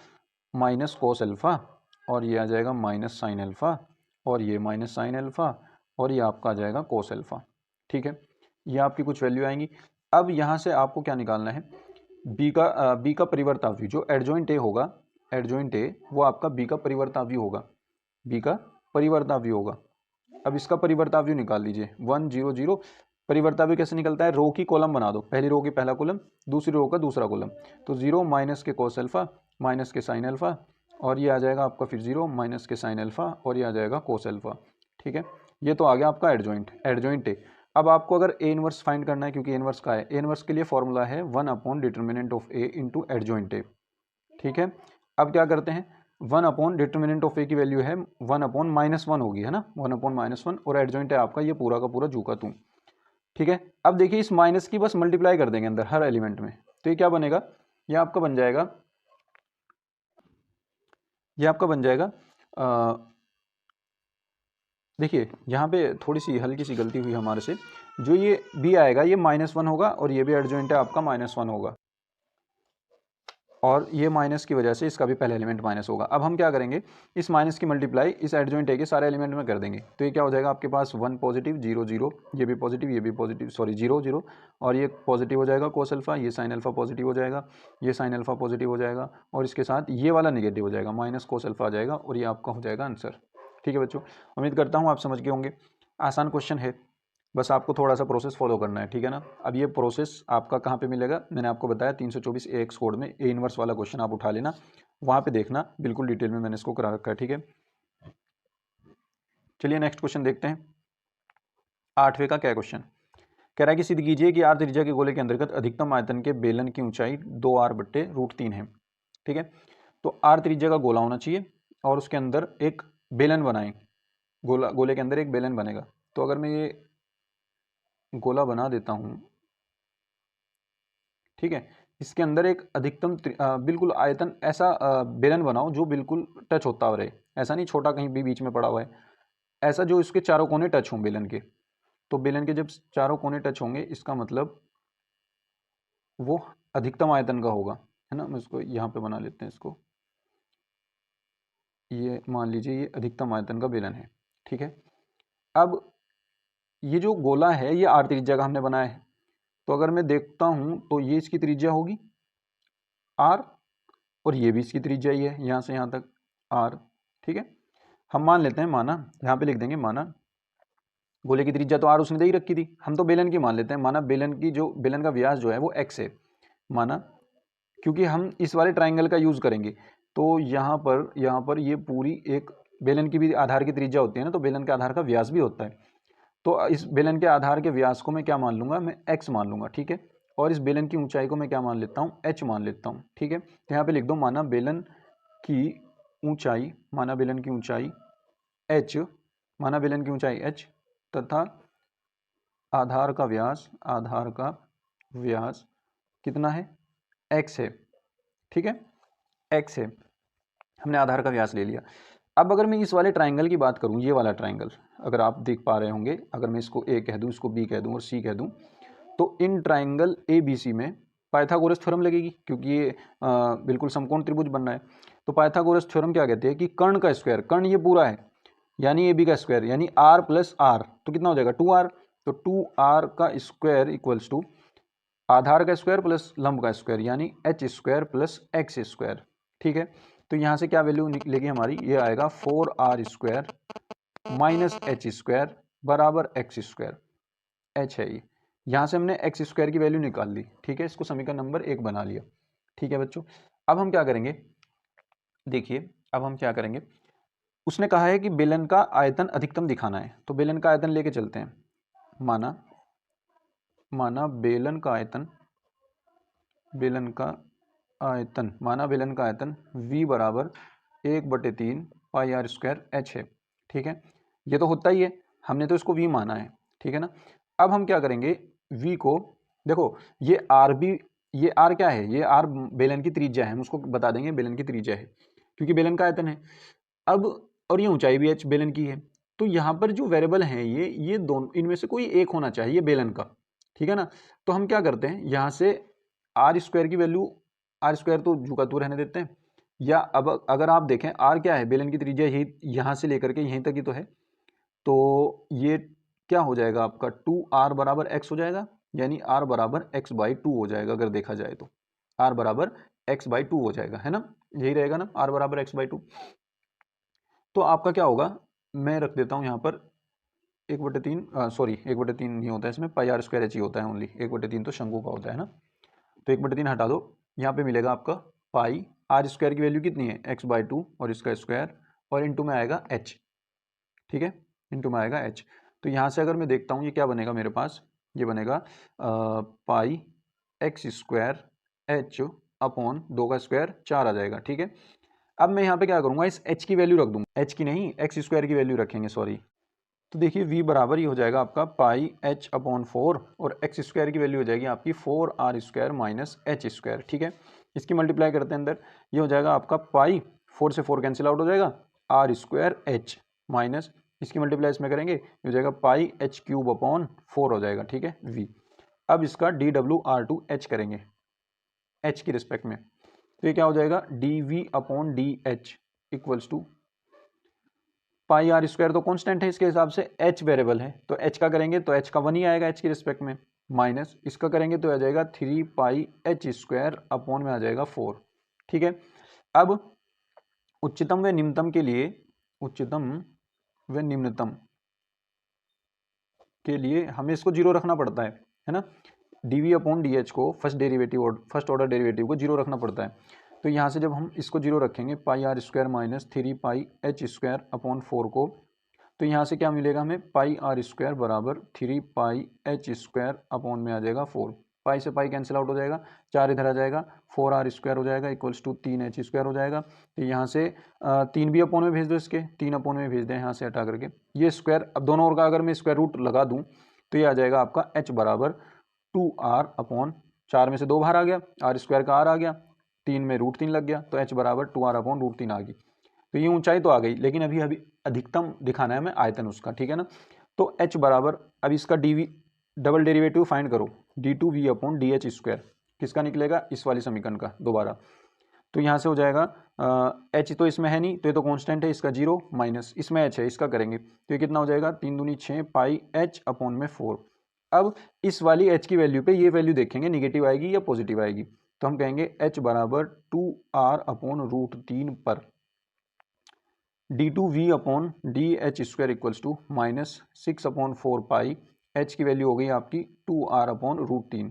माइनस कोस अल्फा, और ये आ जाएगा माइनस साइन अल्फा, और ये माइनस साइन अल्फा, और ये आपका आ जाएगा कोस अल्फा, ठीक है। ये आपकी कुछ वैल्यू आएंगी। अब यहाँ से आपको क्या निकालना है, बी का परिवर्ताव्यूह, जो एडजॉइंट ए होगा, एडजॉइंट ए वो आपका बी का परिवर्ताव्यूह होगा, बी का परिवर्ताव्यूह होगा, अब इसका परिवर्ता व्यू निकाल लीजिए 1 0 0। परिवर्ता व्यू कैसे निकलता है, रो की कॉलम बना दो, पहली रो की पहला कॉलम, दूसरी रो का दूसरा कॉलम, तो 0 माइनस के कोस अल्फा माइनस के साइन अल्फा, और ये आ जाएगा आपका फिर 0 माइनस के साइन अल्फा, और ये आ जाएगा कोस अल्फा। ठीक है, ये तो आ गया आपका एडजॉइंट ए। अब आपको अगर ए इनवर्स फाइंड करना है, क्योंकि ए इनवर्स का है, ए इनवर्स के लिए फॉर्मूला है 1 upon determinant of A into adjoint A. ठीक है, अब क्या करते हैं, 1 अपॉन डिटर्मिनेंट ऑफ ए की वैल्यू है 1 अपॉन -1 होगी, है ना, 1 अपॉन -1, और एडजॉइंट है आपका ये पूरा का पूरा जू का तू। ठीक है, अब देखिए इस माइनस की बस मल्टीप्लाई कर देंगे अंदर हर एलिमेंट में, तो ये क्या बनेगा, ये आपका बन जाएगा, ये आपका बन जाएगा देखिए यहाँ पे थोड़ी सी हल्की सी गलती हुई हमारे से, जो ये बी आएगा ये -1 होगा, और ये भी एडजॉइंट है आपका -1 होगा, और ये माइनस की वजह से इसका भी पहला एलिमेंट माइनस होगा। अब हम क्या करेंगे, इस माइनस की मल्टीप्लाई इस एडजॉइंट ए के सारे एलिमेंट में कर देंगे, तो ये क्या हो जाएगा आपके पास 1 पॉजिटिव 0 0, ये भी पॉजिटिव ये भी पॉजिटिव, सॉरी 0 0, और ये पॉजिटिव हो जाएगा कोस अल्फा, ये साइन अल्फा पॉजिटिव हो जाएगा, ये साइन अल्फा पॉजिटिव हो जाएगा, और इसके साथ ये वाला नेगेटिव हो जाएगा, माइनस कोस अल्फा आ जाएगा, और ये आपका हो जाएगा आंसर। ठीक है बच्चों, उम्मीद करता हूँ आप समझ गए होंगे, आसान क्वेश्चन है, बस आपको थोड़ा सा प्रोसेस फॉलो करना है। ठीक है ना, अब ये प्रोसेस आपका कहाँ पे मिलेगा, मैंने आपको बताया 324 AX कोड में ए इनवर्स वाला क्वेश्चन आप उठा लेना, वहाँ पे देखना बिल्कुल डिटेल में मैंने इसको करा रखा है। ठीक है, चलिए नेक्स्ट क्वेश्चन देखते हैं। 8वें का क्या क्वेश्चन कह रहा है कि सिद्ध कीजिए कि आर त्रिज्या के गोले के अंतर्गत अधिकतम आयतन के बेलन की ऊंचाई 2r/√3 है। ठीक है, तो आर त्रिज्या का गोला होना चाहिए और उसके अंदर एक बेलन बनाएं, गोले के अंदर एक बेलन बनेगा। तो अगर मैं ये गोला बना देता हूं, ठीक है, इसके अंदर एक अधिकतम बिल्कुल आयतन ऐसा बेलन बनाओ जो बिल्कुल टच होता रहे, ऐसा नहीं छोटा कहीं भी बीच में पड़ा हुआ है, ऐसा जो इसके चारों कोने टच हों बेलन के। तो बेलन के जब चारों कोने टच होंगे इसका मतलब वो अधिकतम आयतन का होगा, है ना। मैं इसको यहाँ पे बना लेते हैं, इसको ये मान लीजिए ये अधिकतम आयतन का बेलन है। ठीक है, अब ये जो गोला है ये आर त्रिज्या का हमने बनाया है, तो अगर मैं देखता हूं तो ये इसकी त्रिज्या होगी आर, और ये भी इसकी त्रिज्या ही है यहाँ से यहाँ तक आर। ठीक है, हम मान लेते हैं, माना यहाँ पे लिख देंगे, माना गोले की त्रिज्या तो आर उसने दे ही रखी थी, हम तो बेलन की मान लेते हैं, माना बेलन की जो बेलन का व्यास जो है वो एक्स है, माना क्योंकि हम इस वाले ट्राइंगल का यूज करेंगे, तो यहाँ पर ये पूरी एक बेलन की भी आधार की त्रिज्या होती है ना, तो बेलन के आधार का व्यास भी होता है, तो इस बेलन के आधार के व्यास को मैं क्या मान लूंगा, मैं एक्स मान लूंगा। ठीक है, और इस बेलन की ऊंचाई को मैं क्या मान लेता हूँ, एच मान लेता हूँ। ठीक है, तो यहाँ पे लिख दो, माना बेलन की ऊंचाई, माना बेलन की ऊंचाई एच, माना बेलन की ऊंचाई एच, तथा आधार का व्यास कितना है, एक्स है। ठीक है, एक्स है, हमने आधार का व्यास ले लिया। अब अगर मैं इस वाले ट्राइंगल की बात करूं, ये वाला ट्राइंगल अगर आप देख पा रहे होंगे, अगर मैं इसको ए कह दूं, इसको बी कह दूं और सी कह दूं, तो in triangle A B C में पाइथागोरस थ्योरम लगेगी, क्योंकि ये बिल्कुल समकोण त्रिभुज बनना है। तो पाइथागोरस थ्योरम क्या कहते हैं कि कर्ण का स्क्वायर, कर्ण ये पूरा है यानी ए बी का स्क्वायर, यानी आर प्लस आर, तो कितना हो जाएगा 2r, तो 2r का स्क्वायर इक्वल्स टू आधार का स्क्वायर प्लस लंब का स्क्वायर, यानी H square plus x square. ठीक है, तो यहाँ से क्या वैल्यू निकलेगी हमारी, ये आएगा 4r square minus H square बराबर एक्स स्क्वायर, एच है ये, यहाँ से हमने एक्स स्क्वायर की वैल्यू निकाल ली। ठीक है, इसको समीकरण नंबर 1 बना लिया। ठीक है बच्चों, अब हम क्या करेंगे, देखिए अब हम क्या करेंगे, उसने कहा है कि बेलन का आयतन अधिकतम दिखाना है, तो बेलन का आयतन लेके चलते हैं। माना बेलन का आयतन माना बेलन का आयतन v बराबर 1/3 पाई आर स्क्वायर एच है। ठीक है, ये तो होता ही है, हमने तो इसको v माना है। ठीक है ना, अब हम क्या करेंगे, v को देखो, ये आर भी, ये आर क्या है, ये आर बेलन की त्रिज्या है, हम उसको बता देंगे बेलन की त्रिज्या है, क्योंकि बेलन का आयतन है। अब और ये ऊंचाई भी एच बेलन की है, तो यहाँ पर जो वेरिएबल हैं ये दोनों, इनमें से कोई एक होना चाहिए बेलन का। ठीक है ना, तो हम क्या करते हैं, यहाँ से आर स्क्वायर की वैल्यू, आर स्क्वायर तो जू का तू रहने देते हैं, या अब अगर आप देखें आर क्या है, बेलन की त्रिज्या यही यहाँ से लेकर के यहीं तक ही तो है, तो ये क्या हो जाएगा आपका 2r बराबर x हो जाएगा, यानी r बराबर x/2 हो जाएगा। अगर देखा जाए तो r बराबर x/2 हो जाएगा, है ना, यही रहेगा ना, r बराबर x/2। तो आपका क्या होगा, मैं रख देता हूं यहाँ पर 1/3 सॉरी 1/3 नहीं होता है इसमें, पाई आर स्क्वायर एच ही होता है ओनली, 1/3 तो शंकु का होता है ना। तो 1/3 हटा दो, यहाँ पे मिलेगा आपका पाई आर स्क्वायर की वैल्यू कितनी है x/2 और इसका स्क्वायर और इंटू में आएगा h, ठीक है, इंटू में आएगा h। तो यहाँ से अगर मैं देखता हूँ ये क्या बनेगा मेरे पास, ये बनेगा पाई एक्स स्क्वायर एच अपॉन 2 का स्क्वायर 4 आ जाएगा, ठीक है। अब मैं यहाँ पे क्या करूँगा, इस h की वैल्यू रख दूंगा, h की नहीं एक्स स्क्वायर की वैल्यू रखेंगे, सॉरी। तो देखिए v बराबर ही हो जाएगा आपका पाई h अपॉन 4 और एक्स स्क्वायर की वैल्यू हो जाएगी आपकी 4r square minus H square, ठीक है। इसकी मल्टीप्लाई करते हैं अंदर, ये हो जाएगा आपका पाई 4 से 4 कैंसिल आउट हो जाएगा, आर स्क्वायर एच माइनस इसकी मल्टीप्लाई इसमें करेंगे, ये हो जाएगा पाई एच क्यूब अपॉन 4 हो जाएगा, ठीक है v। अब इसका dw/r2h करेंगे h की रिस्पेक्ट में, तो ये क्या हो जाएगा dv upon d h equals to pi are square तो कांस्टेंट है इसके हिसाब से, h वेरिएबल है तो h का करेंगे तो h का 1 ही आएगा h की रिस्पेक्ट में, माइनस इसका करेंगे तो आ जाएगा 3 पाई एच स्क्वायर अपॉन में आ जाएगा 4, ठीक है। अब उच्चतम व निम्नतम के लिए, उच्चतम व निम्नतम के लिए हमें इसको जीरो रखना पड़ता है ना। dv अपॉन डी एच को फर्स्ट ऑर्डर डेरिवेटिव को जीरो रखना पड़ता है। तो यहाँ से जब हम इसको जीरो रखेंगे pi are square minus 3 pi H square upon 4 को, तो यहाँ से क्या मिलेगा हमें, पाई आर स्क्वायर बराबर 3 पाई एच स्क्वायर अपॉन में आ जाएगा 4, पाई से पाई कैंसिल आउट हो जाएगा, 4 इधर आ जाएगा, 4r स्क्वायर हो जाएगा इक्वल्स टू 3h स्क्वायर हो जाएगा। तो यहाँ से 3 भी अपॉन में भेज दो, इसके 3 अपॉन में भेज दें यहाँ से हटा करके, ये स्क्वायर अब दोनों ओर का अगर मैं स्क्वायर रूट लगा दूँ तो ये आ जाएगा आपका h बराबर 2r अपॉन 4 में से 2 बाहर आ गया, r स्क्वायर का r आ गया, 3 में √3 लग गया, तो h बराबर 2r अपॉन √3 आ गई। तो ये ऊंचाई तो आ गई, लेकिन अभी अभी अधिकतम दिखाना है हमें आयतन उसका, ठीक है ना। तो h बराबर, अब इसका dv डबल डेरिवेटिव फाइंड करो, d2v upon d h square, किसका निकलेगा, इस वाली समीकरण का दोबारा। तो यहाँ से हो जाएगा h तो इसमें है नहीं तो ये तो कांस्टेंट है, इसका 0 माइनस इसमें h है, इसका करेंगे तो ये कितना हो जाएगा 3 दूनी 6 पाई h अपॉन में 4। अब इस वाली h की वैल्यू पे ये वैल्यू देखेंगे निगेटिव आएगी या पॉजिटिव आएगी, तो हम कहेंगे h बराबर 2r अपॉन √3 पर d2v upon d h square equals to minus 6 upon 4 pi, h की वैल्यू हो गई आपकी 2r अपॉन √3।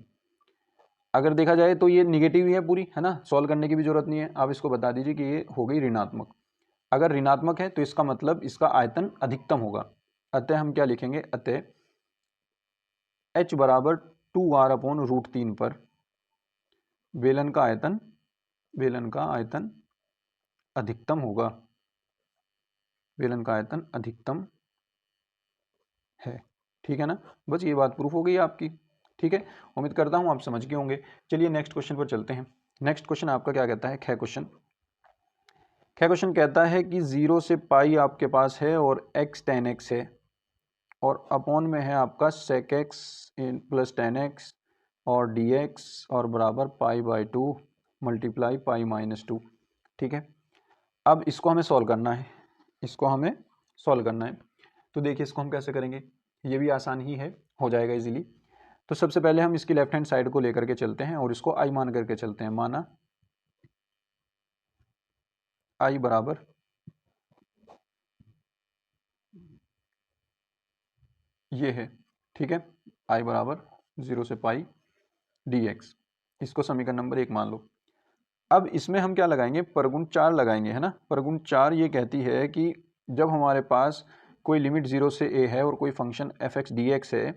अगर देखा जाए तो ये निगेटिव ही है पूरी, है ना, सॉल्व करने की भी जरूरत नहीं है। आप इसको बता दीजिए कि ये हो गई ऋणात्मक, अगर ऋणात्मक है तो इसका मतलब इसका आयतन अधिकतम होगा, अतः हम क्या लिखेंगे, अतः h बराबर 2r अपॉन √3 पर बेलन का आयतन अधिकतम होगा, बेलन का आयतन अधिकतम है, ठीक है ना। बस ये बात प्रूफ हो गई आपकी, ठीक है। उम्मीद करता हूँ आप समझ गए होंगे। चलिए नेक्स्ट क्वेश्चन पर चलते हैं। नेक्स्ट क्वेश्चन आपका क्या कहता है, ख क्वेश्चन कहता है कि 0 से पाई आपके पास है और x tan x है और अपॉन में है आपका sec x plus tan x और dx और बराबर π/2 मल्टीप्लाई π-2, ठीक है। अब इसको हमें सॉल्व करना है, तो देखिए इसको हम कैसे करेंगे, ये भी आसान ही है, हो जाएगा इजीली। तो सबसे पहले हम इसकी लेफ्ट हैंड साइड को लेकर के चलते हैं और इसको i मान करके चलते हैं, माना i बराबर ये है, ठीक है, i बराबर 0 से पाई dx, इसको समीकरण नंबर 1 मान लो। अब इसमें हम क्या लगाएंगे, परगुण 4 लगाएंगे, है ना। परगुण 4 ये कहती है कि जब हमारे पास कोई लिमिट 0 से a है और कोई फंक्शन f(x) dx है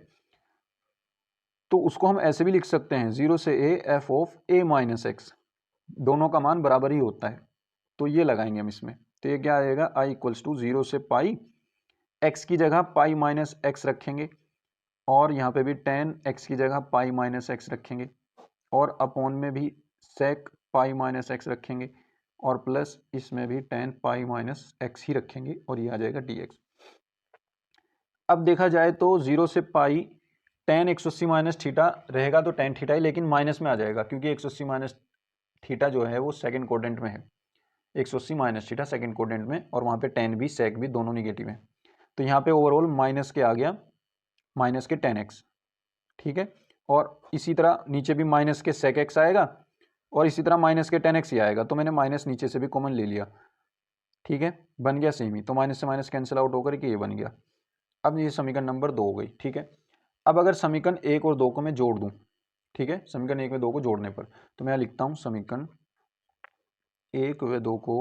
तो उसको हम ऐसे भी लिख सकते हैं 0 से a f of a minus x, दोनों का मान बराबर ही होता है, तो ये लगाएंगे हम इसमें। तो ये क्या आएगा, i इक्वल्स टू 0 से पाई, x की जगह पाई माइनस एक्स रखेंगे और यहाँ पे भी tan x की जगह पाई माइनस एक्स रखेंगे और अपॉन में भी sec पाई माइनस एक्स रखेंगे और प्लस इसमें भी tan पाई माइनस एक्स ही रखेंगे और ये आ जाएगा dx। अब देखा जाए तो 0 से पाई tan 180 माइनस थीटा रहेगा तो tan थीटा ही, लेकिन माइनस में आ जाएगा क्योंकि 180 माइनस थीटा जो है वो सेकंड कोडेंट में है, 180 माइनस थीटा सेकंड कोडेंट में, और वहाँ पे tan भी sec भी दोनों निगेटिव हैं, तो यहाँ पे ओवरऑल माइनस के आ गया, माइनस के tan x, ठीक है। और इसी तरह नीचे भी माइनस के sec x आएगा और इसी तरह माइनस के tan x ही आएगा, तो मैंने माइनस नीचे से भी कॉमन ले लिया, ठीक है, बन गया सेम ही, तो माइनस से माइनस कैंसिल आउट होकर के ये बन गया। अब ये समीकरण नंबर 2 हो गई, ठीक है। अब अगर समीकरण 1 और 2 को मैं जोड़ दूं, ठीक है, समीकरण 1 व 2 को जोड़ने पर, तो मैं यहाँ लिखता हूँ समीकरण 1 व 2 को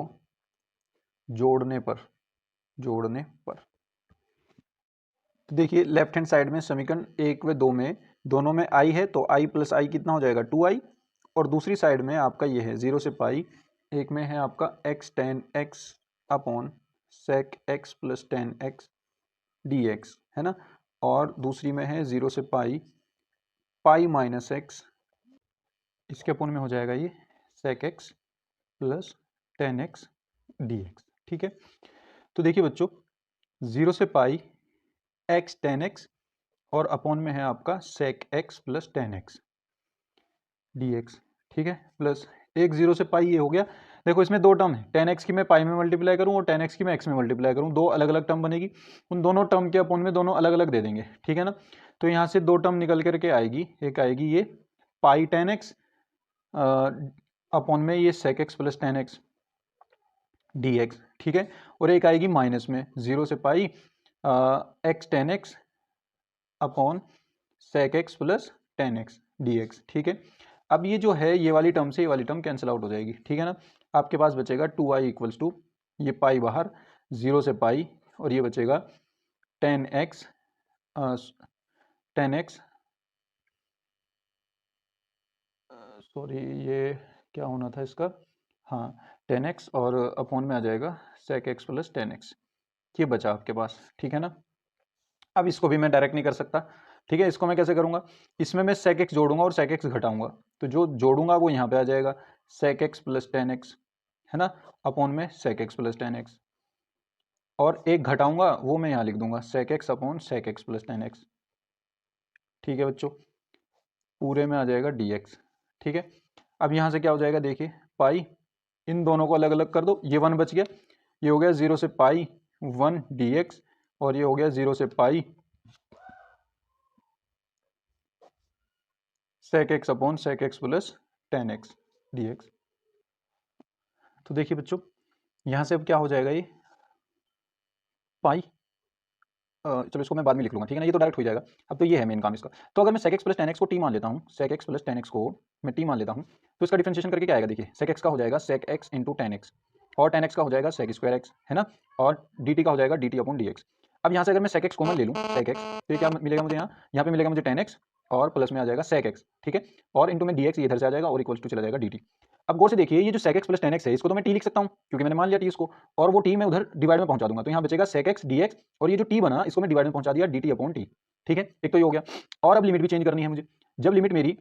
जोड़ने पर तो देखिए लेफ्ट हैंड साइड में समीकरण 1 व 2 में दोनों में आई है, तो आई प्लस आई कितना हो जाएगा 2i, और दूसरी साइड में आपका ये है 0 से पाई, एक में है आपका x tan x upon sec x plus tan x dx, है ना, और दूसरी में है 0 से पाई माइनस एक्स, इसके अपोन में हो जाएगा ये sec x plus tan x dx, ठीक है। तो देखिए बच्चों 0 से पाई x tan x और अपॉन में है आपका sec x plus tan x dx, ठीक है, प्लस एक 0 से पाई ये हो गया। देखो इसमें दो टर्म है, tan x की मैं पाई में मल्टीप्लाई करूँ और tan x की मैं x में मल्टीप्लाई करूँ, दो अलग अलग टर्म बनेगी, उन दोनों टर्म के अपॉन में दोनों अलग अलग दे देंगे, ठीक है ना। तो यहाँ से दो टर्म निकल करके आएगी, एक आएगी ये पाई tan x अपॉन में ये sec x plus tan x dx, ठीक है, और एक आएगी माइनस में 0 से पाई x tan x upon sec x plus tan x dx, ठीक है। अब ये जो है ये वाली टर्म से ये वाली टर्म कैंसिल आउट हो जाएगी, ठीक है ना। आपके पास बचेगा 2i इक्वल्स टू ये पाई बाहर 0 से पाई, और ये बचेगा tan x सॉरी ये क्या होना था इसका, हाँ tan x, और अपॉन में आ जाएगा sec x plus tan x, ये बचा आपके पास, ठीक है ना। अब इसको भी मैं डायरेक्ट नहीं कर सकता, ठीक है, इसको मैं कैसे करूंगा, इसमें मैं sec x जोड़ूंगा और sec x घटाऊंगा, तो जो जोड़ूंगा वो यहाँ पे आ जाएगा sec x plus tan x, है ना, अपॉन में sec x plus tan x, और एक घटाऊंगा वो मैं यहाँ लिख दूंगा sec x upon sec x plus tan x, ठीक है बच्चों, पूरे में आ जाएगा dx, ठीक है। अब यहाँ से क्या हो जाएगा देखिए पाई, इन दोनों को अलग अलग कर दो, ये 1 बच गया, ये हो गया 0 से पाई 1 dx, और ये हो गया 0 से पाई sec x upon sec x plus tan x dx। तो देखिए बच्चों यहाँ से अब क्या हो जाएगा ये पाई, चलो इसको मैं बाद में लिख लूँगा, ठीक है ना, ये तो डायरेक्ट हो जाएगा। अब तो ये है मेन काम इसका, तो अगर मैं sec x plus tan x को t मान लेता हूँ, sec x plus tan x को मैं t मान लेता हूँ, तो इसका डिफरेंशिएशन करके क्या आएगा देखिए, sec x का हो जाएगा sec x into tan x, और tan x का हो जाएगा sec स्क्वायर x, है ना, और dt का हो जाएगा dt अपॉन dx। अब यहाँ से अगर मैं sec x कॉमन ले लूँ sec x, तो ये क्या मिलेगा मुझे, यहाँ पे मिलेगा मुझे tan x और प्लस में आ जाएगा sec x, ठीक है, और इंटू में dx ये इधर से आ जाएगा और इक्वल्स टू चला जाएगा dt। अब गौर से देखिए ये जो sec x plus tan x है इसको तो मैं t लिख सकता हूँ क्योंकि मैंने मान लिया t इसको, और वो t मैं उधर डिवाइड में पहुंचा दूंगा, तो यहाँ बचेगा sec x dx, और ये जो t बना इसको मैं डिवाइड में पहुंचा दिया dt अपॉन t, ठीक है, एक तो ये हो गया। और अब लिमिट भी चेंज करनी है मुझे, जब लिमिट मेरी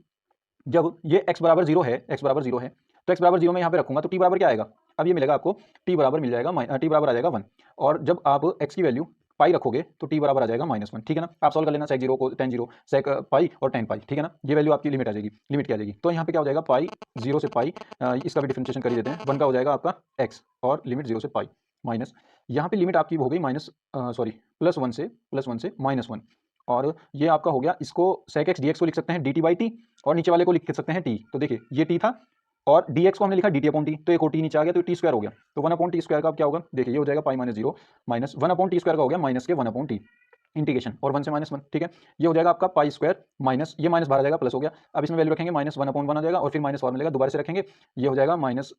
जब ये x बराबर 0 है, x बराबर 0 है, तो x बराबर 0 में यहाँ पे रखूंगा तो t बराबर क्या आएगा, अब ये मिलेगा आपको t बराबर मिल जाएगा t बराबर आ जाएगा 1, और जब आप x की वैल्यू पाई रखोगे तो t बराबर आ जाएगा -1, ठीक है ना। आप सॉल्व कर लेना sec 0 को tan 0 sec पाई और tan पाई, ठीक है ना, ये वैल्यू आपकी लिमिट आ जाएगी, लिमिट क्या आ जाएगी, तो यहाँ पे क्या हो जाएगा पाई 0 से पाई, इसका भी डिफरेंशिएशन कर ही देते हैं, 1 का हो जाएगा आपका x, और लिमिट 0 से पाई माइनस, यहाँ पे लिमिट आपकी हो गई +1 से -1, और ये आपका हो गया, इसको sec x dx को लिख सकते हैं dt बाई टी, और नीचे वाले को लिख सकते हैं t, तो देखिए ये t था और dx को हमने लिखा dt अपॉन टी, तो एक और t नीचे आ गया तो t स्क्वायर हो गया, तो 1 अपॉन टी स्क्वायर का अब क्या होगा देखिए, ये हो जाएगा pi minus 0 minus 1 upon T square का हो गया माइनस के 1 अपॉन टी इंटीग्रेशन, और 1 से -1, ठीक है, ये हो जाएगा आपका पाई स्क्वायर माइनस ये माइनस बाहर आ जाएगा प्लस हो गया, अब इसमें वैल्यू रखेंगे -1 अपॉन 1 आ जाएगा, और फिर माइनस फॉर्म मिलेगा दोबारा से रखेंगे, ये हो जाएगा माइनस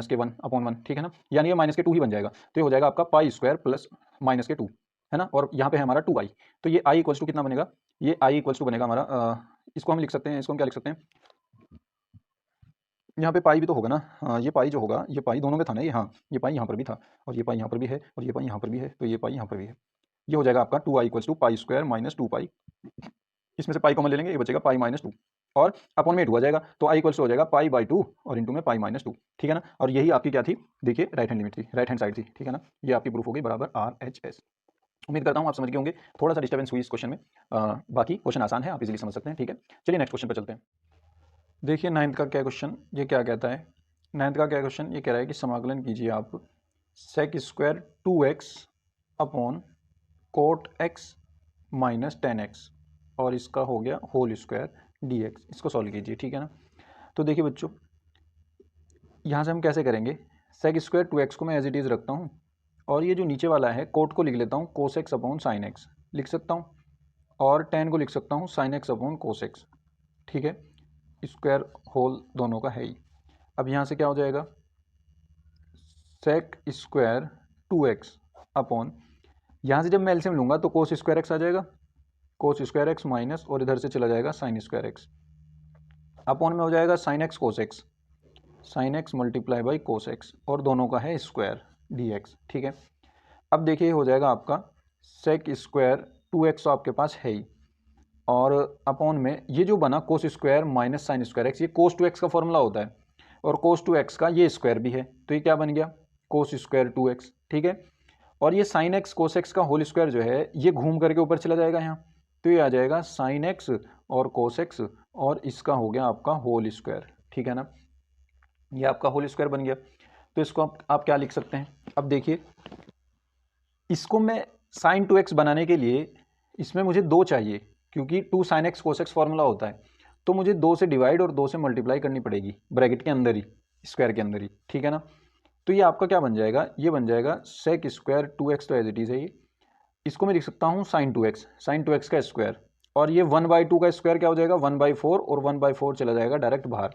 के 1 अपॉन 1, ठीक है ना, यानी ये माइनस के 2 ही बन जाएगा, तो ये हो जाएगा आपका पाई स्क्वायर प्लस माइनस के 2, है ना, और यहाँ पे है हमारा 2i, तो ये i इक्वल्स टू कितना बनेगा, ये i इक्वल्स टू बनेगा हमारा इसको हम लिख सकते हैं, इसको हम क्या लिख सकते हैं, यहाँ पे पाई भी तो होगा ना, ये पाई जो होगा, ये पाई दोनों में था ना ये, हाँ ये पाई यहाँ पर भी था, और ये पाई यहाँ पर भी है, और ये पाई यहाँ पर भी है, तो ये पाई यहाँ पर भी है, ये हो जाएगा आपका 2i equals to pi square minus 2 pi, इसमें से पाई कॉमन ले लेंगे, ये बचेगा पाई -2, और अपॉन में 2 आ जाएगा, तो i इक्वल्स हो जाएगा पाई बाई 2 और इंटू में पाई -2, ठीक है ना, और यही आपकी क्या थी देखिए राइट हैंड लिमिट थी, राइट हैंड साइड थी, ठीक है ना, ये आपकी प्रूफ हो गई बराबर RHS। उम्मीद करता हूँ आप समझ गए होंगे, थोड़ा सा डिस्टर्बेंस हुई इस क्वेश्चन में, बाकी क्वेश्चन आसान है, आप इजीली समझ सकते हैं, ठीक है। चलिए नेक्स्ट क्वेश्चन पर चलते हैं। देखिए 9th का क्या क्वेश्चन, ये क्या कहता है, 9th का क्या क्वेश्चन ये कह रहा है कि समाकलन कीजिए आप sec square 2x upon coat x minus tan x, और इसका हो गया होल स्क्वायर dx, इसको सॉल्व कीजिए, ठीक है ना। तो देखिए बच्चों यहाँ से हम कैसे करेंगे, sec स्क्वायर 2x को मैं एज इट इज़ रखता हूँ, और ये जो नीचे वाला है कोट को लिख लेता हूँ cos x upon sin x, लिख सकता हूँ और tan को लिख सकता हूँ sin x upon cos x, ठीक है। स्क्वायर होल दोनों का है ही। अब यहाँ से क्या हो जाएगा, sec स्क्वायर 2x अपॉन, यहाँ से जब मैं एलसीएम लूँगा तो cos स्क्वायर x आ जाएगा, cos स्क्वायर x माइनस, और इधर से चला जाएगा sin स्क्वायर x अपॉन में हो जाएगा sin x cos x, sin x multiply by cos x, और दोनों का है स्क्वायर dx, ठीक है। अब देखिए हो जाएगा आपका sec स्क्वायर 2x तो आपके पास है ही, और अपॉन में ये जो बना cos square minus sin square x, ये cos 2x का फॉर्मूला होता है, और cos 2x का ये स्क्वायर भी है, तो ये क्या बन गया cos स्क्वायर 2x, ठीक है। और ये sin x cos x का होल स्क्वायर जो है ये घूम करके ऊपर चला जाएगा यहाँ, तो ये आ जाएगा sin x और cos x, और इसका हो गया आपका होल स्क्वायर, ठीक है ना। ये आपका होल स्क्वायर बन गया। तो इसको आप क्या लिख सकते हैं, अब देखिए इसको मैं sin 2x बनाने के लिए इसमें मुझे 2 चाहिए, क्योंकि 2 sin x cos x formula होता है, तो मुझे 2 से डिवाइड और 2 से मल्टीप्लाई करनी पड़ेगी ब्रैकेट के अंदर ही, स्क्वायर के अंदर ही, ठीक है ना। तो ये आपका क्या बन जाएगा, ये बन जाएगा sec स्क्वायर 2x, तो एज इट इज है ये, इसको मैं लिख सकता हूँ sin 2x का स्क्वायर, और ये 1/2 का स्क्वायर क्या हो जाएगा 1/4, और 1/4 चला जाएगा डायरेक्ट बाहर,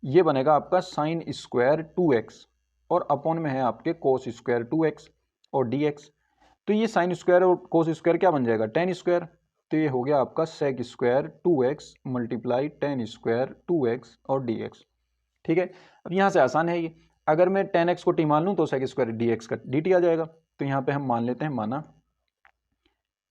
ये बनेगा आपका sin स्क्वायर 2x, और अपॉन में है आपके cos स्क्वायर 2x और dx। तो ये sin स्क्वायर और cos स्क्वायर क्या बन जाएगा tan स्क्वायर, तो ये हो गया आपका sec square 2x multiply tan square 2x और dx, ठीक है। अब यहाँ से आसान है ये, अगर मैं tan x को t मान लूँ तो sec स्क्वायर dx का dt आ जाएगा, तो यहाँ पे हम मान लेते हैं, माना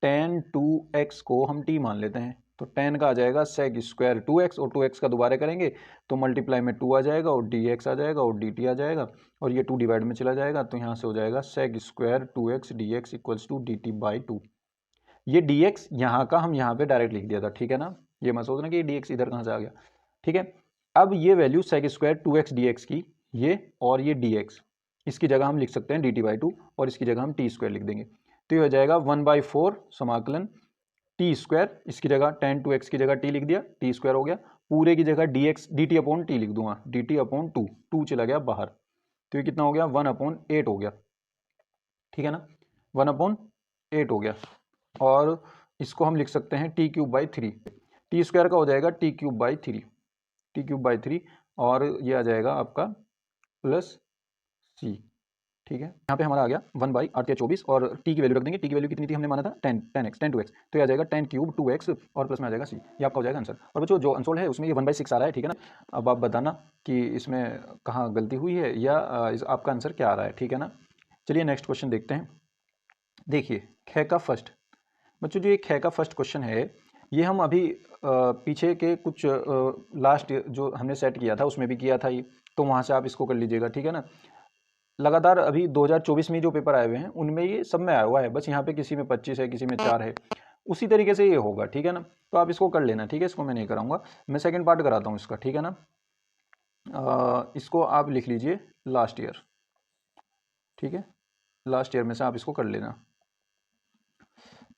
tan 2x को हम t मान लेते हैं, तो tan का आ जाएगा sec स्क्वायर 2x, और 2x का दोबारा करेंगे तो मल्टीप्लाई में 2 आ जाएगा, और dx आ जाएगा, और dt आ जाएगा, और ये 2 डिवाइड में चला जाएगा, तो यहाँ से हो जाएगा sec square 2x dx equals to dt by 2। ये dx यहाँ का हम यहाँ पे डायरेक्ट लिख दिया था, ठीक है ना, ये मत सोचना कि dx इधर कहाँ से आ गया, ठीक है। अब ये value sec square 2x dx की, ये और ये dx, इसकी जगह हम लिख सकते हैं dt बाई 2, और इसकी जगह हम t स्क्वायर लिख देंगे, तो ये हो जाएगा 1/4 समाकलन टी स्क्वायर, इसकी जगह tan 2x की जगह t लिख दिया, टी स्क्वायर हो गया, पूरे की जगह dx dt अपॉन t लिख दूंगा, dt अपॉन 2, 2 चला गया बाहर, तो ये कितना हो गया 1/8 हो गया, ठीक है ना, 1/8 हो गया, और इसको हम लिख सकते हैं t cube by 3, T square का हो जाएगा t cube by 3, T cube by 3, और ये आ जाएगा आपका प्लस c, ठीक है। यहाँ पे हमारा आ गया 1/8 या 24, और t की वैल्यू रख देंगे, t की वैल्यू कितनी थी हमने माना था 10x 10 2x, तो ये आ जाएगा tan क्यूब 2x, और प्लस में आ जाएगा c, ये आपका हो जाएगा आंसर। और बच्चों जो आंसर है उसमें ये 1/6 आ रहा है, ठीक है ना। अब आप बताना कि इसमें कहाँ गलती हुई है, या आपका आंसर क्या आ रहा है, ठीक है ना। चलिए नेक्स्ट क्वेश्चन देखते हैं। देखिए ख का फर्स्ट, बच्चों जो ये ख का फर्स्ट क्वेश्चन है, ये हम अभी पीछे के कुछ लास्ट जो हमने सेट किया था उसमें भी किया था ये, तो वहाँ से आप इसको कर लीजिएगा, ठीक है ना। लगातार अभी 2024 में जो पेपर आए हुए हैं उनमें ये सब में आया हुआ है, बस यहाँ पे किसी में 25 है, किसी में 4 है, उसी तरीके से ये होगा, ठीक है ना। तो आप इसको कर लेना, ठीक है, इसको मैं नहीं कराऊंगा, मैं सेकंड पार्ट कराता हूँ इसका, ठीक है ना। इसको आप लिख लीजिए लास्ट ईयर, ठीक है, लास्ट ईयर में से आप इसको कर लेना।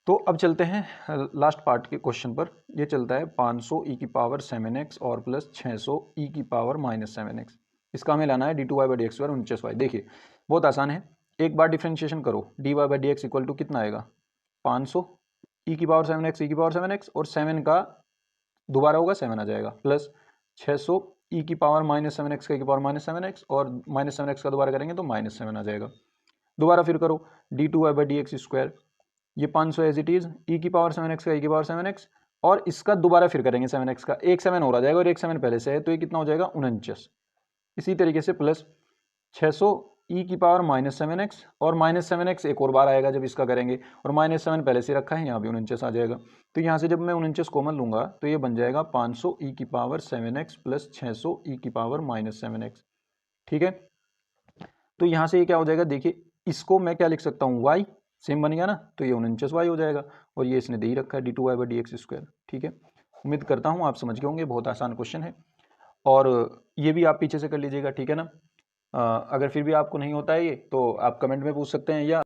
तो अब चलते हैं लास्ट पार्ट के क्वेश्चन पर। ये चलता है 500 e की पावर 7x और प्लस 600 e की पावर माइनस 7x, इसका हमें लाना है d2y/dx 49y। देखिए बहुत आसान है, एक बार डिफ्रेंशिएशन करो, dy/dx इक्वल टू कितना आएगा 500 e की पावर 7x e की पावर 7x, और 7 का दोबारा होगा 7 आ जाएगा, प्लस 600 e की पावर माइनस 7x का e की पावर माइनस 7x, और माइनस 7x का दोबारा करेंगे तो माइनस 7 आ जाएगा। दोबारा फिर करो d2y/dx स्क्वायर, ये 500 एज इट इज e की पावर 7x का e की पावर 7x, और इसका दोबारा फिर करेंगे 7x का, एक 7 और आ जाएगा, और एक 7 पहले से है, तो ये कितना हो जाएगा 49। इसी तरीके से प्लस 600 e की पावर माइनस 7x, और माइनस 7x एक और बार आएगा जब इसका करेंगे, और माइनस 7 पहले से रखा है, यहाँ भी 49 आ जाएगा। तो यहाँ से जब मैं 49 कॉमन लूंगा तो ये बन जाएगा 500 e की पावर 7x प्लस 600 e की पावर माइनस 7x, ठीक है। तो यहाँ से ये क्या हो जाएगा, देखिए इसको मैं क्या लिख सकता हूँ y, सेम बन गया ना, तो ये 49y हो जाएगा, और ये इसने दे ही रखा है d2y/dx स्क्वायर, ठीक है। उम्मीद करता हूँ आप समझ गए होंगे, बहुत आसान क्वेश्चन है, और ये भी आप पीछे से कर लीजिएगा, ठीक है ना। अगर फिर भी आपको नहीं होता है ये तो आप कमेंट में पूछ सकते हैं, या